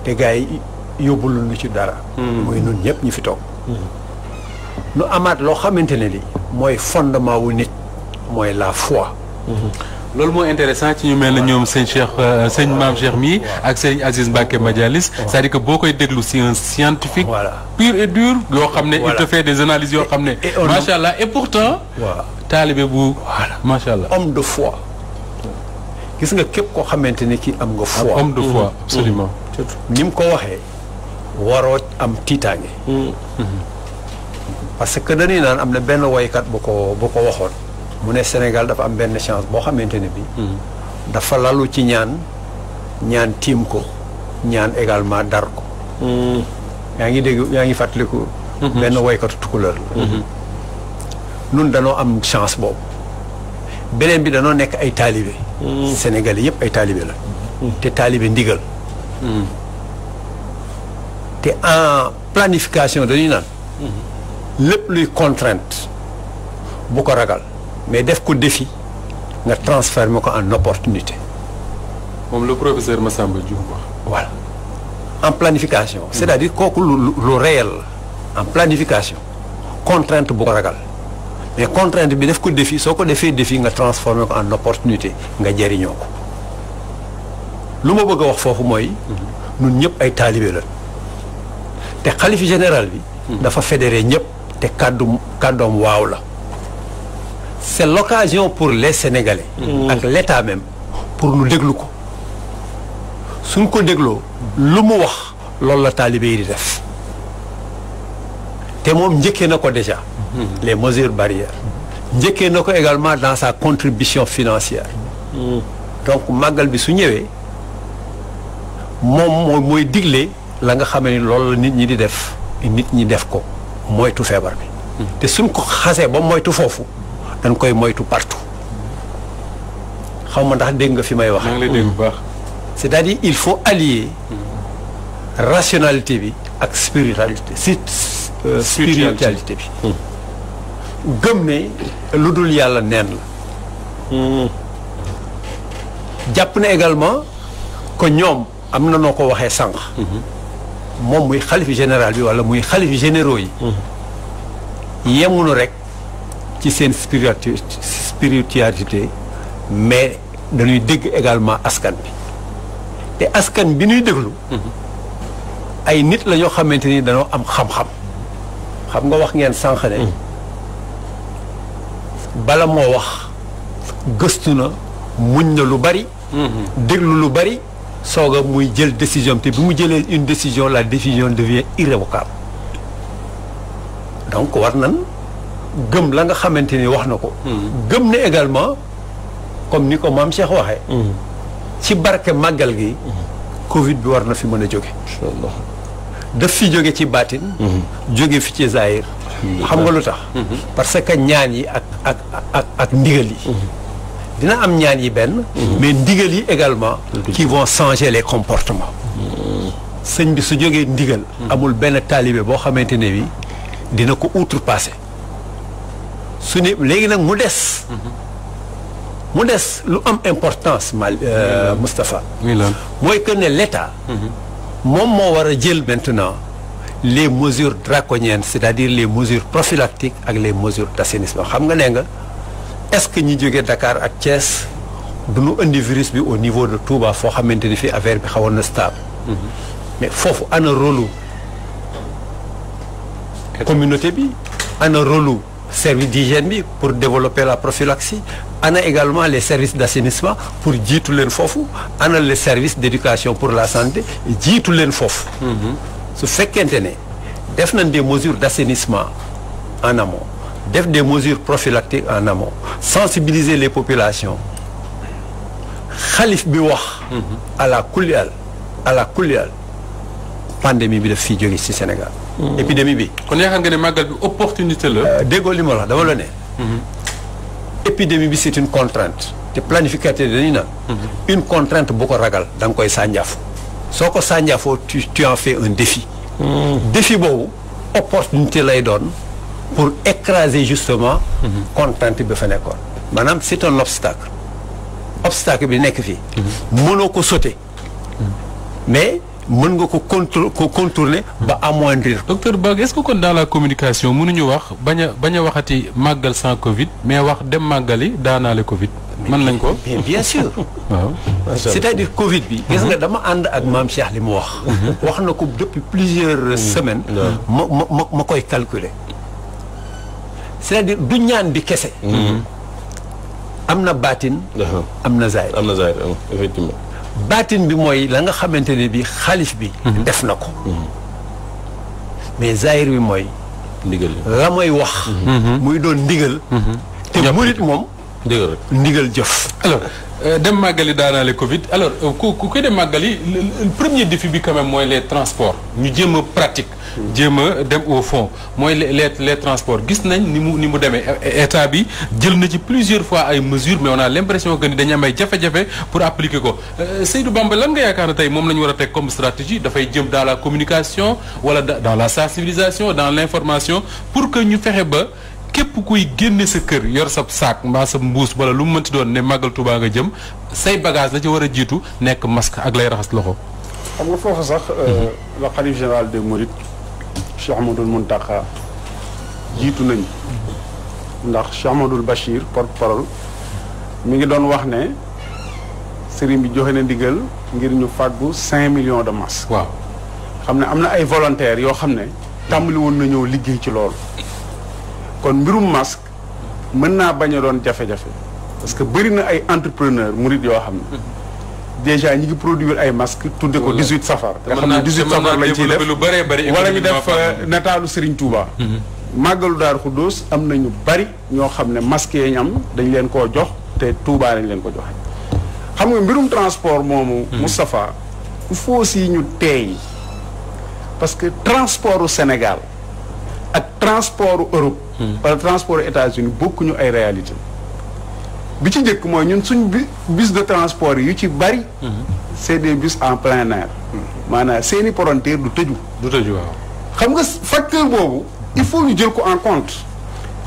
S5: te gars yi yóbbul lu ci dara. mooy ñun ñëpp ñu fi toog. nu amaat loo xamante ne li mooy fondement wu nit mooy la foi.
S1: loolu moo intéressant ci ñu mel ne ñoom sëñ Cheikh sëñ Maam Cheikh mii ak sëñ Aziz Mbacké Madialis c'est-à-dire que boo koy déglu c'est un scientifique pur et dur yoo xam ne il te fait des analyses yoo xam ne macha allah et pourtant taalibe bu macha allah
S5: homme de foi gis nga képp koo xamante ne kii am nga foi
S1: homme de foi absolument
S5: ni mu ko waxee waroo am tiitaange parce que dañuy naan am na benn woykat bu ko waxoon mu ne Sénégal dafa am benn chance boo xamante ne bi dafa lalu ci ñaan tiim ko ñaan également dar ko yaa ngi dégg yaa ngi fàttaliku benn woykatu tukulóor la nun danoo am chance boobu beneen bi danoo nekk ay taalibe Sénégalais yëpp ay taalibe la te taalibe ndigal te en planification dañuy naan lépp luy contrainte bu ko ragal mais def ko défi nga transformer ko en opportunité.
S1: moom le professeur Massamba Diouf wax.
S5: voilà en planification. c'est-à-dire kooku lu réel la en planification contrainte bu ko ragal mais contrainte bi def ko défi soo ko defee défi nga transformer ko en opportunité nga jëriñoo ko lu ma bëgg a wax foofu mooy. ñun ñëpp ay taalibe la te xalifa général bi. dafa fédéré ñëpp te kàddoom waaw la. c'est l'occasion pour les Sénégalais. ak l'État même pour nu déglu ko suñ ko dégloo lu mu wax loolu la taalibe yi di def te moom njëkkee na ko déjà. les mesures barrières. njëkkee na ko également dans sa contribution financière. donc màggal bi su ñëwee moom mooy digle la nga xam ne loolu la nit ñi di def nit ñi def ko moytu feebar bi. te suñ ko xasee ba moytu foofu. dañ koy moytu partout xaw ma ndax dégg nga fi may wax.
S1: maa ngi lay dégg bu baax.
S5: c'est-à-dire il faut allier rationalité bi ak spiritualité spiritualité bi. gëm ne lu dul yàlla neen la. jàpp ne également que ñoom am na noo ko waxee sànq. moom muy xalif général bi wala muy xalif généraux yi. yemunu rek. ci seen spiritualité mais dañuy dégg également askan bi te askan bi ñuy déglu ay nit la ñoo xamante ni dañoo am xam-xam xam nga wax ngeen sànq ne bala moo wax gëstu na muñ na lu bari déglu lu bari soog a muy jël décision te bi mu jëlee une décision la décision devient irrévocable donc war nan gëm la nga xamante ni wax na ko. gëm ne également comme ni ko maam Cheikh waxee. ci barke màggal gi. Covid bi war na fi mën a jóge.
S4: inchaallah
S5: daf fi jóge ci baatin. jóge fi ci zahir. xam nga lu tax. parce que ñaan yi ak ndigal yi. dina am ñaan yi benn. mais ndigal yi également. qui vont changer les comportements. sëñ bi su jógee ndigal. amul benn taalibe boo xamante ne bi dina ko outrepasser. su ne léegi nag mu des. mu des lu am importance Moustapha. mooy que ne l'État. moom moo war a jël maintenant les mesures draconiennes c'est-à-dire les mesures prophylactiques ak les mesures d'assainissement xam nga nee nga est-ce que ñi jógee Dakar ak Thiès du ñu indi virus bi au niveau de Touba foo xamante ni fii affaire bi xawoon na stable. mais foofu ana rôle communauté bi ana rôle service d'hygiène bi pour développer la prophylaxie ana également les services d'assainissement pour jiitu leen foofu ana les services d'éducation pour la santé jiitu leen foofu. su fekkente ne def nañ des mesures d'assainissement en amont def des mesures prophylactiques en amont sensibiliser les populations xalif bi wax. à la kulliyal pandémie bi daf fii jóge ci Sénégal. épidémie bi.
S1: kon yaakaar nga ne màggal bi opportunité la.
S5: déggoo li ma la wax dama la ne. épidémie bi c'est une contrainte te planificateur dañuy naan. une contrainte bu ko ragal da nga koy sànjaafu. soo ko sànjaafoo tu en fais un défi. défi boobu opportunité lay doon pour écraser justement. contrainte bi fa nekkoon. maanaam c'est un obstacle. obstacle bi nekk fii. mënoo ko sauter. mais mën nga ko contourner ba amoindrir.
S1: docteur Ba est-ce que kon dans la communication mënuñu wax bañ a waxati màggal sans Covid mais wax dem màggali daanaale Covid. mën nañ ko
S5: bien sûr.
S1: waaw
S5: c'est-à-dire Covid bi. gis nga dama ànd ak maam Cheikh li mu wax. wax na ko depuis plusieurs semaines. ma koy calculer. c'est-à-dire du ñaan bi kese. am na baatin. am na zaahir.
S4: effectivement.
S5: baatin bi mooy la nga xamante ne bi xalif bi. def na ko. mais zaahir bi mooy.
S4: ndigal
S5: la mooy wax. muy doon ndigal. te murit moom. ndigal jëf.
S1: alors dem màggali daanaale Covid alors ku koy dem màggali le premier défi bi quand même mooy les transports ñu jéem a pratique. jéem a dem au fond mooy les transports gis nañ ni mu demee état bi jël na ci plusieurs fois ay mesures mais on a l'impression que ni dañu am ay jafe-jafe pour appliquer ko Seydou Bamba lan nga yaakaar ne tey moom la ñu war a teg comme stratégie dafay jëm dans la communication wala dans la sensibilisation dans l'information pour que ñu fexe ba képp kuy génne sa kër yor sa saak mbaa sa mbuus wala lu mu mënti doon ne màggal Tuubaa nga jëm say bagage la ci war a jiitu nekk masque ak lay raxas loxo.
S2: xam nga foofu sax le khalife général des Mourides Cheikh Ahmadoul Mountakha jiitu nañu ndax Cheikh Ahmadoul Bachir porte-parole mi ngi doon wax ne sëriñ bi joxe na ndigal ngir ñu fàggu 5 millions de masques.
S1: waaw
S2: xam ne am na ay volontaires yoo xam ne tàmbali woon na ñëw liggéey ci loolu. kon mbirum masque mën naa bañ a doon jafe-jafe parce que bëri na ay entrepreneur murid yoo xam ne déjà ñi ngi produire ay masques tudde ko 18 safar nga xam ne 18 safar lañ ciy def wala ñu def nataalu Serigne Touba màggalu Daaru Xuddoos am na ñu bari ñoo xam ne masques yi ñu am dañ leen koo jox te Touba lañ leen ko joxe xam nga mbirum transport moomu Moustapha il faut aussi ñu teey parce que transport u Sénégal ak transport Europe wala transport États-Unis bokkuñu ay réalité bi ci njëkk mooy ñun suñ bus de transport yu ci bari c'est des bus en plein air maanaam seeni palanteer du tëju
S1: waaw
S2: xam nga facteur boobu il faut ñu jël ko en compte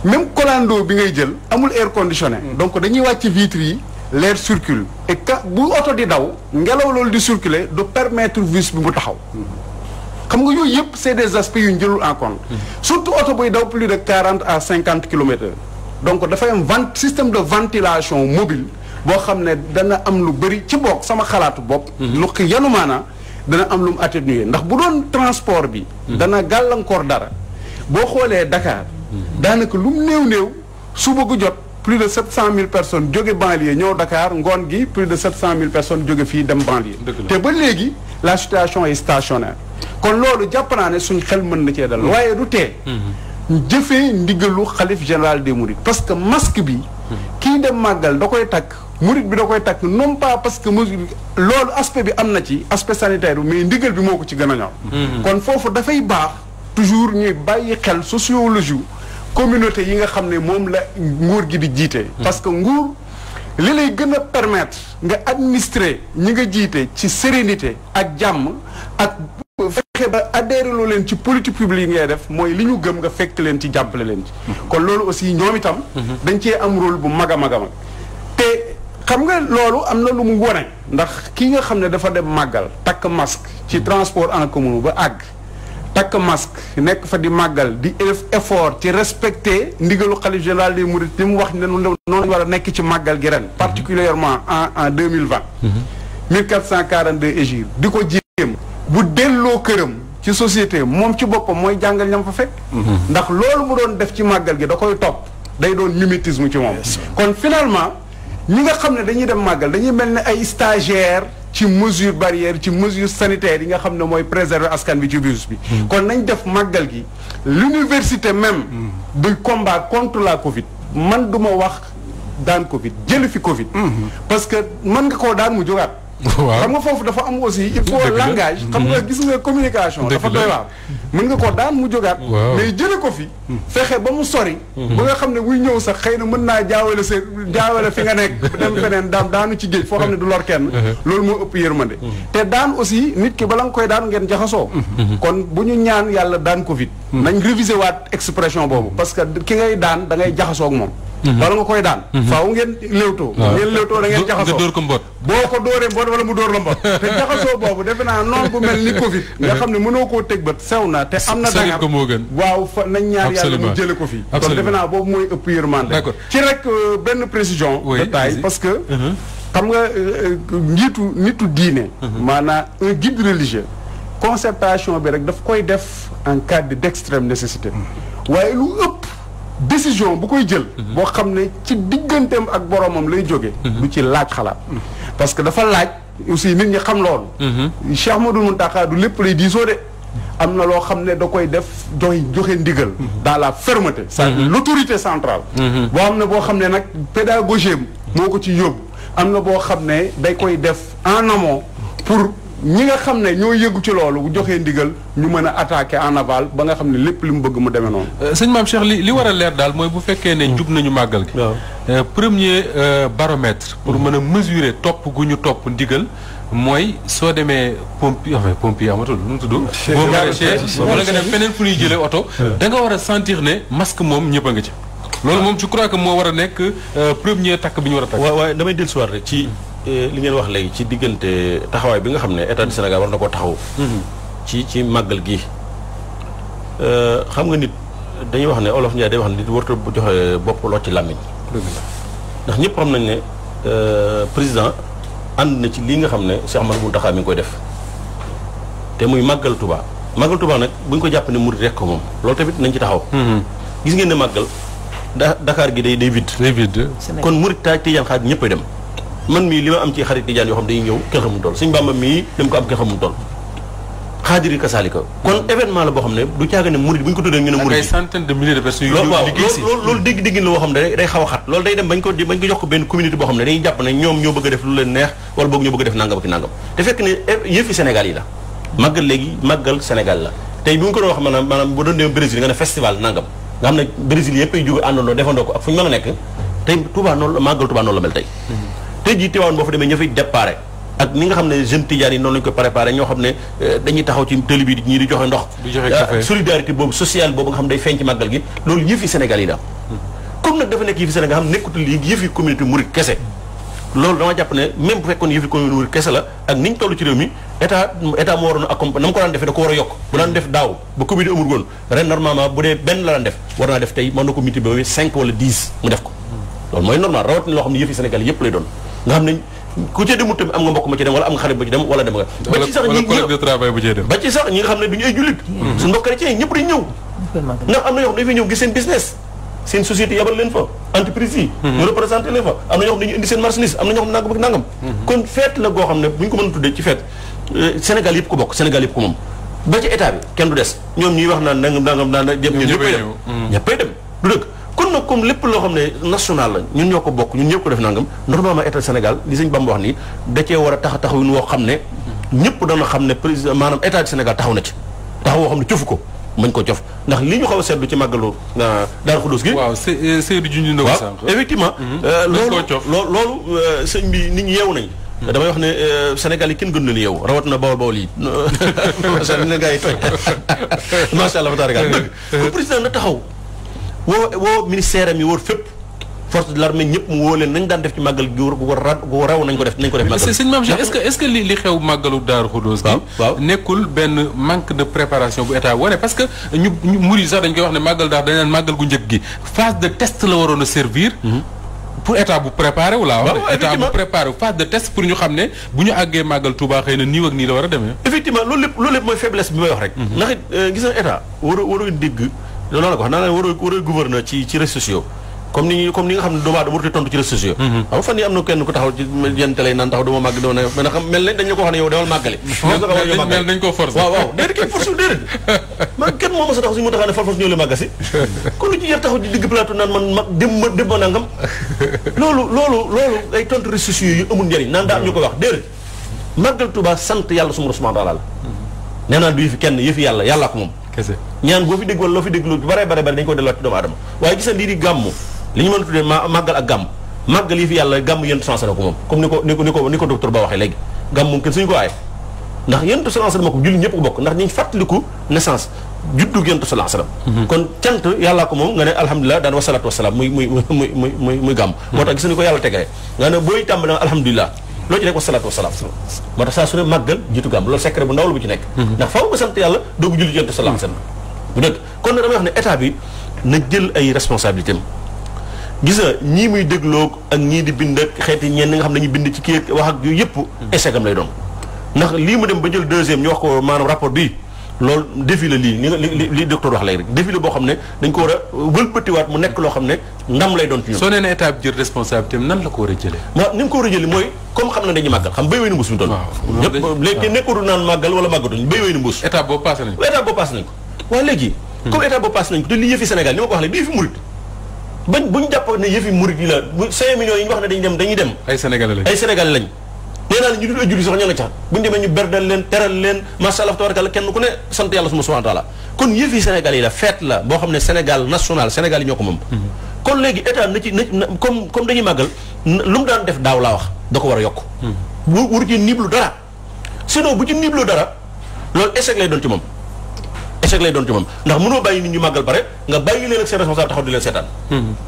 S2: même colando bi ngay jël amul air conditionné donc dañuy wàcc vitres yi l'air circule et que bu oto di daw ngelaw loolu di circuler du permettre bus bi mu taxaw xam nga yooyu yëpp c'est des aspects yu ñu jëlul en compte surtout oto buy daw plus de 40 à 50 kilomètres donc dafay am système de ventilation mobile boo xam ne dana am lu bëri ci bokk sama xalaatu bopp lu yanu maanaa dana am lu mu atténuer ndax bu doon transport bi dana gàllankoor dara boo xoolee Dakar daanaka lu mu néew suba gu jot plus de 700 000 personnes jóge banlieue ñëw Dakar ngoon gi plus de 700 000 personnes jóge fii dem banlieue te ba léegi la situation est stationnaire kon loolu jàpp naa ne suñ xel mën na cee dal waaye du tee ñu jëfee ndigalu xalif général des mourides parce que masque bi kii dem màggal da koy takk murid bi da koy takk non pas parce que loolu aspect bi am na ci aspect sanitaire bi mais ndigal bi moo ko ci gën a ñor kon foofu dafay baax toujours ñuy bàyyi xel sociologie communauté yi nga xam ne moom la nguur gi di jiite parce que nguur li lay gën a permettre nga administrer ñi nga jiite ci sérénité ak jàmm ak fexe ba adhéré loo leen ci politique publique yi ngay def mooy li ñu gëm nga fekk leen ci jàppale leen ci kon loolu aussi ñoom itam dañ cee am rôle bu mag a mag a mag te xam nga loolu am na lu mu wone ndax ki nga xam ne dafa dem màggal takk masque ci transport en commun ba àgg takk masque nekk fa di màggal di effort ci respecter ndigalu xalif général des mourides li mu wax ne noonu war a nekk ci màggal gi ren particulièrement en 2020 1442 hégire di ko jéem bu delloo këram ci société moom ci boppam mooy jàngal ñam fa fekk ndax loolu mu doon def ci màggal gi da koy topp day doon mimétisme ci moom kon finalement ñi nga xam ne dañuy dem màggal dañuy mel ne ay stagiaires ci mesure barrière ci mesure sanitaire yi nga xam ne mooy préserver askan bi ci virus bi kon nañ def màggal gi l'université même du combat contre la Covid man du ma wax daan Covid jëli fi Covid parce que mën nga koo daan mu jógaat xam nga foofu dafa am aussi il faut langage xam nga gis nga communication dafa doy waar mën nga ko daan mu jógaat mais jële ko fi fexe ba mu sori ba nga xam ne buy ñëw sax xëy na mën naa jaawale fi nga nekk dem feneen daanu ci géej foo xam ne du lor kenn loolu moo ëpp yërmande te daan aussi nit ki bala nga koy daan ngeen jaxasoo kon bu ñu ñaan yàlla daan Covid nañ réviser waat expression boobu parce que ki ngay daan da ngay jaxasoo ak moom wala nga koy daan faaw ngeen léewtoo ngeen léewtoo da ngeen jaxasoo nga dóor ko mbot boo ko dóoree mbot wala mu dóor la mbot te jaxasoo boobu defe naa noonu bu mel ni Covid nga xam ne mënoo koo teg bët sew na te am na dangar waaw fa nañ ñaar yàlla mu jële ko fi kon defe naa boobu mooy ëpp yërmande ci rek benn précision de taille parce que xam nga nitu diine maanaam un guide religieux concertation bi rek daf koy def en cas d'extrême nécessité waaye lu ëpp décision bu koy jël boo xam ne ci digganteem ak boromam lay jóge du ci laaj xalaat parce que dafa laaj aussi nit ñi xam loolu Cheikh Ahmadou Mountakha du lépp lay diisoo de am na loo xam ne da koy def joxe ndigal dans la fermeté c'est l'autorité centrale boo xam ne nag pédagogie moo ko ci yóbbu am na boo xam ne day koy def en amont pour ñi nga xam ne ñoo yëgu ci loolu bu joxee ndigal ñu mën a attaquer en aval ba nga xam ne lépp li mu bëgg mu demee noonu.
S1: sëñ Mame Cheikh li war a leer daal mooy bu fekkee ne jub nañu màggal gi. premier baromètre. pour mën a mesurer topp gu ñu topp ndigal mooy soo demee pompier amatul nu mu tudd. boo maraîcher wala nga dem feneen fu ñuy jëlee oto. da nga war a sentir ne masque moom ñëpp a nga ci. loolu moom je crois que moo war a nekk premier takk bi ñu war a takk.
S4: waaye damay dellusiwaat rek ci. li ngeen wax léegi ci diggante taxawaay bi nga xam ne état du Sénégal war na koo taxaw ci màggal gi xam nga nit dañuy wax ne Olof Ndiaye day wax ne nit warta bu joxe bopp loo ci làmmiñ ndax ñëpp xam nañ ne président ànd na ci lii nga xam ne Cheikh Ahmadou Mountakha mi ngi koy def te muy màggal Touba màggal Touba nag bu ñu ko jàpp ne murid rek ko moom loolu tamit nañ ci taxaw gis ngeen ne màggal Dakar gi day vide kon murid Tijaan xaaj ñëppay dem man mii li ma am ci xarit tijaan yoo xam dañuy ñëw kenn xamul toll Sëñ Bamba mii dem ko am kenn xamul toll xaadiri kasaalika kon événement la boo xam ne du caaga ne murid bu ñu ko tuddee ñu ne murid
S1: ay centaine de milliers de personnes yu liggéey si
S4: loolu dégg-dégg la boo xam ne day xaw a xat loolu day dem bañ ko jox ko benn communauté boo xam ne dañuy jàpp ne ñoom ñoo bëgg a def lu leen neex wala boog ñoo bëgg a def nangam ak nangam te fekk ne yëfi Sénégal yi la màggal léegi màggal Sénégal la tey bu ñu ko doon wax maanaam bu doon dem Brésil nga ne festival nangam nga xam ne Brésil yëpp ay jóge àndandoo defandoo ko ak fu ñu mën a nekk tey Touba noonu la màggal Touba noonu la mel tey tey jii Tiwaawan boo fa demee ña fay déparé ak ni nga xam ne jeunes tijaan yi noonu lañu ko préparé ñoo xam ne dañuy taxaw ci télé bi ñii di joxe ndox solidarité boobu sociale boobu nga xam ne day feeñ ci màggal gi loolu yëfi Sénégal yi la comme nag dafa nekk yëfi Sénégal xam nekkutul lii yëfi communauté mouride kese loolu dama jàpp ne même bu fekkoon yëfi communauté mouride kese la ak ni ñu toll ci réew mi état moo waroon a accompagner na mu ko daan defee da ko war a yokk bu daan def daaw ba Covid amul woon ren normalement bu dee benn la daan def war naa def tey mën na ko multiplier ba 5 wala 10 mu def ko loolu mooy normal rawatina loo xam ne yëfi Sénégal yëpp lay doon nga xam ne ku ci demul tamit am nga mbokk ma ci dem wala am nga xarit ba ci dem wala dem nga ba ci sax ñi nga xam ne du ñu ay jullit su mbokk chrétien ñëpp dañ ñëw ndax am na yoo xam ne dafay ñëw gis seen business seen société yabal leen fa entreprise yi ñu représenté leen fa am na ñoo xam ne dañu indi seen marchandise am na ñoo xam ne nangam ak nangam kon fête la goo xam ne bu ñu ko mën a tuddee ci fête Sénégal yëpp ko bokk Sénégal yëpp ko moom ba ci état bi kenn du des ñoom ñuy wax naan nangam naan jëm ñun ñëppay dem du dëgg kon nag comme lépp loo xam ne national la ñun ñoo ko bokk ñun ñëpp ko def nangam normalement état Sénégal li sëñ Bamba wax nii da cee war a taxawin woo xam ne ñëpp dana xam ne président maanaam état du Sénégal taxaw na ci taxaw woo xam ne cofu ko mañ ko cof ndax li ñu xaw a seetlu ci màggalu Daaru Xudoos gi
S1: waaw Seydou junj na ko sànq
S4: effectivement loolu sëñ bi nit ñi yeewu nañ damay wax ne Sénégal yi kenn gën na ni yow rawat na bawol yi macha allah gaa yi tooy macha allah taala dëgg président na taxaw woo ministère am yi wóor fépp force de l'armée ñëpp mu woo leen nañ daan def ci màggal gi gu raw nañ ko def màggal
S1: sëñ Mame Cheikh est-ce que li xew màggalu Daaru Xudoos gi nekkul benn manque de préparation bu état wane parce que ñu murid sax dañ koy wax ne màggal daal dañ naan màggal gu njëkk gi phase de test la waroon a servir pour état bu préparé wu laa wax état bu préparé wu phase de test pour ñu xam ne bu ñu àggee màggal Touba xëy na nii ak nii la war a demee
S4: effectivement loolu lépp mooy faiblesse bi may wax rek ndax it gis na état war a dégg loolu la ko wax naa ne war a gouverneur ci réseaux sociaux comme ni nga xam ne doomu aadama warut a tontu ci réseaux sociaux xam fan yi am na kenn ku taxaw ci yenn télé naan taxaw dama màgg dama ne mais nag mel nañ dañ la ko wax ne yow demal màggale
S1: mel nañ ko forcé
S4: waaw déedéet kenn forcé déedéet man kenn moo ma sa taxaw suñu mu taxaw ne force ñëw le màgga si kon lu ci yer taxaw ci digg plateau naan man mag dem ma nangam loolu ay tontu réseaux sociaux yu amul njëriñ naan daa am ñu ko wax déedéet màggal Tuubaa sant yàlla suma subhaanahu wa taala nee naa du yëfi kenn yëfi yàllaa ko moom
S1: kese
S4: ñaan boo fi dégg wala loo fi dégg lu bare dañ ko delluwaat ci doomu aadama waaye gis na lii di gàmmu li ñu mën a tuddee màggal ak gàmm màggal yi fi yàlla gàmm yentu sens na ko moom comme ni ko docteur Ba waxee léegi gàmm moom kenn suñu ko aaye ndax yentu sens na ma ko julli ñëpp ko bokk ndax ñu fàttaliku naissance juddug yentu sens na kon cant yàllaa ko moom nga ne alhamdulilah daan wasalaatu wasalaam muy gàmm moo tax gis nañu ko yàlla tegee nga ne booy tàmbali alhamdulilah loo ci nekk wasalaatu wasalaam moo tax saa su ne màggal jiitu gàmm loolu secret bu ndaw la bu ci nekk ndax faaw nga sant yàlla doogu julli yentu salaam bu dëgg kon nag damay wax ne état bi na jël ay responsabilités gis nga ñii muy dégloo ak ñii di bind ak xeeti ñenn nga xam ne dañuy bind ci kii wax ak yooyu yëpp échec am lay doon ndax lii mu dem ba jël deuxième ñu wax ko maanaam rapport bii loolu défi la li docteur wax léegi rek défi la boo xam ne dañ ko war a wëlbatiwaat mu nekk loo xam ne ndam lay doon ci ñun.
S1: soo nee ne état bi jël responsabilité nan la ko war a jëlee.
S4: waaw ni mu ko war a jëlee mooy comme xam na dañuy màggal xam béy wéy na mbuus fi mu toll. waaw ñëpp léegi nekkul naan màggal wala màggatuñ béy wéy na mbuus.
S1: état boobu passé nañ ko.
S4: waaw léegi. comme état boobu passé nañ ko te lii yëfi Sénégal ni ma ko wax léegi du yëfi murit bu ñu jàpp ne yëfi murit yi la 5 millions yi ñu wax ne dañuy dem
S1: ay sénégalais lañ
S4: nee naa la ñu dul ay julli sax ña nga ca bu ñu demee ñu berdal leen teral leen masha Allah tabaaraka Allah kenn ku ne sant yàlla subhaanahu wa taala kon yëfi Sénégal yi la fête la boo xam ne Sénégal national Sénégal yi ñoo ko moom kon léegi état na comme dañuy màggal lu mu daan def daaw laa wax da ko war a yokk waru ci niiblu dara sinon bu ci niiblu dara loolu échec lay doon ci moom ndax mënoo bàyyi nit ñu màggal bare nga bàyyi leen ak seen responsable taxaw di leen seetaan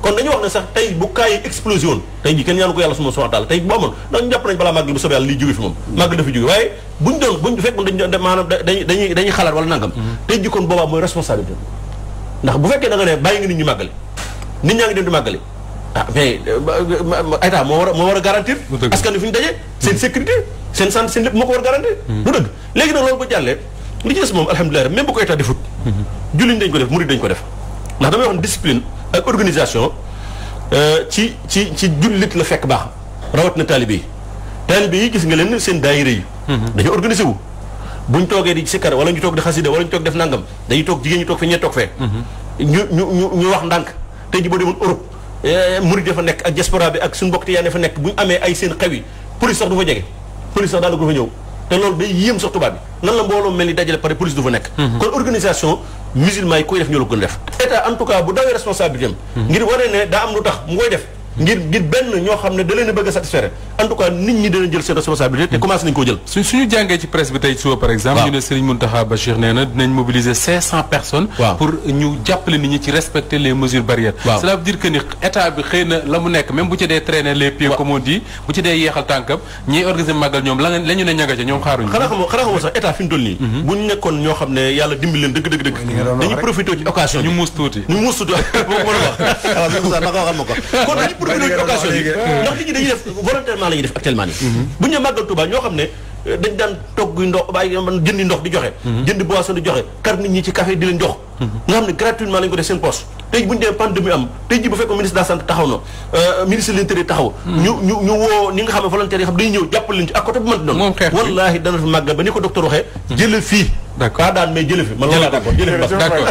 S4: kon dañu wax ne sax tey bu cas yi explosé woon tey jii kenn ñaanu ko yàlla subhaanahu wa taala tey bu amoon ndax ñu jàpp nañ balaa màggal bu soobee yàlla lii jóge fi moom màggal dafa jóge waaye buñ fekkoon dañuy xalaat wala nangam tey jii kon boobaa mooy responsabilité ndax bu fekkee da nga ne bàyyi nga nit ñu màggale nit ñaa ngi dem di màggale mais état moo war a garantir askan wi fi ñu daje seen sécurité seen santé seen lépp moo ko war a garantir du dëgg léegi nag loolu ba jàllee li ci des moom alhamdulilah même bu ko état defut julliñ dañ ko def murid dañ ko def ndax damay wax ne discipline ak organisation ci jullit la fekk baax rawat na taalibe yi gis nga leen seen daayira yi dañu organisé wu buñ toogee di sikkar wala ñu toog di xasida wala ñu toog def nangam dañuy toog jigéen ñu toog fe ñee toog fee ñu wax ndànk tey ji boo demoon Europe murid dafa nekk ak diaspora bi ak suñu mbokk yaa ne fa nekk bu ñu amee ay seen xew yi police sax du fa jege police sax daanaka du fa ñëw te loolu day yéem sax tubaab bi nan la mbooloo mel ni dajale pare police du fa nekk kon organisation musulman yi koy def ñoo la gën a def état en tout cas bu dawee responsabilité am ngir wane ne daa am lu tax mu koy def ngir benn ñoo xam ne da leen a bëgg a satisfaire en tout cas nit ñi dana jël seen responsabilité te commencé nañu koo jël
S1: suñu jàngee ci presse bi tey suba par exemple ñu ne Serigne Mountakha Bachir nee na dinañ mobiliser 500 personnes pour ñu jàppale nit ñi ci respecter les mesures barrières cela veut dire que ni état bi xëy na la mu nekk même bu ci dee traîner les pieds comme on dit bu ci dee yeexal tànkam ñiy organiser màggal ñoom la ñu ne ñanga ca ñoom xaaruñu xanaa
S4: xamoo sax état fi mu toll nii bu ñu nekkoon ñoo xam ne yàlla dimbali leen dëgg dañuy profité ci occasion
S1: ñu muus tuuti
S4: boo ko mën a wax pour occasion yi ndax nit ñi dañuy def volontairement la ñuy def actuellement nii bu ñu màggal Touba ñoo xam ne dañ daan togg ndox bàyyi jëndi ndox di joxe jëndi boisson di joxe kar nit ñi ci café di leen jox nga xam ne gratuitement lañ ko def seen poste tey bu ñu demee pandémie am tey ji bu fekkoon ministre de la santé taxaw na ministre de l'intérieur taxaw ñu woo ni nga xam ne volontaire yi xam dañuy ñëw jàppal leen ci ak côté bu mënti doon wallaahi dana fi màggal ba ni ko docteur waxee jële fii
S1: d'accord
S4: pas daan mais jële fi man loolu laa d'accord jële fi mbas.
S1: d'accord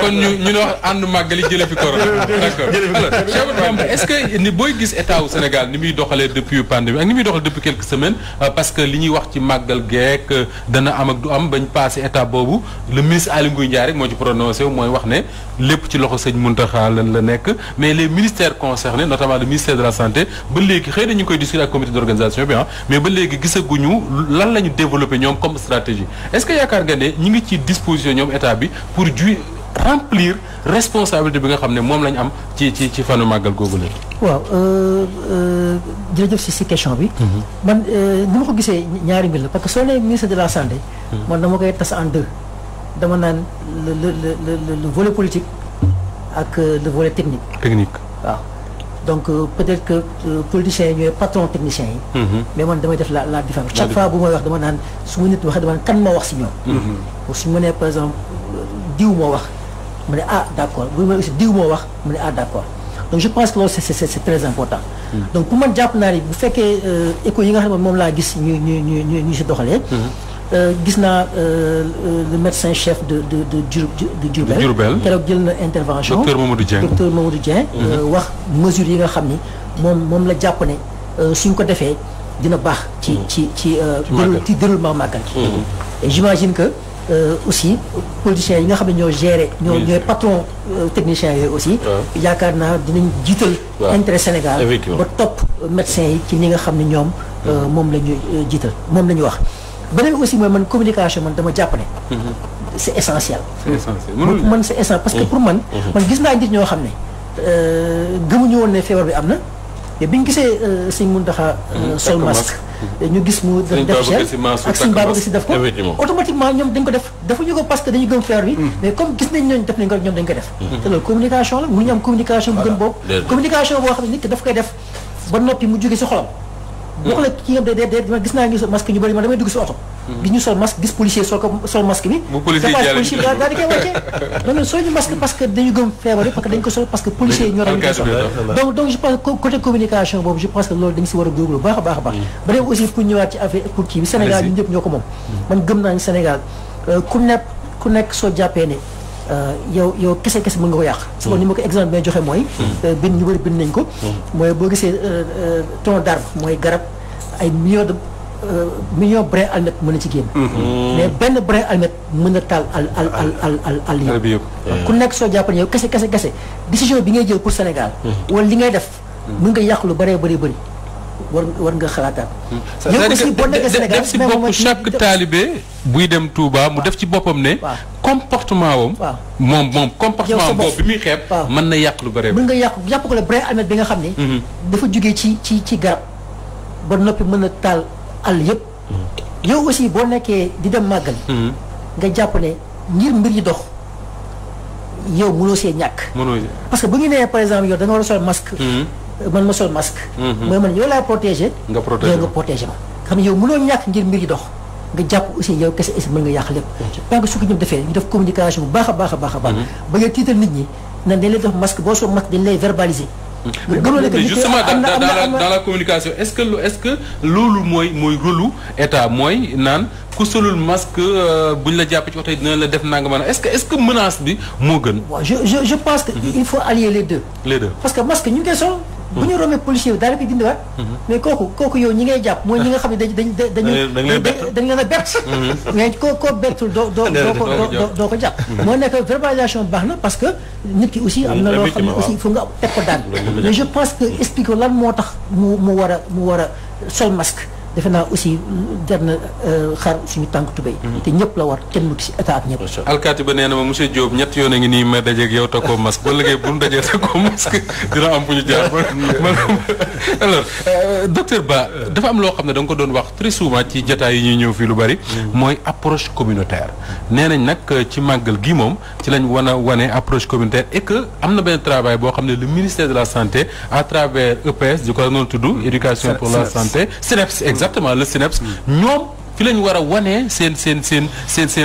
S1: kon ñu ne wax ànd màggali jële fi corona. d'accord alors Cheikh Bamba est-ce que ni booy gis état wu Sénégal ni muy doxalee depuis pandémie ak ni muy doxalee depuis quelques semaines parce que li ñuy wax ci màggal geek dana am ak du am bañ passé état boobu le ministre Aly Ngouille Ndiaye rek moo ci prononcé mooy wax ne lépp ci loxo sëñ Mountakha la nekk mais les ministères concernés notamment le ministère de la santé ba léegi xëy na ñu ngi koy discuter ak comité d'organisation bi mais ba léegi gisaguñu lan la ñu développé ñoom comme stratégie est-ce que yaakaar nga ne ñi ngi ci disposition ñoom état bi pour remplir responsabilité bi nga xam ne moom la ñu am ci fanu màggal googu la.
S3: waaw jërëjëf si question bi. man ni ma ko gisee ñaari mbir la parce que soo nee ministre de la santé. man dama koy tas en deux. dama naan le volet politique ak le volet technique.
S1: technique
S3: waaw donc peut-être que politiciens yi ñooy patron techniciens yi. mais man damay def la différence. chaque fois bu may wax dama naan su ma nit waxee dama naan kan ma wax si ñoom. su ma nee par exemple diw moo wax mu ne d'accord bu ma aussi diw moo wax mu ne d'accord donc je pense que loolu c'est très important. donc pour man jàpp naa ni bu fekkee écho yi nga xam ne moom laa gis ñu si doxalee. gis naa le médecin chef de Diourbel keroog jël na intervention docteur Mamadou Dieng wax mesures yi nga xam ni moom la jàpp ne suñ ko defee dina baax ci déroulement màggal gi et j'imagine que aussi politiciens yi nga xam ne ñoo gérer ñooy patron techniciens yooyu aussi yaakaar naa dinañ jiital intérêt Sénégal ba topp médecins yi ci ñi nga xam ne ñoom moom la ñu jiital moom la ñu wax beneen aussi mooy man communication man dama jàpp ne c'est essentiel. man c'est essentiel parce que pour man gis naa nit ñoo xam ne gëmuñu woon ne feebar bi am na te biñ gisee sëñ Mountakha sol masque ñu gis mu def gel ak sëñ Babacar Sy def ko automatiquement ñoom dañ ko def defuñu ko parce que dañu gëm feebar bi mais comme gis nañ ñooñu def nañ ko ñoom dañ ko def te loolu communication la mënuñu am communication bu gën boobu communication boo xam ne nit ki daf koy def ba noppi mu jóge ci xolam boo xoolee ki nga gis naa ngi masque ñu bëri man damay dugg si oto gis ñu sol masque gis policier sol masque bi policier daal di koy wàccee donc soo ñu masque parce que dañu gëm feebar parce que dañ ko sol parce que policier ñoo dañu ko sol donc je pense côté communication boobu je pense que loolu dañ si war a góorgóorlu baax a baax a baax ba dem aussi pour ñëwaat ci affaire pour kii bi Sénégal ñun ñëpp ñoo ko moom man gëm naa ni Sénégal ku nekk soo jàppee ne yow kese mën nga ko yàq su ko ni ma ko exemple may joxe mooy bind ñu bëri bind nañ ko mooy boo gisee tronc d'arbre mooy garab ay million brin almet mën na ci génn mais benn brin almet mën a taal al yëpp ku nekk soo jàpp ne yow kese décision bi ngay jël pour Sénégal wala li ngay def mën nga yàq lu bëree bëri war nga xalaataat yow aussi boo nekkee Sénégal
S1: def ci bopp chaque talibé buy dem Touba mu def ci boppam ne comportement moom comportement boobu bi muy xeeb mën na yàq lu bëree
S3: mën nga yàpp ko le brin almet bi nga xam ne dafa jógee ci garab ba noppi mën a taal àll yëpp yow aussi boo nekkee di dem màggal nga jàpp ne ngir mbir yi dox yow mënoo see ñàkk parce que bu ñu nee par exemple yow da nga war a sol masque man ma sol masque mooy man yow laay protéger yow nga protéger ma xam ne yow mënoo ñàkk ngir mbir yi dox nga jàpp aussi yow kese mën nga yàq lépp parce que su ko ñoom defee ñu def communication bu baax a baax ba nga tiital nit ñi nan dañ lay def masque boo sol masque dañ lay verbaliser
S1: justement dans la communication est-ce que loolu mooy rôlu état mooy naan ku solul masque buñ la jàpp ci oto yi dina la def nanga mën a est-ce que menace bi moo gën
S3: je pense que il faut allier les deux parce que masque ñu ngi koy sol bu ñu romee policier bi daal di dindiwaat mais kooku yow ñi ngay jàpp mooy ñi nga xam ne dañ leen a bett mais koo bettul doo ko jàpp moo nekk verbalisation baax na parce que nit ki aussi am na loo xam ne aussi il faut nga teg ko daan mais je pense que expliquer lan moo tax mu war a sol masque defe naa aussi jar na xaar suñu tànk tubéy te ñëpp la war kenn mu ci état ak ñëpp
S1: alkaati ba nee na ma monsieur Diop ñett yoon a ngi nii ma dajeeg yow takkoo masque ba léegi bu ñu dajee takkoo masque dina am fu ñu jaar alors docteur Ba dafa am loo xam ne da nga ko doon wax très souvent ci jataay yi ñuy ñëw fii lu bari mooy approche communautaire nee nañ nag ci màggal gi moom ci lañ wane approche communautaire et que am na benn travail boo xam ne le ministère de la santé à travers EPS di ko noonu tudd éducation pour la santé CNEPS exactement le CNEPS ñoom fi lañ war a wane seen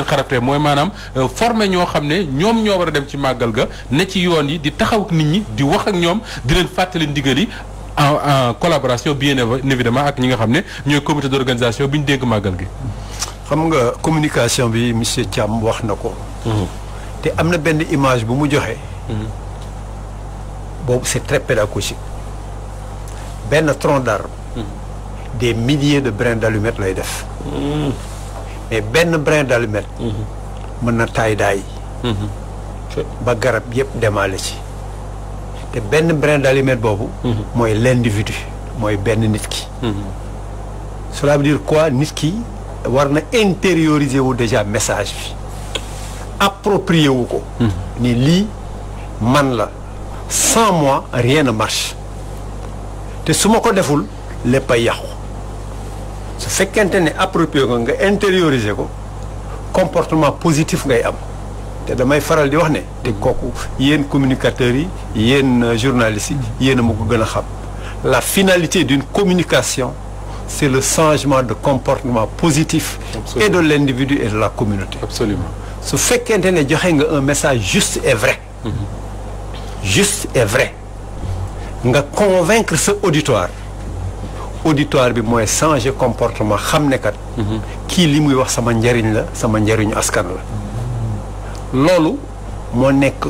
S1: xarate mooy maanaam former ñoo xam ne ñoom ñoo war a dem ci màggal ga ne ci yoon yi di taxaw ak nit ñi di wax ak ñoom di leen fàttali ndigal yi en collaboration bien évidemment ak ñi nga xam ne ñooy comité d'organisation bi ñu dénk màggal gi
S5: xam nga communication bi monsieur Thiam wax na ko. te am na benn image bu mu joxe. boobu c'est très pédagogique. benn tronc d'arbre. des milliers de brins d'allumettes lay def. mais benn brin d'allumette. mën na taay daay. ba garab yépp demaale ci. te benn brin d'allumette boobu. mooy l'individu mooy benn nit ki. cela veut dire quoi nit ki war na intérioriser wu déjà message bi approprier wu ko. ni lii man la sans moi rien ne marche te su ma ko deful lépp a yàqu su fekkente ne approprier ko nga intérioriser ko comportement positif ngay am te damay faral di wax ne te kooku yéen communicateurs yi yéen journalistes yi yéen a ma ko gën a xam la finalité d'une communication c'est le changement de comportement positif. Absolument. Et de l'individu et de la communauté.
S1: Absolument.
S5: su fekkente ne joxe nga un message juste et vrai. Juste et vrai nga convaincre sa auditoire bi mooy changer comportement xam ne kat. kii li muy wax sama njariñ la sama njariñu askan la. loolu moo nekk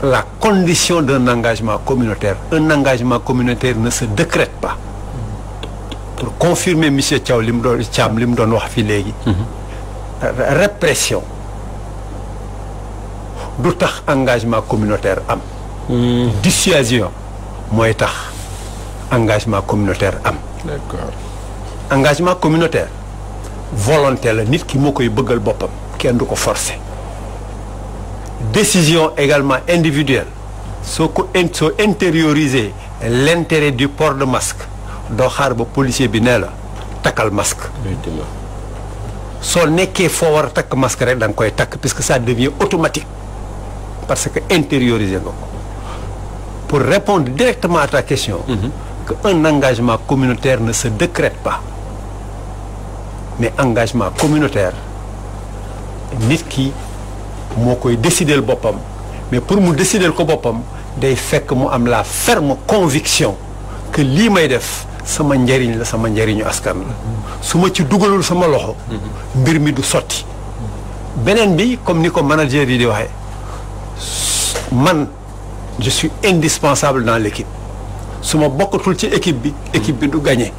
S5: la condition d'un engagement communautaire. Un engagement communautaire ne se décrète pas. Pour confirmer monsieur Thiaw li mu doon wax fii léegi. répression du tax engagement communautaire am. dissuasion mooy tax engagement communautaire am.
S1: D'accord.
S5: engagement communautaire volonté la nit ki moo koy bëggal boppam kenn du ko forcer. décision également individuelle soo intérioriser l'intérêt du port de masque doo xaar ba policier bi nee la takkal masque. soo nekkee foo war a takk masque rek da nga koy takk puisque ça devient automatique parce que intérioriser nga ko. pour répondre directement à ta question. que un engagement communautaire ne se décrète pas mais engagement communautaire nit ki moo koy décider boppam mais pour mu décider ko boppam day fekk mu am la ferme conviction que lii may def sama njariñ la sama njariñu askan la su ma ci dugalul sama loxo mbir mi du sotti. beneen bi comme ni ko manager yi di waxee man je suis indispensable dans l'équipe su ma bokkatul ci équipe bi du gagner.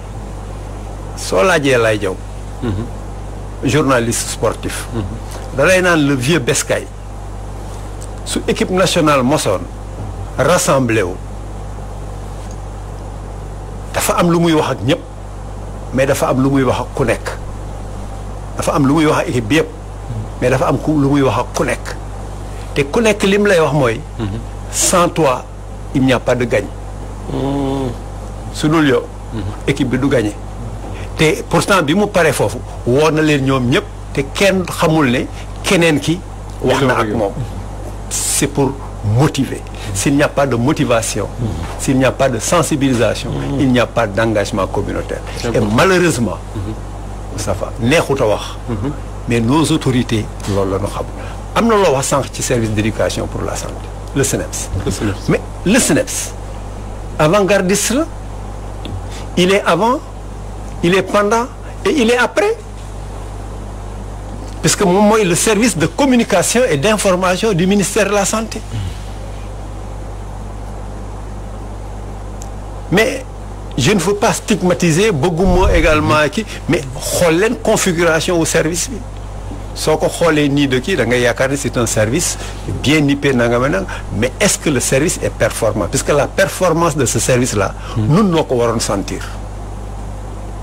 S5: soo laajee lay jaw journaliste sportif da lay naan le vieux Bescaye su équipe nationale mosoon rassemblé wu dafa am lu muy wax ak ñëpp mais dafa am lu muy wax ak ku nekk. dafa am lu muy wax ak équipe bi yëpp mais dafa am lu muy wax ak ku nekk te ku nekk lim lay wax mooy sans toi il n'y a pas de gagne. su dul yow équipe bi du gagné te pourtant bi mu paree foofu woo na leen ñoom ñëpp te kenn xamul ne keneen ki wax na ak moom. c'est pour motiver. S'il n'y a pas de motivation, s'il n'y a pas de sensibilisation, il n'y a pas d'engagement communautaire. Et malheureusement, Moustapha neexut a wax mais nos autorités loolu la ñu xam. am na loo wax sànq ci service d'éducation pour la santé le SNEPS. mais le SNEPS avant-gardiste la il est avant il est pendant et il est après parce que moom mooy le service de communication et d'information du ministère de la santé. mais je ne veux pas stigmatiser bëgguma également kii mais xool leen configuration au service bi soo ko xoolee nii de kii da ngay yaakaar ne c'est un service bien nippé nanga mais est-ce que le service est performant puisque la performance de ce service là nun noo ko waroon sentir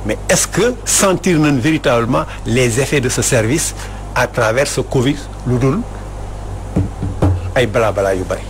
S5: mais est-ce que sentir nañ véritablement les effets de ce service à travers ce Covid lu dul ay balaa yu bari.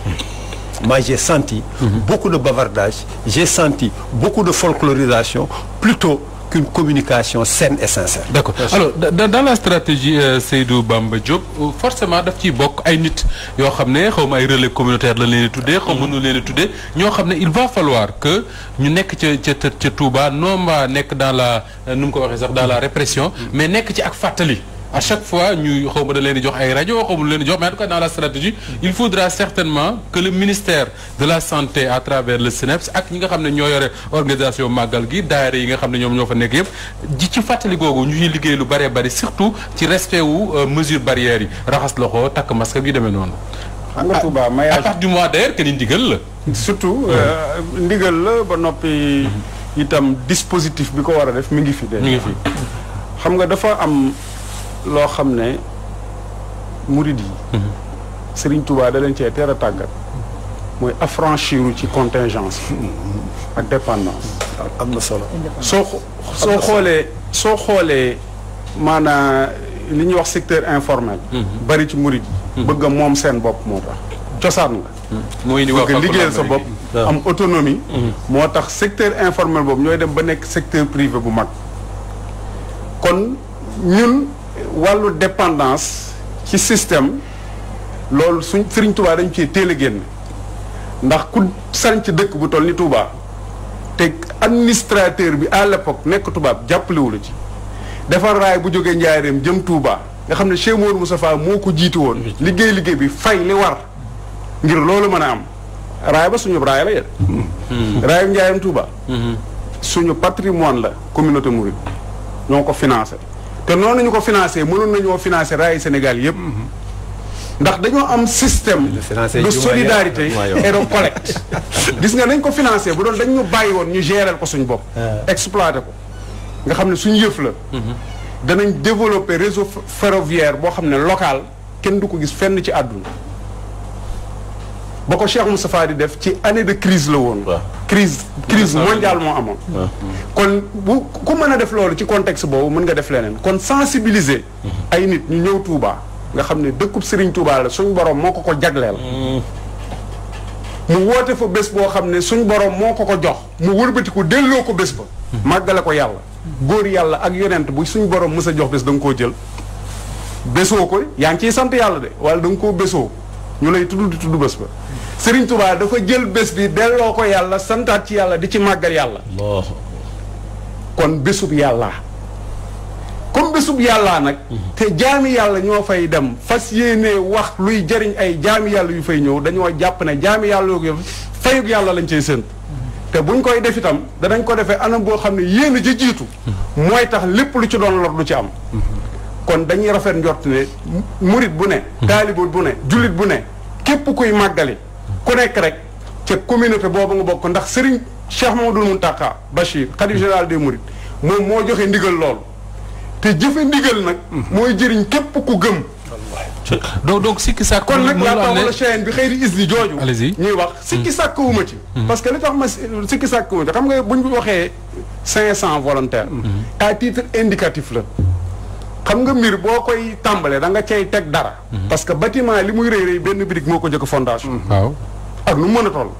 S5: Moi j'ai senti beaucoup de bavardage, j'ai senti beaucoup de folklorisation plutôt qu'une communication saine et sincère.
S1: D'accord. Alors dans la stratégie Seydou Bamba Diop forcément daf ciy bokk ay nit yoo xam ne xaw ma ay relais communautaire la leen di tuddee xaw ma nu leen di tuddee ñoo xam ne il va falloir que ñu nekk ca Touba non pas nekk dans la nu mu ko waxee sax dans la répression mais nekk ci ak fàttali à chaque fois ñuy xaw ma da leen di jox ay rajo xaw ma leen di jox mais en tout cas dans la stratégie il faudra certainement que le ministère de la santé à travers le SNEIPS ak ñi nga xam ne ñoo yore organisation màggal gi daayira yi nga xam ne ñoom ñoo fa nekk yëpp ji ci fàttali googu ñu ciy liggéey lu bëree bëri surtout ci respect wu mesures barrières yi raxas loxo takk masque gi demee noonu.
S2: xam nga Touba
S1: à
S2: maillage
S1: partir du mois d'ailleurs que ni ndigal la.
S2: surtout ndigal la ba noppi itam dispositif bi ko war a def mi ngi fi de.
S1: mi ngi fi.
S2: xam nga dafa am loo xam ne murid yi. Serigne Touba da leen cee teel a tàggat. mooy affranchiru ci contingence ak dépendance.
S5: am na solo.
S2: soo xoolee maanaam li ñuy wax secteur informel. bari ci murid yi. bëgg a moom seen bopp moo tax. cosaan nga.
S1: mooy ni
S2: bëgg a liggéeyal sa bopp. am autonomie. moo tax secteur informel boobu ñooy dem ba nekk secteur privé bu mag. kon ñun wàllu dépendance ci système loolu Serigne Touba dañ ciy teel a génn ndax ku sanc dëkk bu toll ni Touba te administrateur bi à l'époque nekk tubaab jàppalewu la ci defar raay bu jógee Njaaréem jëm Touba nga xam ne Cheikh Mouhamadou Moustapha moo ko jiitu woon liggéey bi fay li war ngir loolu mën a am raay ba suñu raay la yéen raayu Njaaréem Touba suñu patrimoine la communauté mouride ñoo ko financé te noonu ñu ko financé mënoon nañoo financé raayu Sénégal yëpp ndax dañoo am système de solidarité et de collecte gis nga nañ ko financé bu doon dañ ñu bàyyi woon ñu gérer ko suñ bopp exploité ko nga xam ne suñu yëf la danañ développer réseau ferroviaire boo xam ne local kenn du ko gis fenn ci àdduna ba ko Cheikh Moustapha di def ci année de crise la woon crise mondiale moo amoon kon bu ku mën a def loolu ci contexte boobu mën nga def leneen kon sensibiliser ay nit ñu ñëw Touba nga xam ne dëkkub Serigne Touba la suñ borom moo ko jagleel mu woote fa bés boo xam ne suñ borom moo ko jox mu wëlbatiku delloo ko bés ba màggale ko yàlla góor yàlla ak yonent bu suñ borom mës a jox bés da nga koo jël bésoo ko yaa ngi ciy sant yàlla de wala da nga koo bésoo ñu lay tudd di tudd bés ba Serigne Touba dafa jël bés bi delloo ko yàlla santaat ci yàlla di ci màggal yàlla kon bésub yàlla comme bésub yàllaa nag te jaami yàlla ñoo fay dem fas yéenee wax luy jëriñ ay jaami yàlla yu fay ñëw dañoo jàpp ne jaami yàlla yu fayug yàlla lañ cay sént te buñ koy def itam danañ ko defee anam boo xam ne yéen a jiitu mooy tax lépp lu ci doon lor du ci am kon dañuy rafet njort ne murit bu ne taalibe bu ne jullit bu ne képp kuy màggali ku nekk rek ca communauté boobu nga bokk ndax Serigne Cheikh Mamadou Mountakha Bachir khalife général des mourides moom moo joxe ndigal loolu te jëfe ndigal nag mooy jëriñ képp ku gëm
S1: donc sikki sàkk
S2: kon nag laa tax wala chaîne bi xëy di isli jooju ñuy wax sikki sàkkuma ci parce que li tax ma sikki sàkkuma ci xam nga buñ waxee 500 volontaires à titre indicatif la xam nga mbir boo koy tàmbalee da nga cay teg dara parce que bâtiment li muy rëy benn brique moo ko jëkk fondation
S1: waaw
S2: ak nu mën a toll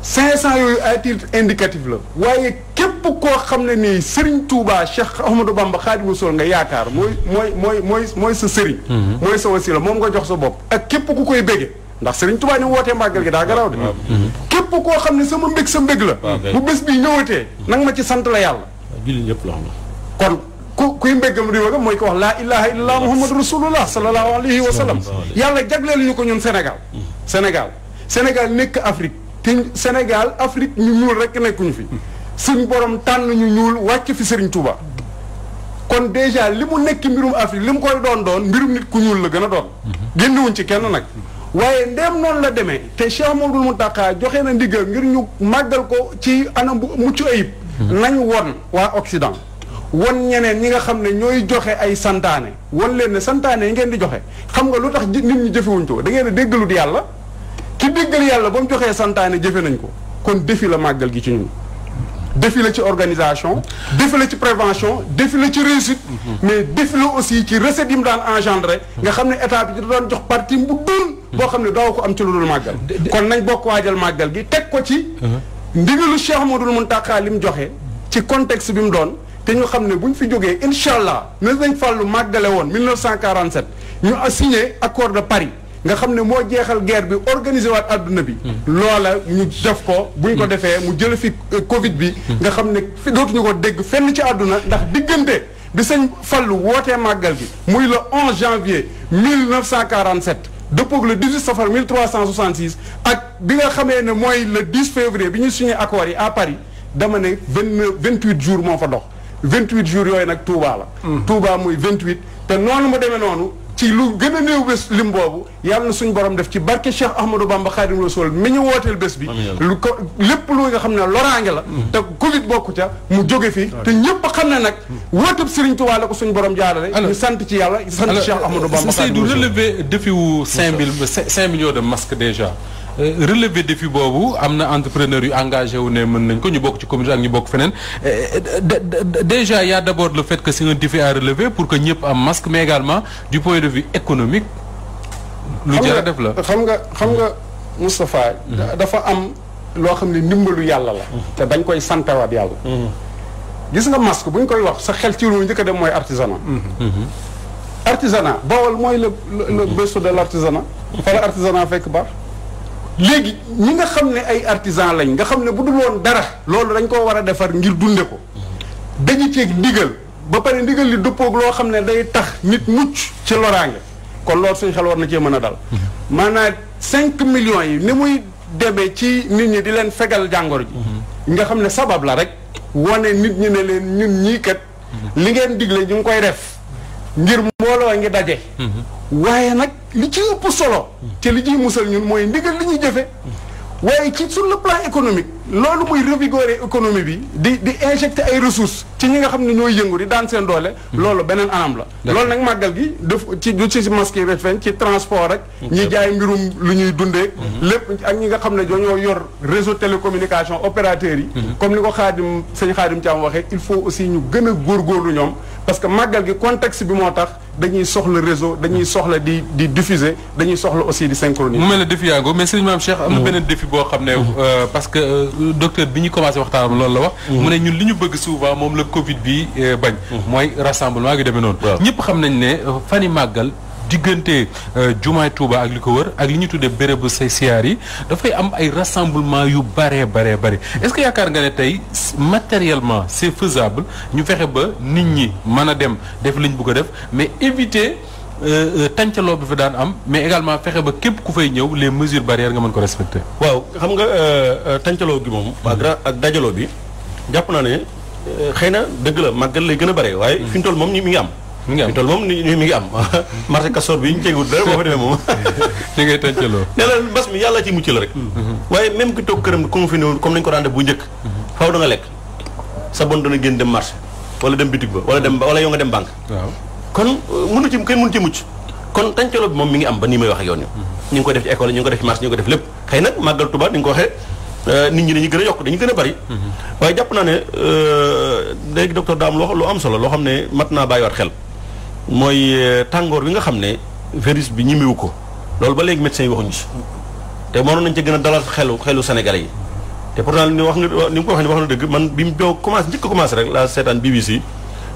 S2: 500 yooyu à titre indicatif la waaye képp koo xam ne nii Serigne Touba Cheikh Ahmadou Bamba Khadimu Rasul nga yaakaar mooy sa Serigne. mooy sa wasila moom nga jox sa bopp. ak képp ku koy bége ndax Serigne Touba ni mu wootee màggal gi daa garaw de. képp koo xam ne sama mbég sa mbég la. bu bés bii ñëwatee nang ma ci sant la yàlla.
S4: julli ñëpp la
S2: kon kuy mbéggam riwagam mooy ko wax laa ilaha illallah muhammadu rasulullah sallallahu alayhi wa sallam. yàlla jagleel ñu ko ñun Sénégal nekk Afrique. te Sénégal Afrique ñu ñuul rek nekkuñu fi suñ borom tànn ñu ñuul wàcc fi Serigne Touba kon déjà li mu nekk mbirum Afrique li mu koy doon mbirum nit ku ñuul la gën a doon. génnewuñ ci kenn nag. waaye ndéem noonu la demee te Cheikh Mouhamadoul Mountakha joxe na ndigal ngir ñu màggal ko ci anam bu mucc ayib. nañ won waa Occident. won ñeneen ñi nga xam ne ñooy joxe ay santaane won leen ne santaane yi ngeen di joxe xam nga lu tax nit ñi jëfewuñ ko da ngeen a déggalut yàlla. ki déggal yàlla ba mu joxee santaane jëfe nañ ko kon défi la màggal gi ci ñun défi la ci organisation défi la ci prévention défi la ci réussite mais défi la aussi ci recette yi mu daan engendré nga xam ne état bi da doon jox parti bu dul boo xam ne daaw ko am ci lu dul màggal kon nañ bokk waajal màggal gi teg ko ci ndigalu Cheikh Mouhamadoul Mountakha li mu joxe ci contexte bi mu doon te ñu xam ne bu ñu fi jógee incha allah ne nañ fàllu màggale woon 1947 ñu a signé accord de Paris nga xam ne moo jeexal guerre bi organisé waat adduna bi. loola ñu def ko buñ ko defee mu jël fi Covid bi. nga xam ne fi dootuñu ko dégg fenn ci àdduna ndax diggante bi sëñ Fallu wootee màggal gi muy le 11 janvier 1947 dëppoog le 18 safar 1366 ak bi nga xamee ne mooy le 10 février bi ñu signé accords yi à Paris dama ne 28 jours moo fa dox 28 jours yooyu nag Touba la. Touba muy 28 te noonu mu demee noonu ci lu gën a néew bés lim boobu yàlla na suñu borom def ci barke Cheikh Ahmadou Bamba Khadim Rasoul mi ñu wooteel bés bi. lu ko lépp lu nga xam ne loraange la. te Covid bokku ca mu jóge fi te ñëpp xam ne nag wooteb Serigne Touba la ko suñu borom jaarale. ñu sant ci yàlla sant Cheikh Ahmadou Bamba Khadim
S1: Seydou relever défi wu 5 millions de masques déjà. Relever défi boobu am na entrepreneur yu engagé wu ne mën nañ ko ñu bokk ci communauté ak ñu bokk feneen déjà y a d'abord le fait que c'est un défi à relever pour que ñëpp am masque mais également du point de vue économique lu jar a def la
S2: xam nga Moustapha dafa am loo xam ne ndimbalu yàlla la te dañ koy santawaat yàlla gis nga masque bu ñu koy wax sa xel ci lu njëkk a dem mooy artisanat artisanat Bawol mooy le berceau de l'artisanat fa la artisanat fekk baax léegi ñi nga xam ne ay artisan lañ nga xam ne bu dul woon dara loolu dañ koo war a defar ngir dunde ko dañu ceeg ndigal ba pare ndigal li dëppoog loo xam ne day tax nit mucc ci loraange kon loolu suñu xel war na cee mën a dal maanaam 5 millions yi ni muy demee ci nit ñi di leen fegal jàngoro ji nga xam ne sabab la rek wane nit ñi ne leen ñun ñii kat li ngeen digle ñu ngi koy def ngir mbooloo ngi daje waaye nag li ci ëpp solo te li ciy musal ñun mooy ndigal li ñuy jëfe waaye ci sur le plan économique loolu muy revigorer économie bi di injecter ay ressources ci ñi nga xam ne ñooy yëngu di daan seen doole loolu beneen anam la loolu nag màggal gi def ci du ci masque yi feeñ ci transport rek ñi jaay mbirum lu ñuy dundee lépp ak ñi nga xam ne dañoo yor réseau télécommunication opérateurs yi comme ni ko sëñ Xaadim Thiam waxee il faut aussi ñu gën a góorgóorlu ñoom parce que màggal gi contexte bi moo tax dañuy soxla réseau dañuy soxla di diffuser dañuy soxla aussi di synchroniser.
S1: mu mel ne défi yaa ngi mais sëñ Maam Cheikh am na beneen défi boo xam ne parce que docteur bi ñu commencé waxtaan loolu la wax mu ne ñun li ñu bëgg souvent moom la Covid bi bañ mooy rassemblement gi demee noonu ñëpp xam nañ ne fani màggal diggante jumaay Touba ak li ko wër ak li ñu tuddee bérébu say siyaar yi dafay am ay rassemblement yu bare est-ce que yaakaar nga ne tey matériellement c'est faisable ñu fexe ba nit ñi mën a dem def li ñu bëgg a def mais éviter tàncaloo bi fa daan am mais également fexe ba képp ku fay ñëw les mesures barrières nga mën ko respecter.
S4: waaw xam nga tàncaloo gi moom ak dajaloo bi jàpp naa ne xëy na dëgg la màggal lay gën a bare waaye fi ñu toll moom mi ngi am. mi ngi am marché Castor bi ñu teguwut dara boo fa demee moom
S1: li ngay tàncaloo
S4: nee na mbas mi yàlla ci mucc la rek waaye même ki toog këram confiné wu comme nañu ko daan def bu njëkk faaw da nga lekk sa bon dana génn dem marché wala dem bitig ba wala yow nga dem banque waaw kon kenn mënu ci mucc kon tàncaloo bi moom mi ngi am ba nii may wax ak yoon ñu ngi ko def ci école ñu ngi ko def ci marché ñu ngi ko def lépp xëy nag màggal Tuubaa ni nga ko waxee nit ñi dañuy gën a yokk dañuy gën a bari waaye jàpp naa ne léegi docteur daa am lu am solo loo xam ne mat naa bàyyiwaat xel mooy tàngoor bi nga xam ne virus bi ñimiwu ko loolu ba léegi médecins yi waxuñu si te mënoon nañ ci gën a dalal xelu Sénégalais yi te pourtant ni nga ko waxee ne wax na dëgg man bi mu doo njëkk a commencé rek la seetaan BBC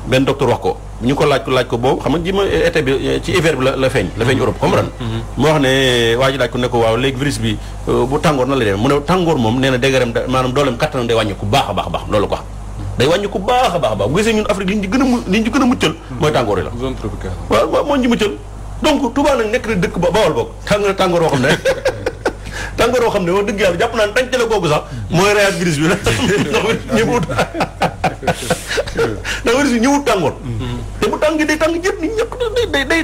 S4: benn docteur wax ko ñu ko laaj ko boobu xam nga ji ma été bi ci hiver bi la feeñ Europe comprendre mu wax ne waa ji laaj ko ne ko waaw léegi virus bi bu tàngoor na la demee mu ne tàngoor moom nee na déggaram maanaam dooleem kattanam day wàññi ku baax a baax loolu ko day wàññi ku baax a baax bu gisee ñun Afrique li ñu gën a muccal mooy tàngoor yi la
S1: zone tropicale
S4: waaw moo ñu muccal donc Touba nag nekk na dëkk ba Bawol boog tàngoor woo xam ne tàngoor woo xam ne wax dëgg yàlla jàpp naa ne tàncale googu sax mooy reyaat virus bi ñëwut ndax virus bi ñëwut tàngoor te bu tàng day tàng jët ni ñëpp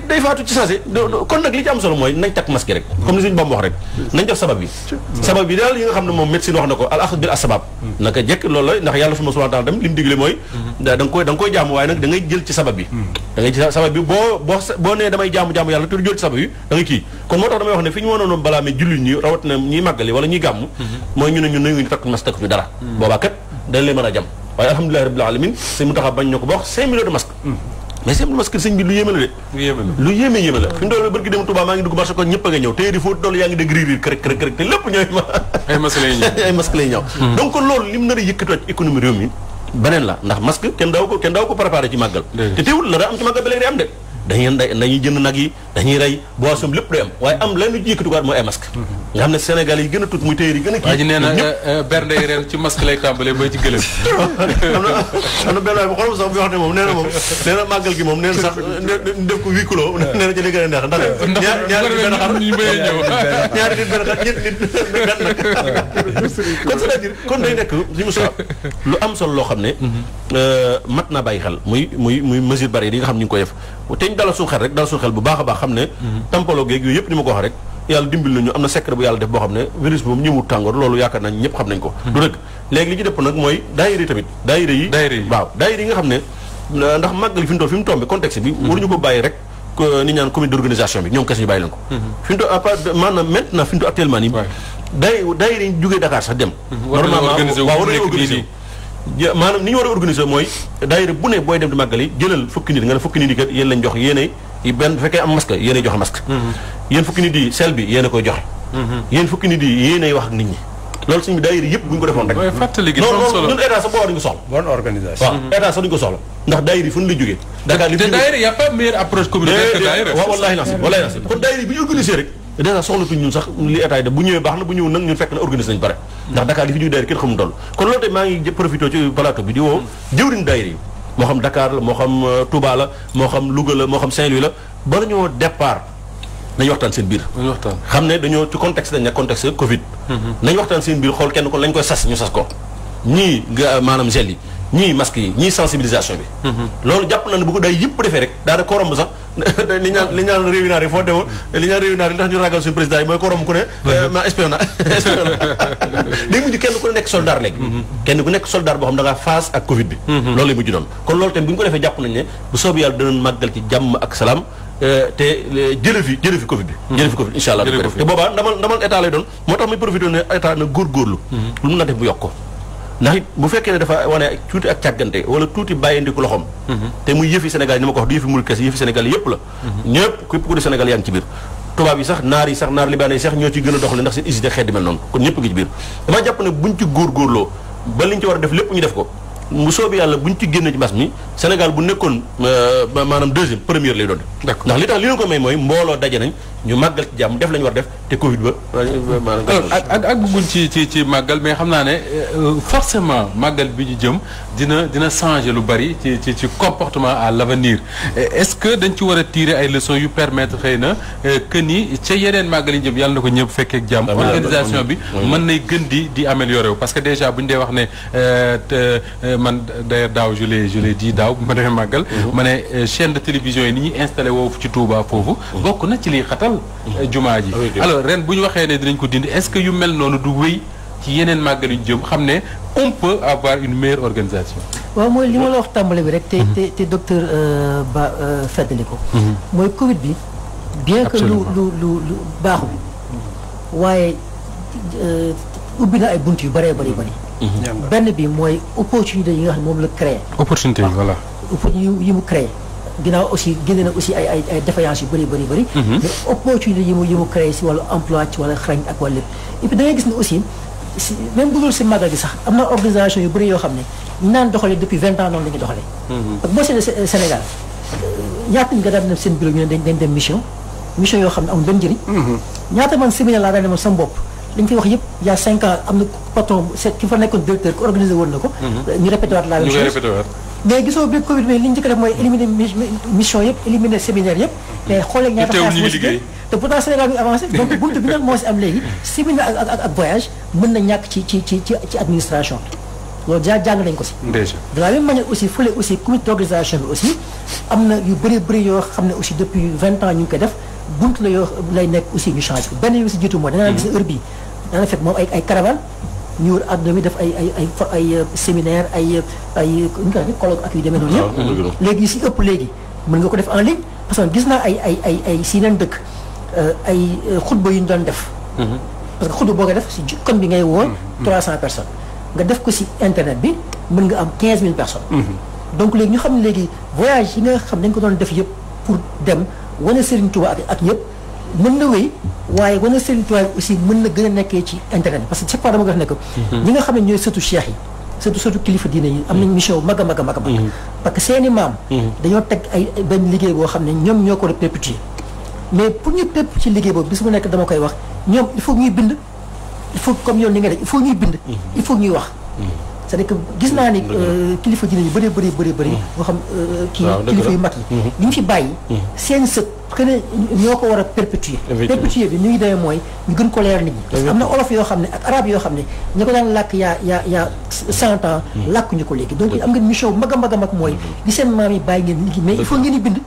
S4: day faatu ci sensé kon nag li ci am solo mooy nañ takk masque rek comme ni suñu Bamba wax rek nañ def sabab bi daal yi nga xam ne moom médecine wax na ko al axd bil asbab naka jekk loolu la ndax yàlla subhanahu wa ta'ala tam li mu digle mooy da nga koy jaamu waaye nag da ngay jël ci sabab bi da ngay ci sabab bi boo nee damay jaamu yàlla te du jël ci sabab bi da ngay kii kon moo tax damay wax ne fi ñu mënoon balaa mais jullit ñi rawat na ñiy màggali wala ñuy gàmm mooy ñu ne ñun nañu takk masque takk ñu dara boobaa kat dañ leen mën a jam waaye alhamdulillahi rabbil alamin sëñ mu taxa bañ ñoo ko ba wax 5 millions de masques mais 5 millions de masques sëñ bi lu yéeme la de lu yéeme la fi mu doon bërki dem Touba maa ngi dugg marché ko ñëpp a nga ñëw téye di fóot doolu yaa ngi dégg riir kërëk te lépp ñooy
S1: ay masques lay ñëw
S4: donc loolu lim nar a yëkkatiwaat ci économie réew mi beneen la ndax masque kenn daaw ko préparé ci màggal te teewul la da am ci màggal ba léegi day am de dañuy jënd nag yi dañuy rey boisson lépp day am waaye am lan lu ci yëkkatiwaat mooy ay masque nga xam ne Sénégal yi gën a tuut muy téyeer yi gën a kii.
S1: waa ji nee na bernde yi ren ci masque lay tàmbalee ba ci gëlëm.
S4: am na benn waay bu xoolal sax bi wax ne moom nee na moom nee na màggal gi moom nee na sax def ko 8 kilos nee na ci li gën a neex ndax ñaari nit benn xar
S1: ñu bëyee ñëw
S4: ñaari nit benn xar ñetti nit benn nag kon c'est-à-dire kon day nekk si mu lu am solo loo xam ne mat naa bàyyi xel muy mesure barrière yi nga xam ñu ngi koy def te ñu dalal suñu xel rek dalal suñu xel bu baax a baax xam ne tampaloo geeg yooyu yëpp ni ma ko wax rek yàlla dimbil nañu am na secret bu yàlla def boo xam ne virus moom ñëwut tàngoor loolu yaakaar nañ ñëpp xam nañ ko du dëgg léegi li ci dëpp nag mooy daayira yi tamit daayira yi waaw daayira yi nga xam ne ndax màggal fi mu tombé contexte bi waruñu ko bàyyi rek ni ñaan comité d'organisation bi ñoom kese ñu bàyyi leen ko fi mu toll à part maanaam maintenant fi mu toll actuellement nii daayira yi jógee Dakar sax dem normalement waaw war nañu organiser maanaam ni ñu war a organiser mooy daayira bu ne booy dem di màggal yi jëlal fukki nit nga ne fukki nit yi kat yéen lañ jox yéenay benn bu fekkee am masque yéenay joxe masque yéen fukki nit yi sel bi yéen a koy joxe yéen fukki nit yi yéenay wax ak nit ñi loolu suñu daayira yëpp bu ñu ko defoon rek non ñun état sax boo war duñu ko soxla
S5: bonne organisation
S4: waaw état sax duñu ko soxla ndax daayira yi fu ñu lay jógee Dakar li
S1: te daayira y a pas meilleure approche communautaire que daayira
S4: waaw wallaahi nas kon daayira bi ñu organisé rek déjà soxlatuñ ñun sax li état yi def bu ñëwee baax na bu ñëw nag ñun fekk na organisé nañ pare ndax Dakar li fi jóge daayira kenn xamul toll kon loolu tey maa ngi profité ci plateau bi di woo jëwriñ daayira yi moo xam Dakar la moo xam Touba la moo xam Louga la moo xam Saint-Louis la bala ñoo départ nañu waxtaan seen biir xam ne dañoo ci contexte dañ ne contexte Covid nañu waxtaan seen biir xool kenn ko lañ koy sas ñu sas ko ñii maanaam gel yi ñii masque yi ñii sensibilisation bi loolu jàpp na ne bu ko day yëpp defee rek daanaka ko romb sax li ñaan réunion yi foo demoon li ñaan réunion yi ndax ñu ragal suñu président yi mooy ko romb ku ne ma espion day mujj kenn ku nekk soldat léegi kenn ku nekk soldat boo xam da ngaa face ak Covid bi loolu lay mujj doon kon loolu tamit bu ñu ko defee jàpp nañ ne bu soobu yàlla danañ màggal ci jàmm ak salaam te jële fi Covid bi jële fi Covid incha allah dañ ko def te boobaa ndamal état lay doon moo tax muy profité ne état na góorgóorlu lu mun na def bu yokk ko ndax it bu fekkee ne dafa wane tuuti ak càggante wala tuuti bàyyindiku loxoom te muy yëfi Sénégal ni ma ko wax du yëfi mul kese yëfi Sénégal yëpp la ñëpp képp ku di Sénégal yaa ngi ci biir tubaab yi sax naar libaane yi sax ñoo ci gën a doxale ndax seen usine xeet di mel noonu kon ñëpp ngi ci biir damaa jàpp ne buñ ci góorgóorloo ba liñ ci war a def lépp ñu def ko bu soobee yàlla buñ ci génne ci mbas mi Sénégal bu nekkoon maanaam deuxième première lay doon ndax li tax li leen ko may mooy mbooloo daje nañ ñu màggal ci jàmm def la ñu war def te Covid ba
S1: ak bëgguñ ci màggal mais xam naa ne forcément màggal bi ñu jëm dina changer lu bari ci comportement à l'avenir est-ce que dañ ci war a tirer ay leçons yu permettre xëy na que ni ca yeneen màggal yi jëm yàlla na ko ñëpp fekkee ak jàmm organisation bi mën nay gën di améliorer wu parce que déjà bu ñu dee wax ne man d'ailleurs daaw je l'ai dit daaw bu ma demee màggal ma ne chaîne de télévision yi ni ñuy installé woofu ci Touba foofu bokk na ci liy xatal jumaa ji alors ren bu ñu waxee ne dinañ ko dindi est-ce que yu mel noonu du wéy ci yeneen màggal yu jëm xam ne on peut avoir une meilleure organisation
S3: waaw mooy li ma la wax tàmbale bi rek te docteur Ba feddali ko mooy Covid bi bien que lu baaxul waaye ubbi na ay bunt yu bëree bëri benn bi mooy opportunité yi nga xam ne moom la créé
S1: opportunité yi voilà
S3: yi mu créé ginnaaw aussi génne na aussi ay défaillances yu bëri mais opportunité yi mu créé si wàllu emploi ci wàllu xarañ ak wàllu lépp et puis da ngay gis ne aussi si même bu dul si màggal gi sax am na organisation yu bëri yoo xam ne ñu naan doxalee depuis 20 ans noonu la ñuy doxalee parce que boo seetlee Sénégal ñaata nga daan dem seen bureau ñu ne dañ dem mission yoo xam ne amul benn njëriñ ñaata man séminaire laa daan demoon sama bopp li ñu koy wax yëpp il y a 5 ans am na patron ki fa nekkoon directeur ko organisé woon na ko ñu répété waat la même chose mais gisoo bi Covid bi li ñu njëkk a def mooy éliminer mission yëpp éliminer séminaire yëpp mais xoolee ñaata xaalis moo si gën te pourtant Sénégal bi avancé donc buntu bi nag moo si am léegi séminaire ak voyage mën na ñàkk ci administration loolu jàng nañ ko si de la même manière aussi fële aussi comité d'organisation bi aussi am na yu bëri yoo xam ne aussi depuis 20 ans ñu ngi koy def buntu la yoo lay nekk aussi ñu changé ko benn yu si jiitu mooy da nga gis ne heure bii dana fekk moom ay caravane ñu wër àdduna bi def ay séminaire ay colloque ak yu demee noonu yëpp léegi si ëpp léegi mën nga ko def en ligne parce que gis naa ay si yeneen dëkk ay xutba yu ñu doon def parce que xutba boo ko def si kon bi ngay woo 300 personnes nga def ko si internet bi mën nga am 15 000 personnes donc léegi ñu xam ne léegi voyage yi nga xam dañ ko doon def yëpp pour dem wane Serigne Touba ak yëpp mën na wéy waaye wane Serigne Touba aussi mën na gën a nekkee ci internet parce que chaque fois dama ko wax ne que ñi nga xam ne ñooy sëtu cheikh yi surtout kilifa diine yi am nañ mission mag a mag parce que seeni maam dañoo teg ay benn liggéey boo xam ne ñoom ñoo ko war a perpétuer mais pour ñu pépp ci liggéey boobu bis mu nekk dama koy wax ñoom il faut ñuy bind il faut comme yoon ni nga def il faut ñuy bind il faut ñuy wax c'est-à-dire que gis naa ni kilifa diine yu bëri moo xam kilifa yu mag yi li ñu fi bàyyi seen sët xëy na ñoo ko war a perpétuer bi ñu ngi demee mooy ñu gën ko leer nit ñi parce que am na olof yoo xam ne ak arabe yoo xam ne ñu ko daan làkk yaa 100 ans làkkuñu ko léegi donc am ngeen mission bu mag a mag mooy li seen maam yi bàyyi ngeen liggéey mais il faut ngeen di bind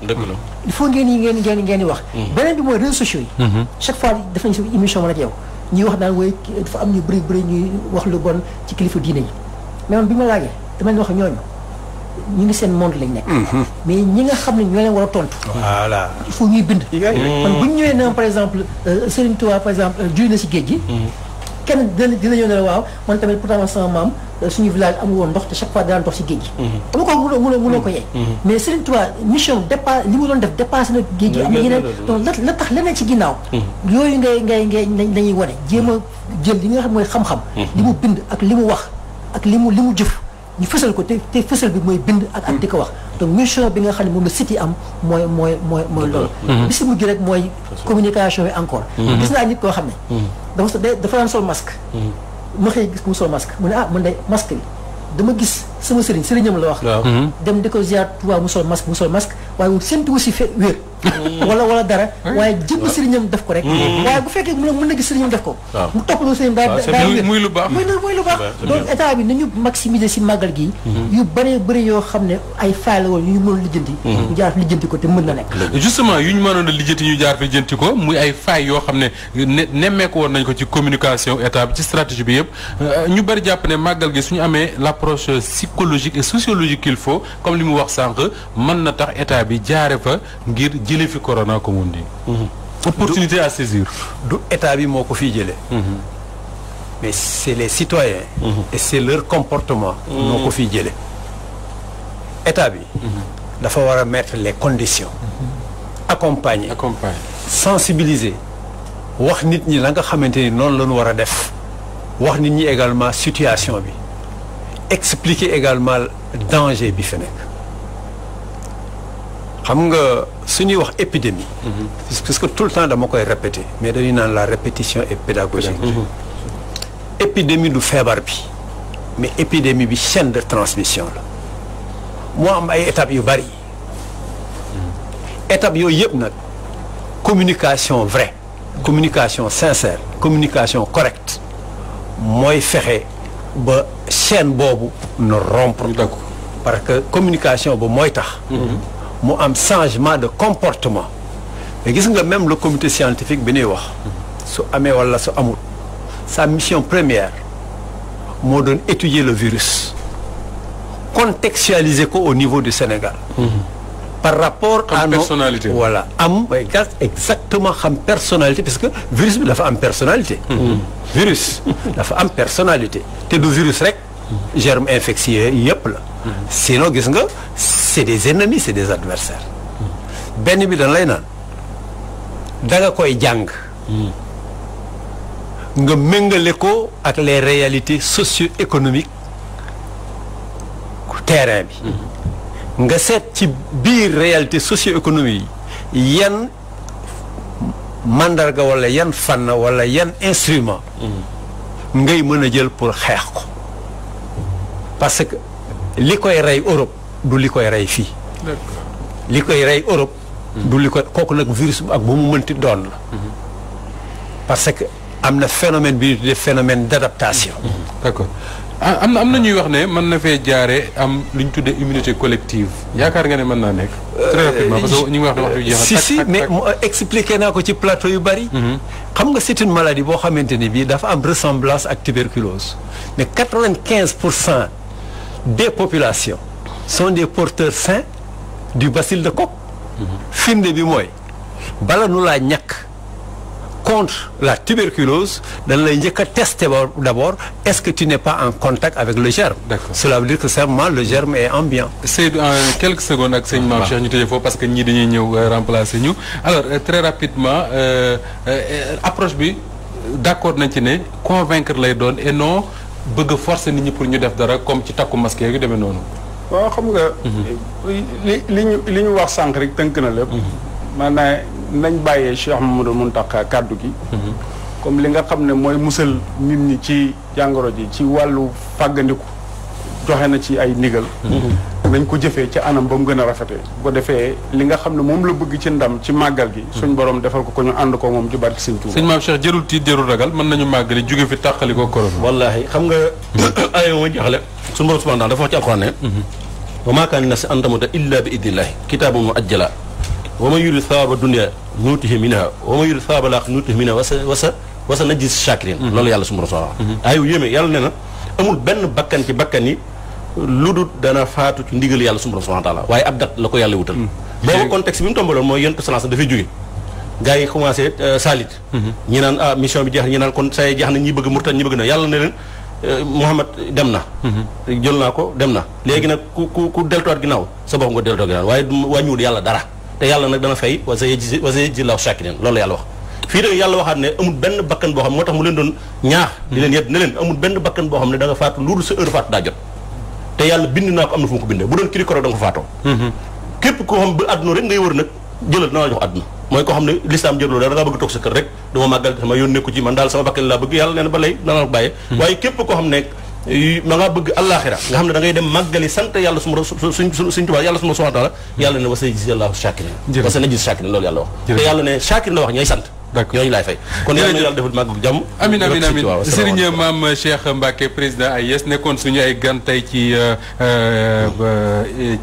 S3: il faut ngeen di wax beneen bi mooy réseaux sociaux yi chaque fois def nañ si émission man ak yow ñuy wax naan wooy dafa am ñu bëri ñuy wax lu bon ci kilifa diine yi mais man bi ma laajee dama leen wax ñooñu ñu ngi seen monde lañ nekk. mais ñi nga xam ne ñoo leen war a tontu.
S5: voilà
S3: il faut ñuy bind. man bu ñu ñëwee na par exemple Serigne Touba par exemple juy na si géej gi. kenn dina ñëw ne la waaw man tamit pourtant sama maam suñu village amul woon ndox te chaque fois daan dox si géej gi. dama ko mënoo ko yee. mais Serigne Touba mission dépassé li mu doon def dépassé na géej gi am na yeneen donc la tax leneen ci ginnaaw. yooyu ngay dañuy wane jéem a jël li nga xam mooy xam-xam. li mu bind ak li mu wax ak li mu jëf. ñu fësal ko te fësal bi mooy bind ak di ko wax donc mission bi nga xam ne moom la site yi am mooy loolu bi si mujj rek mooy communication bi encore gis naa nit koo xam ne dafa daan sol masque ma xëy gis mu sol masque mu ne man day masque bi dama gis sama sëriñam la wax dem di ko ziar Tuubaa mu sol masque waaye mu séntu si wér wala dara waaye jëmm sëriñam def ko rek waaye bu fekkee mën na gis sëriñam def ko mu toppaloo sëriñam daa
S1: muy lu baax
S3: donc état bi nañu maximiser si màggal gi yu bëri yoo xam ne ay faay la woon yu ñu mënoon lijjanti ñu jaar fi lijjanti ko te mën na nekk
S1: justement yu ñu mënoon a lijjanti ñu jaar fi lijjanti ko muy ay faay yoo xam ne nemmeeku woon nañ ko ci communication état bi ci stratégie bi yëpp ñu bëri jàpp ne màggal gi suñu amee l'approche psychologique et sociologique qu'il faut comme li mu wax sànq mën na tax état bi jaare fa ngir jëlee fi corona comme on dit. Opportunité à saisir.
S5: du état bi moo ko fiy jëlee. mais c'est les citoyens. et c'est leur comportement. moo ko fiy jëlee. état bi. dafa war a mettre les conditions. accompagner. sensibiliser. wax nit ñi la nga xamante ni noonu la ñu war a def. wax nit ñi également situation bi. expliquer également danger bi fi nekk. xam nga su ñuy wax épidémie. parce que tout le temps dama koy répéter mais dañuy naan la répétition est pédagogique. épidémie du feebar bi mais épidémie bi chaîne de transmission la moo am ay étapes yu bari. étapes yooyu yëpp nag communication vraie communication sincère communication correcte mooy fexe ba chaîne boobu na rompre. parce que communication ba mooy tax. mu am changement de comportement mais gis nga même le comité scientifique bi ñuy wax su amee wala su amul sa mission première moo doon étudier le virus contextualiser ko au niveau du Sénégal par rapport à nos personnalité voilà am exactement xam personnalité parce que virus bi dafa am personnalité virus dafa am personnalité te du virus rek germe infectieux yëpp la sinon gis nga c'est des ennemis c'est des adversaires benn bi dañ lay naan da nga koy jàng nga méngale ko ak les réalités socio-économiques terrain bi nga seet ci biir réalité socio-économique yi yan mandarga wala yan fànn wala yan instrument ngay mën a jël pour xeex ko parce que li koy rey Europe du li koy rey fii li koy rey Europe du li koy kooku nag virus ak bu mu mënti doon la parce que am na phénomène bi de phénomène d'adaptation
S1: d'accord am na ñuy wax ne mën na fee jaare am lu ñu tuddee immunité collective yaakaar nga ne mën naa nekk très rapidement parce que ñu ngi wax ne waxtu bi jeex na
S5: si mais expliqué naa ko ci plateau yu bari xam nga c'est une maladie boo xamante ni bii dafa am ressemblance ak tuberculose mais 95% des populations sont des porteurs sains du bacille de Koch firnde bi mooy bala nu laa ñàkk contre la tuberculose dañ lay njëkk a tester d'abord est-ce que tu n'es pas en contact avec le germe.
S1: D'accord.
S5: Cela veut dire que simplement le germe est ambiant.
S1: Seydou en quelques secondes ak sëñ Mame Cheikh ñu tëjee foofu parce que ñii dañuy ñëw remplacer ñu alors très rapidement approche bi d'accord nañ ci ne convaincre lay doon et non bëgg a forcer nit ñi pour ñu def dara comme ci takku masque yu demee noonu.
S2: waaw xam nga. li ñu wax sànq rek tënk na lépp. maanaam nañ bàyyee Cheikh Mamadou Mountakha kàddu gi. comme li nga xam ne mooy musal nit ñi ci jàngoro ji ci wàllu fàggandiku joxe na ci ay ndigal. nañ ko jëfee ci anam ba mu gën a rafetee bu ko defee li nga xam ne moom la bëgg ci ndam ci màggal gi suñ borom defal ko ñu ànd ko moom ci barki Sëñ Tuuba.
S1: sëñ Maam Cheikh jërul tiit jërul ragal mën nañu màggali jóge fi tàqali ko korona.
S4: wallaahi xam nga ay ma jeexale suñu borom subhanahu dafa wax ci alxuraan ne wa maa kaana linnaasi an tamuuta illaa bi idnillaahi kitaabun muajjala wa man yurid sawaaba dunya nuutihi minha wa man yurid sawaaba laaxira nuutihi minha wasa najzi shaakiriin loolu yàlla suñu borom subhanahu ay yéeme yàlla nee na amul benn bakkan ci bakkan yi lu dul dana faatu ci ndigal yàlla suñu borom subhanahu wa taala waaye ab dat la ko yàlla wutal boobu contexte bi mu tombaloon mooy yonent sallallahu alayhi wasallam dafay jóge gars yi commencé saalit ñi naan mission bi jeex na ñi naan kon say jeex na ñi bëgg murtad ñi bëgg na yàlla ne leen Muhammad dem na jël naa ko dem na léegi nag ku deltuwaat ginnaaw sa bopp nga deltuwaat ginnaaw waaye wàññiwul yàlla dara te yàlla nag dana fay wa sayajzi llaahu shaakiriin loolu yàlla wax fii tamit yàlla waxaat ne amul benn bakkan boo xam moo tax mu leen doon ñaax di leen yedd ne leen amul benn bakkan boo xam ne da nga faatu loolu sa heure faatu daa jot te yàlla bind naa ko am na fu mu ko bindee bu doon kiri koro da nga ko faatoo képp koo xam ba àdduna rek ngay wër nag jëlal na la jox àdduna mooy koo xam ne lislaam jërloo da ngaa bëgg toog sa kër rek dama màggal sama yoon nekku ci man daal sama bakkan laa bëgg yàlla nee na ba lay dana la ko bàyyee waaye képp koo xam ne ma ngaa bëgg àllaaxira nga xam ne da ngay dem màggali sant yàlla suñ tubaab yàlla subhaanahu wa taala yàlla ne wa sayajzi llaahu shaakiriin wa sanajzi shaakiriin loolu yàlla wax te yàlla ne shaakiriin la wax ñooy sant ñooñu laay fay kon yàlla defal màgg jàmm
S1: amin Serigne Mame Cheikh Mbacké président AIS nekkoon suñu ay gan tey ci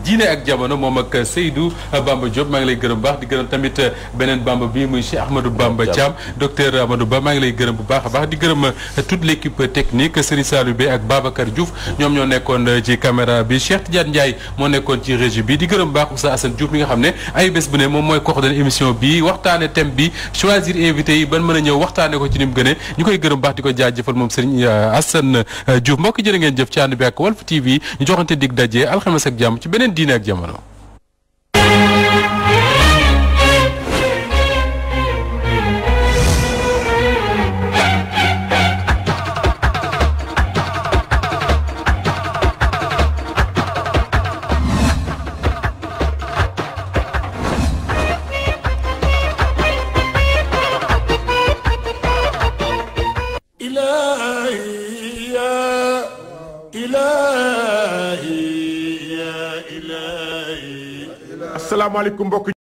S1: diine ak jamono moom ak Seydou Bamba Diop maa ngi lay gërëm bu baax di gërëm tamit beneen Bamba bi muy Cheikh Ahmadou Bamba Thiam docteur Amadou Ba maa ngi lay gërëm bu baax a baax di gërëm toute l'équipe technique Serigne Salou Bey ak Babacar Diouf ñoom ñoo nekkoon ci caméra bi Cheikh Tidiane Ndiaye moo nekkoon ci régie bi di gërëm bu baax Oustaz Assane Diouf mi nga xam ne ay bés bu ne moom mooy coordonné émission bi waxtaane thème bi choisir invité yi ban mën a ñëw waxtaane ko ci ni mu gënee ñu koy gërëm baax di ko jaajëfal moom Serigne Assane Diouf mbokk jërë ngeen jëf ci ànd bi ak Walf TV ñu joxante dig daje alxames ak jàmm ci beneen diine ak jamono.
S6: asalaamaaleykum mbokk